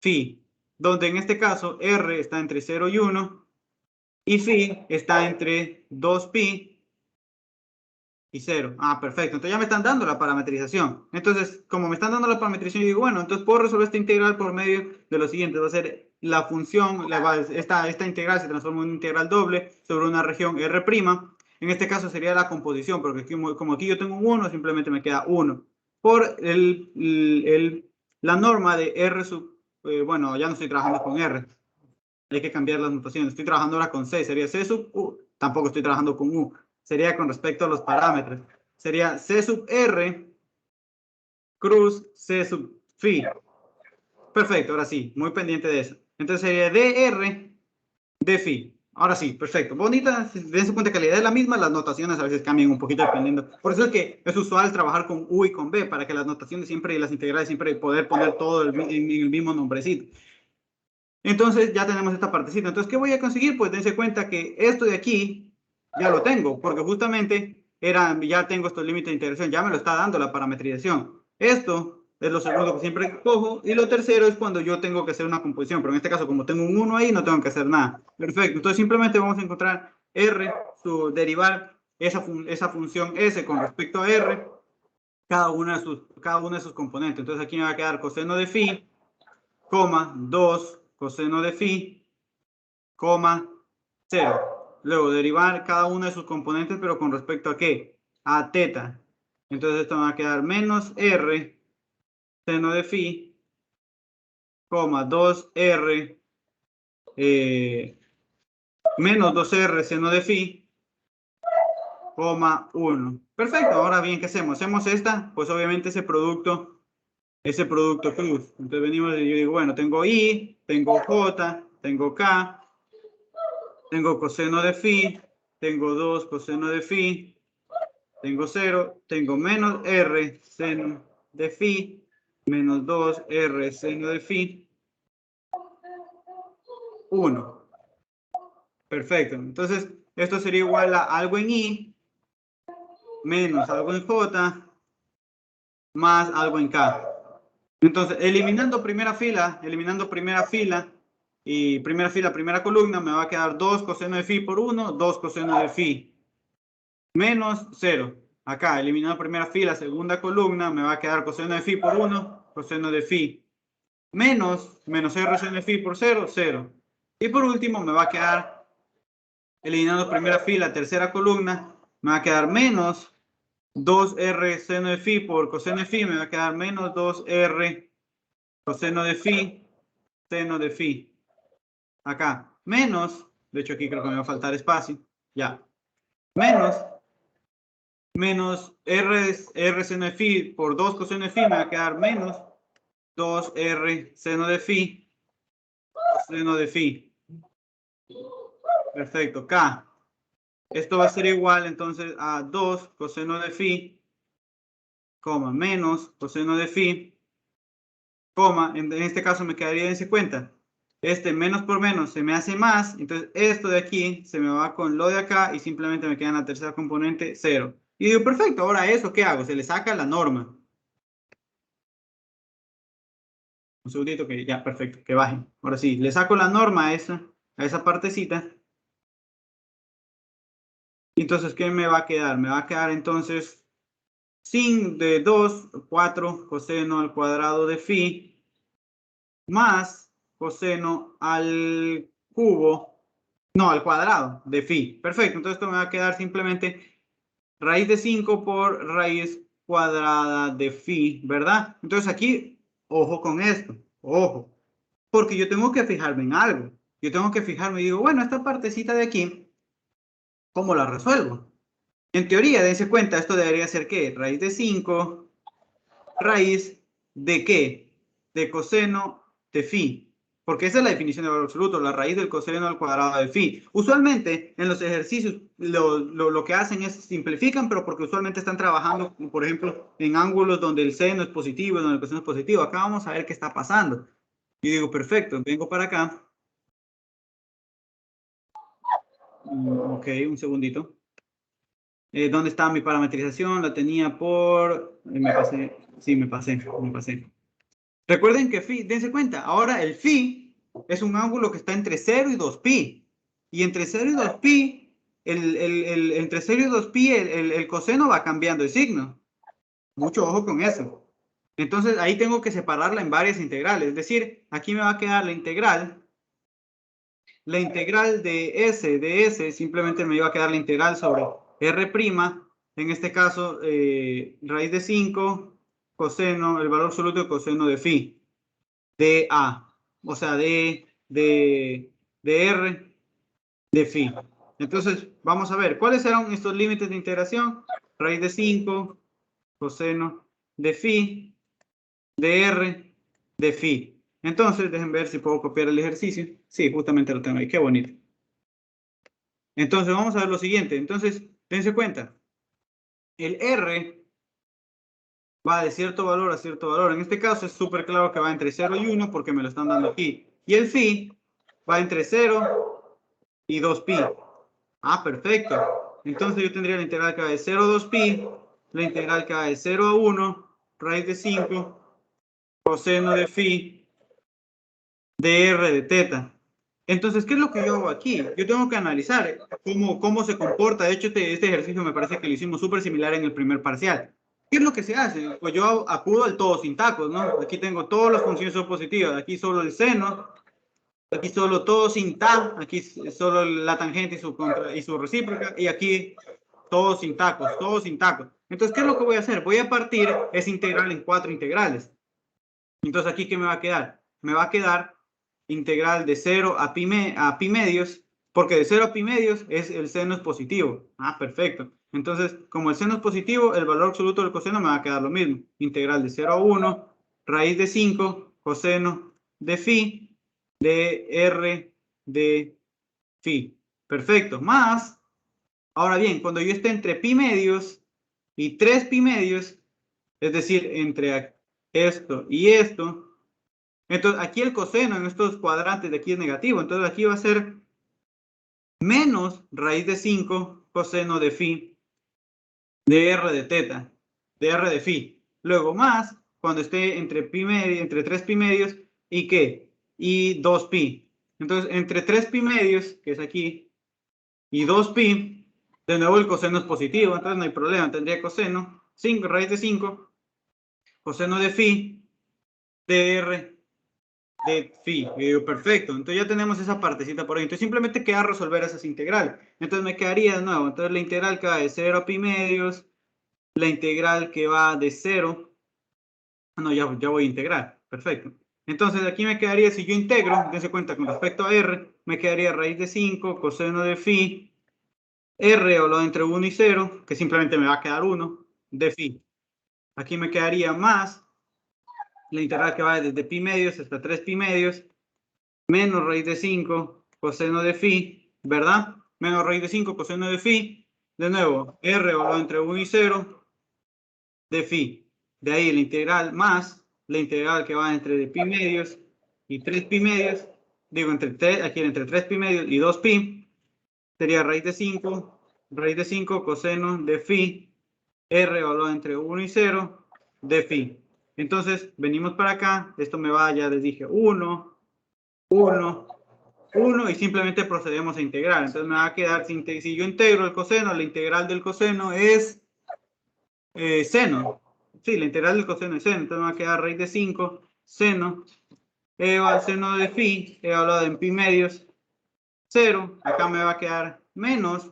phi, donde en este caso r está entre 0 y 1 y phi está entre 2pi y 0. Ah, perfecto. Entonces ya me están dando la parametrización. Entonces, como me están dando la parametrización, yo digo, bueno, entonces puedo resolver esta integral por medio de lo siguiente. Va a ser la función, esta integral se transforma en una integral doble sobre una región R'. En este caso sería la composición, porque aquí, como aquí yo tengo un 1, simplemente me queda 1. Por la norma de R sub, bueno, ya no estoy trabajando con R. Hay que cambiar las notaciones. Estoy trabajando ahora con C. Sería C sub U. Tampoco estoy trabajando con U. Sería con respecto a los parámetros. Sería C sub R cruz C sub phi. Perfecto, ahora sí. Muy pendiente de eso. Entonces sería DR de phi. Ahora sí, perfecto. Bonita. Den su cuenta que la idea es la misma. Las notaciones a veces cambian un poquito dependiendo. Por eso es que es usual trabajar con U y con B. Para que las notaciones siempre y las integrales siempre poder poner todo en el mismo nombrecito. Entonces ya tenemos esta partecita. Entonces, ¿qué voy a conseguir? Pues dense cuenta que esto de aquí ya lo tengo, porque justamente ya tengo estos límites de integración, ya me lo está dando la parametrización. Esto es lo segundo que siempre cojo, y lo tercero es cuando yo tengo que hacer una composición, pero en este caso, como tengo un 1 ahí, no tengo que hacer nada. Perfecto, entonces simplemente vamos a encontrar R, derivar esa función S con respecto a R, cada una de sus componentes. Entonces aquí me va a quedar coseno de phi, coma, 2 coseno de phi, coma, 0. Luego derivar cada uno de sus componentes, pero con respecto a ¿qué? A teta. Entonces esto me va a quedar menos r seno de phi, coma, 2r, menos 2r seno de phi, coma, 1. Perfecto, ahora bien, ¿qué hacemos? Hacemos esta, pues obviamente ese producto cruz. Entonces venimos y yo digo, bueno, tengo I, tengo J, tengo K, tengo coseno de phi, tengo 2 coseno de phi, tengo 0, tengo menos R seno de phi, menos 2 R seno de phi, 1. Perfecto. Entonces, esto sería igual a algo en I, menos algo en J, más algo en K. Entonces, eliminando primera fila y primera columna, me va a quedar 2 coseno de phi por 1, 2 coseno de phi, menos 0. Acá, eliminando primera fila, segunda columna, me va a quedar coseno de phi por 1, coseno de phi, menos R seno de phi por 0, 0. Y por último, me va a quedar, eliminando primera fila, tercera columna, me va a quedar menos 2R seno de phi por coseno de phi, me va a quedar menos 2R coseno de phi, seno de phi. Acá, menos, de hecho aquí creo que me va a faltar espacio, ya, menos R seno de phi por 2 coseno de phi, me va a quedar menos 2R seno de phi, coseno de phi. Perfecto, K. Esto va a ser igual entonces a 2 coseno de phi, coma, menos coseno de phi, coma, en este caso me quedaría, dense cuenta, este menos por menos se me hace más, entonces esto de aquí se me va con lo de acá y simplemente me queda en la tercera componente 0. Y digo, perfecto, ahora eso, ¿qué hago? Se le saca la norma. Un segundito que ya, perfecto, que baje. Ahora sí, le saco la norma a esa partecita. Entonces, ¿qué me va a quedar? Me va a quedar entonces sin de 2, 4 coseno al cuadrado de phi más coseno al cubo, no, al cuadrado de phi. Perfecto, entonces esto me va a quedar simplemente raíz de 5 por raíz cuadrada de phi, ¿verdad? Entonces aquí, ojo con esto, ojo, porque yo tengo que fijarme en algo. Yo tengo que fijarme y digo, bueno, esta partecita de aquí, ¿cómo la resuelvo? En teoría, dense cuenta, esto debería ser ¿qué? Raíz de 5, raíz de ¿qué? De coseno de phi. Porque esa es la definición de valor absoluto, la raíz del coseno al cuadrado de phi. Usualmente, en los ejercicios, lo que hacen es simplifican, pero porque usualmente están trabajando, por ejemplo, en ángulos donde el seno es positivo y donde el coseno es positivo. Acá vamos a ver qué está pasando. Y digo, perfecto, vengo para acá. Ok, un segundito. ¿Dónde estaba mi parametrización? La tenía por... me pasé. Sí, me pasé. Recuerden que phi, dense cuenta, ahora el phi es un ángulo que está entre 0 y 2pi. Y entre 0 y 2pi, entre 0 y 2pi, el coseno va cambiando de signo. Mucho ojo con eso. Entonces ahí tengo que separarla en varias integrales. Es decir, aquí me va a quedar la integral de S, simplemente me iba a quedar la integral sobre R', en este caso, raíz de 5, coseno, el valor absoluto de coseno de phi, de A, o sea, de R de phi. Entonces, vamos a ver, ¿cuáles eran estos límites de integración? Raíz de 5, coseno de phi, de R de phi. Entonces, déjenme ver si puedo copiar el ejercicio. Sí, justamente lo tengo ahí, qué bonito. Entonces, vamos a ver lo siguiente. Entonces, dense cuenta. El R va de cierto valor a cierto valor. En este caso es súper claro que va entre 0 y 1 porque me lo están dando aquí. Y el phi va entre 0 y 2pi. Ah, perfecto. Entonces yo tendría la integral que va de 0 a 2pi, la integral que va de 0 a 1, raíz de 5, coseno de phi, de r de teta. Entonces, ¿qué es lo que yo hago aquí? Yo tengo que analizar cómo se comporta. De hecho, este ejercicio me parece que lo hicimos súper similar en el primer parcial. ¿Qué es lo que se hace? Pues yo acudo al todo sin tacos, ¿no? Aquí tengo todas las funciones positivas. Aquí solo el seno. Aquí solo todo sin tan. Aquí solo la tangente y su recíproca. Y aquí todo sin tacos, todo sin tacos. Entonces, ¿qué es lo que voy a hacer? Voy a partir esa integral en 4 integrales. Entonces, ¿aquí qué me va a quedar? Me va a quedar integral de 0 a pi medios, porque de 0 a pi medios el seno es positivo. Ah, perfecto. Entonces, como el seno es positivo, el valor absoluto del coseno me va a quedar lo mismo. Integral de 0 a 1, raíz de 5, coseno de phi, de r de phi. Perfecto. Más, ahora bien, cuando yo esté entre pi medios y 3 pi medios, es decir, entre esto y esto, entonces, aquí el coseno en estos cuadrantes de aquí es negativo. Entonces, aquí va a ser menos raíz de 5 coseno de phi de r de teta, de r de phi. Luego más, cuando esté entre pi medio, entre 3 pi medios y ¿qué? Y 2 pi. Entonces, entre 3 pi medios, que es aquí, y 2 pi, de nuevo el coseno es positivo. Entonces, no hay problema. Tendría coseno, 5, raíz de 5, coseno de phi de r de phi. Y digo, perfecto. Entonces ya tenemos esa partecita por ahí. Entonces simplemente queda resolver esas integrales. Entonces me quedaría de nuevo. Entonces la integral que va de 0 a pi medios. La integral que va de 0. No, ya voy a integrar. Perfecto. Entonces aquí me quedaría, si yo integro, dense cuenta con respecto a r, me quedaría raíz de 5, coseno de phi, r o lo entre 1 y 0, que simplemente me va a quedar 1, de phi. Aquí me quedaría más la integral que va desde pi medios hasta 3 pi medios, menos raíz de 5 coseno de phi, ¿verdad? Menos raíz de 5 coseno de phi. De nuevo, r valorado entre 1 y 0 de phi. De ahí la integral más la integral que va entre pi medios y 3 pi medios. Digo, aquí entre 3 pi medios y 2 pi. Sería raíz de 5 coseno de phi. R valorado entre 1 y 0 de phi. Entonces, venimos para acá. Esto me va, ya les dije, 1, 1 y simplemente procedemos a integrar. Entonces me va a quedar, si yo integro el coseno, la integral del coseno es seno. Sí, la integral del coseno es seno. Entonces me va a quedar raíz de 5, seno, al seno de phi, evaluado en pi medios, 0. Acá me va a quedar menos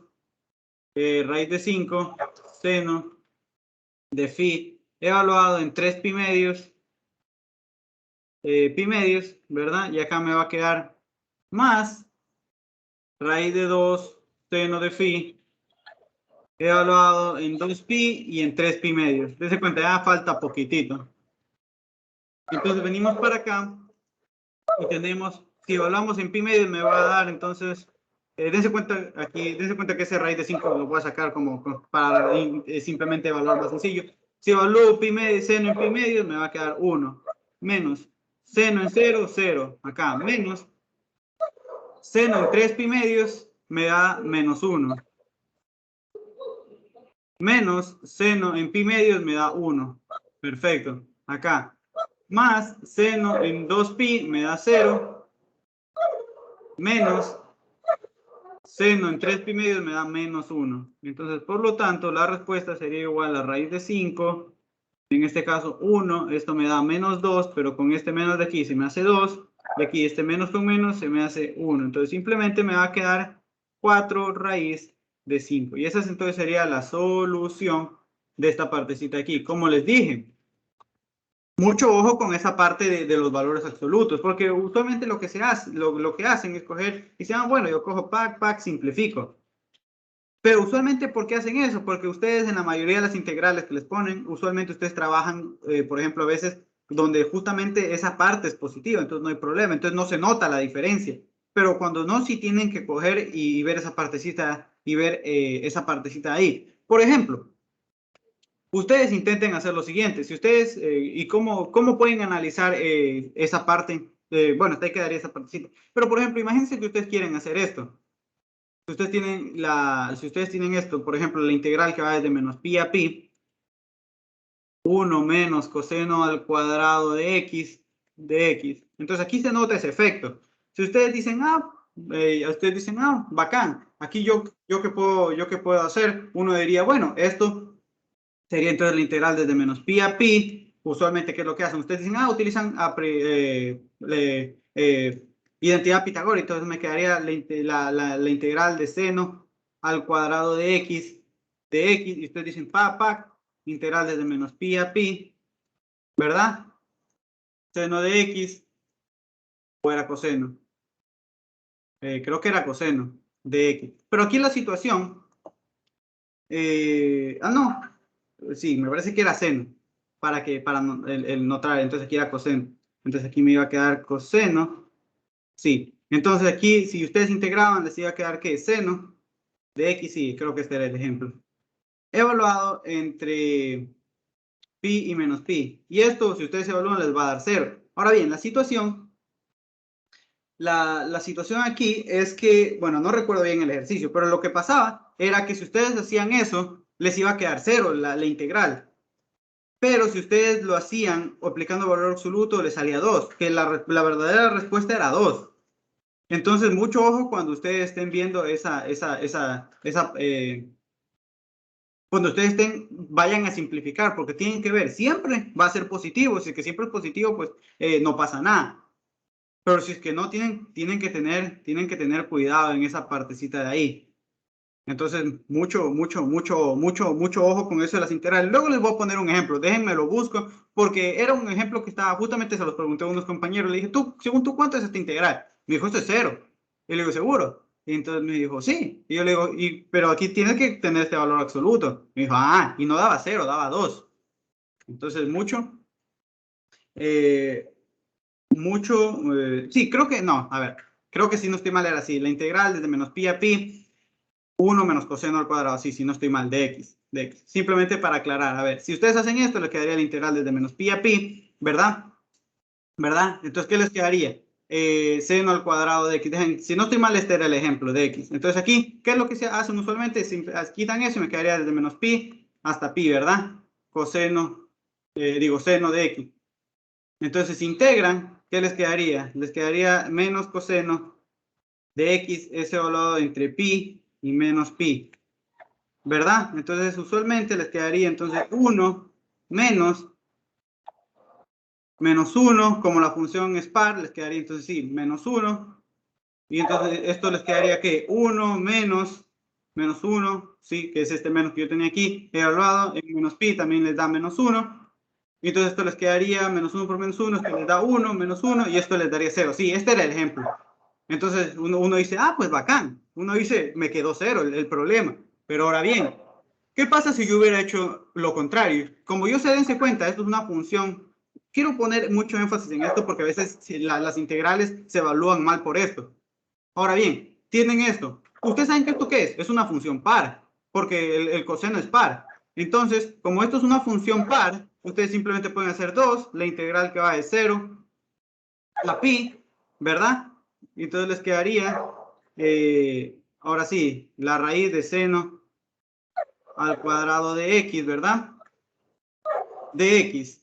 raíz de 5, seno de phi, evaluado en 3 pi medios, ¿verdad? Y acá me va a quedar más raíz de 2 seno de phi evaluado en 2 pi y en 3 pi medios. Dense cuenta, ya falta poquitito. Entonces venimos para acá y tenemos, si evaluamos en pi medios me va a dar entonces, dense cuenta aquí, dense cuenta que ese raíz de 5 lo voy a sacar como para simplemente evaluar más sencillo. Si evalúo pi medios, seno en pi medios me va a quedar 1 menos seno en 0, 0. Acá menos seno en 3 pi medios me da menos 1. menos seno en pi medios me da 1. Perfecto. Acá. Más seno en 2pi me da 0. Menos seno en 3 pi medios me da menos 1. Entonces, por lo tanto, la respuesta sería igual a raíz de 5. En este caso, 1. Esto me da menos 2, pero con este menos de aquí se me hace 2. De aquí, este menos con menos se me hace 1. Entonces, simplemente me va a quedar 4 raíz de 5. Y esa entonces sería la solución de esta partecita aquí. Como les dije, mucho ojo con esa parte de los valores absolutos, porque usualmente lo que se hace, lo que hacen es coger y dicen, ah, bueno, yo cojo pac, simplifico. Pero usualmente, ¿por qué hacen eso? Porque ustedes en la mayoría de las integrales que les ponen, usualmente ustedes trabajan, por ejemplo, a veces donde justamente esa parte es positiva, entonces no hay problema, entonces no se nota la diferencia. Pero cuando no, sí tienen que coger y ver esa partecita y ver esa partecita ahí. Por ejemplo, ustedes intenten hacer lo siguiente. Si ustedes, ¿y cómo pueden analizar esa parte? Bueno, hasta ahí quedaría esa partecita. Pero, por ejemplo, imagínense que ustedes quieren hacer esto. Si ustedes tienen esto, por ejemplo, la integral que va desde menos pi a pi, 1 menos coseno al cuadrado de x. Entonces aquí se nota ese efecto. Si ustedes dicen, bacán, aquí yo qué puedo hacer, uno diría, bueno, esto sería entonces la integral desde menos pi a pi. Usualmente, ¿qué es lo que hacen? Ustedes dicen, utilizan identidad pitagórica, entonces me quedaría la integral de seno al cuadrado de x, y ustedes dicen, integral desde menos pi a pi, ¿verdad? Seno de x, o era coseno. Creo que era coseno de x. Pero aquí la situación, no, sí, me parece que era seno, para el no traer, entonces aquí era coseno. Entonces aquí me iba a quedar coseno, sí. Entonces aquí, si ustedes integraban, les iba a quedar, ¿qué? Seno de x, sí, creo que este era el ejemplo. Evaluado entre pi y menos pi. Y esto, si ustedes evalúan, les va a dar 0. Ahora bien, la situación aquí es que, bueno, no recuerdo bien el ejercicio, pero lo que pasaba era que si ustedes hacían eso, les iba a quedar 0 la integral. Pero si ustedes lo hacían aplicando valor absoluto, les salía 2, que la verdadera respuesta era 2. Entonces, mucho ojo cuando ustedes estén viendo cuando ustedes vayan a simplificar, porque tienen que ver, siempre va a ser positivo. Si es que siempre es positivo, pues no pasa nada. Pero si es que no, tienen que tener cuidado en esa partecita de ahí. Entonces, mucho ojo con eso de las integrales. Luego les voy a poner un ejemplo, déjenme lo busco, porque era un ejemplo que estaba, justamente se los pregunté a unos compañeros, le dije, según tú, ¿cuánto es esta integral? Me dijo, esto es 0. Y le digo, ¿seguro? Y entonces me dijo, sí. Y yo le digo, pero aquí tienes que tener este valor absoluto. Me dijo, y no daba 0, daba 2. Entonces, sí, creo que, no, a ver, creo que si no estoy mal era así, la integral desde menos pi a pi, 1 menos coseno al cuadrado, sí, si no estoy mal, de x. Simplemente para aclarar, a ver, si ustedes hacen esto, les quedaría la integral desde menos pi a pi, ¿verdad? Entonces, ¿qué les quedaría? Seno al cuadrado de x. Si no estoy mal, este era el ejemplo de x. Entonces aquí, ¿qué es lo que se hacen usualmente? Quitan eso y me quedaría desde menos pi hasta pi, ¿verdad? Seno de x. Entonces, si integran, ¿qué les quedaría? Les quedaría menos coseno de x, ese evaluado entre pi y menos pi, ¿verdad? Entonces, usualmente les quedaría entonces 1 menos 1, como la función es par, les quedaría entonces sí, menos 1. Y entonces esto les quedaría que 1 menos 1, sí, que es este menos que yo tenía aquí, evaluado en menos pi también les da menos 1. Y entonces esto les quedaría menos 1 por menos 1, esto les da 1, menos 1, y esto les daría 0. Sí, este era el ejemplo. Entonces uno dice, pues bacán. Uno dice, me quedó 0 el problema. Pero ahora bien, ¿qué pasa si yo hubiera hecho lo contrario? Como yo se dense cuenta, esto es una función. Quiero poner mucho énfasis en esto porque a veces las integrales se evalúan mal por esto. Ahora bien, tienen esto. ¿Ustedes saben que esto qué es? Es una función par, porque el coseno es par. Entonces, como esto es una función par, ustedes simplemente pueden hacer 2, la integral que va de 0 a pi, ¿verdad? Y entonces les quedaría, ahora sí, la raíz de seno al cuadrado de x, ¿verdad? De x.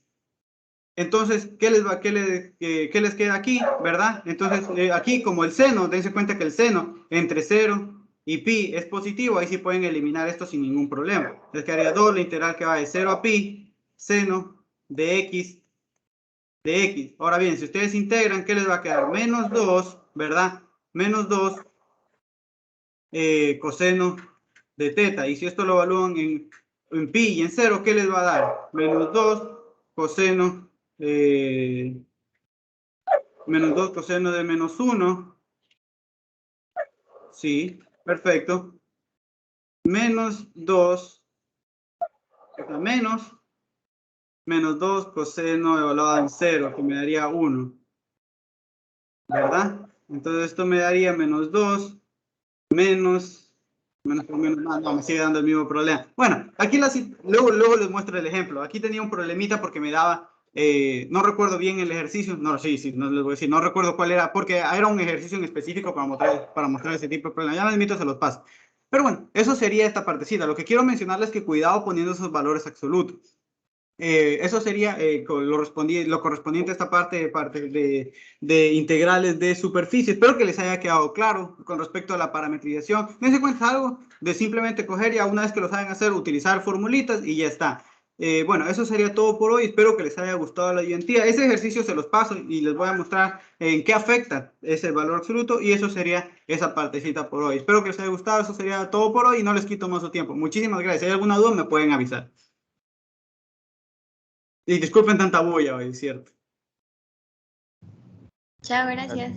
Entonces, ¿qué les queda aquí, verdad? Entonces, aquí como el seno, dense cuenta que el seno entre 0 y pi es positivo, ahí sí pueden eliminar esto sin ningún problema. Les quedaría 2, la integral que va de 0 a pi, seno de x, de x. Ahora bien, si ustedes integran, ¿qué les va a quedar? Menos 2, ¿verdad? Menos 2 coseno de teta. Y si esto lo evalúan en pi y en 0, ¿qué les va a dar? Menos 2 coseno menos 2 coseno de menos 1. Sí, perfecto. Menos 2, menos 2 coseno evaluado en 0, que me daría 1. ¿Verdad? Entonces esto me daría menos 2, menos, no, me sigue dando el mismo problema. Bueno, aquí luego les muestro el ejemplo. Aquí tenía un problemita porque me daba, no recuerdo bien el ejercicio, no, sí, no les voy a decir, no recuerdo cuál era, porque era un ejercicio en específico para mostrar ese tipo de problemas. Ya les invito, se los paso. Pero bueno, eso sería esta partecita. Lo que quiero mencionarles es que cuidado poniendo esos valores absolutos. Eso sería lo correspondiente a esta parte de integrales de superficie. Espero que les haya quedado claro con respecto a la parametrización. Dense cuenta algo de simplemente coger, ya una vez que lo saben hacer, utilizar formulitas y ya está. Bueno, eso sería todo por hoy. Espero que les haya gustado la ayudantía. Ese ejercicio se los paso y les voy a mostrar en qué afecta ese valor absoluto, y eso sería esa partecita por hoy. Espero que les haya gustado. Eso sería todo por hoy y no les quito más su tiempo. Muchísimas gracias. Si hay alguna duda, me pueden avisar. Y disculpen tanta bulla hoy, ¿cierto? Chao, gracias.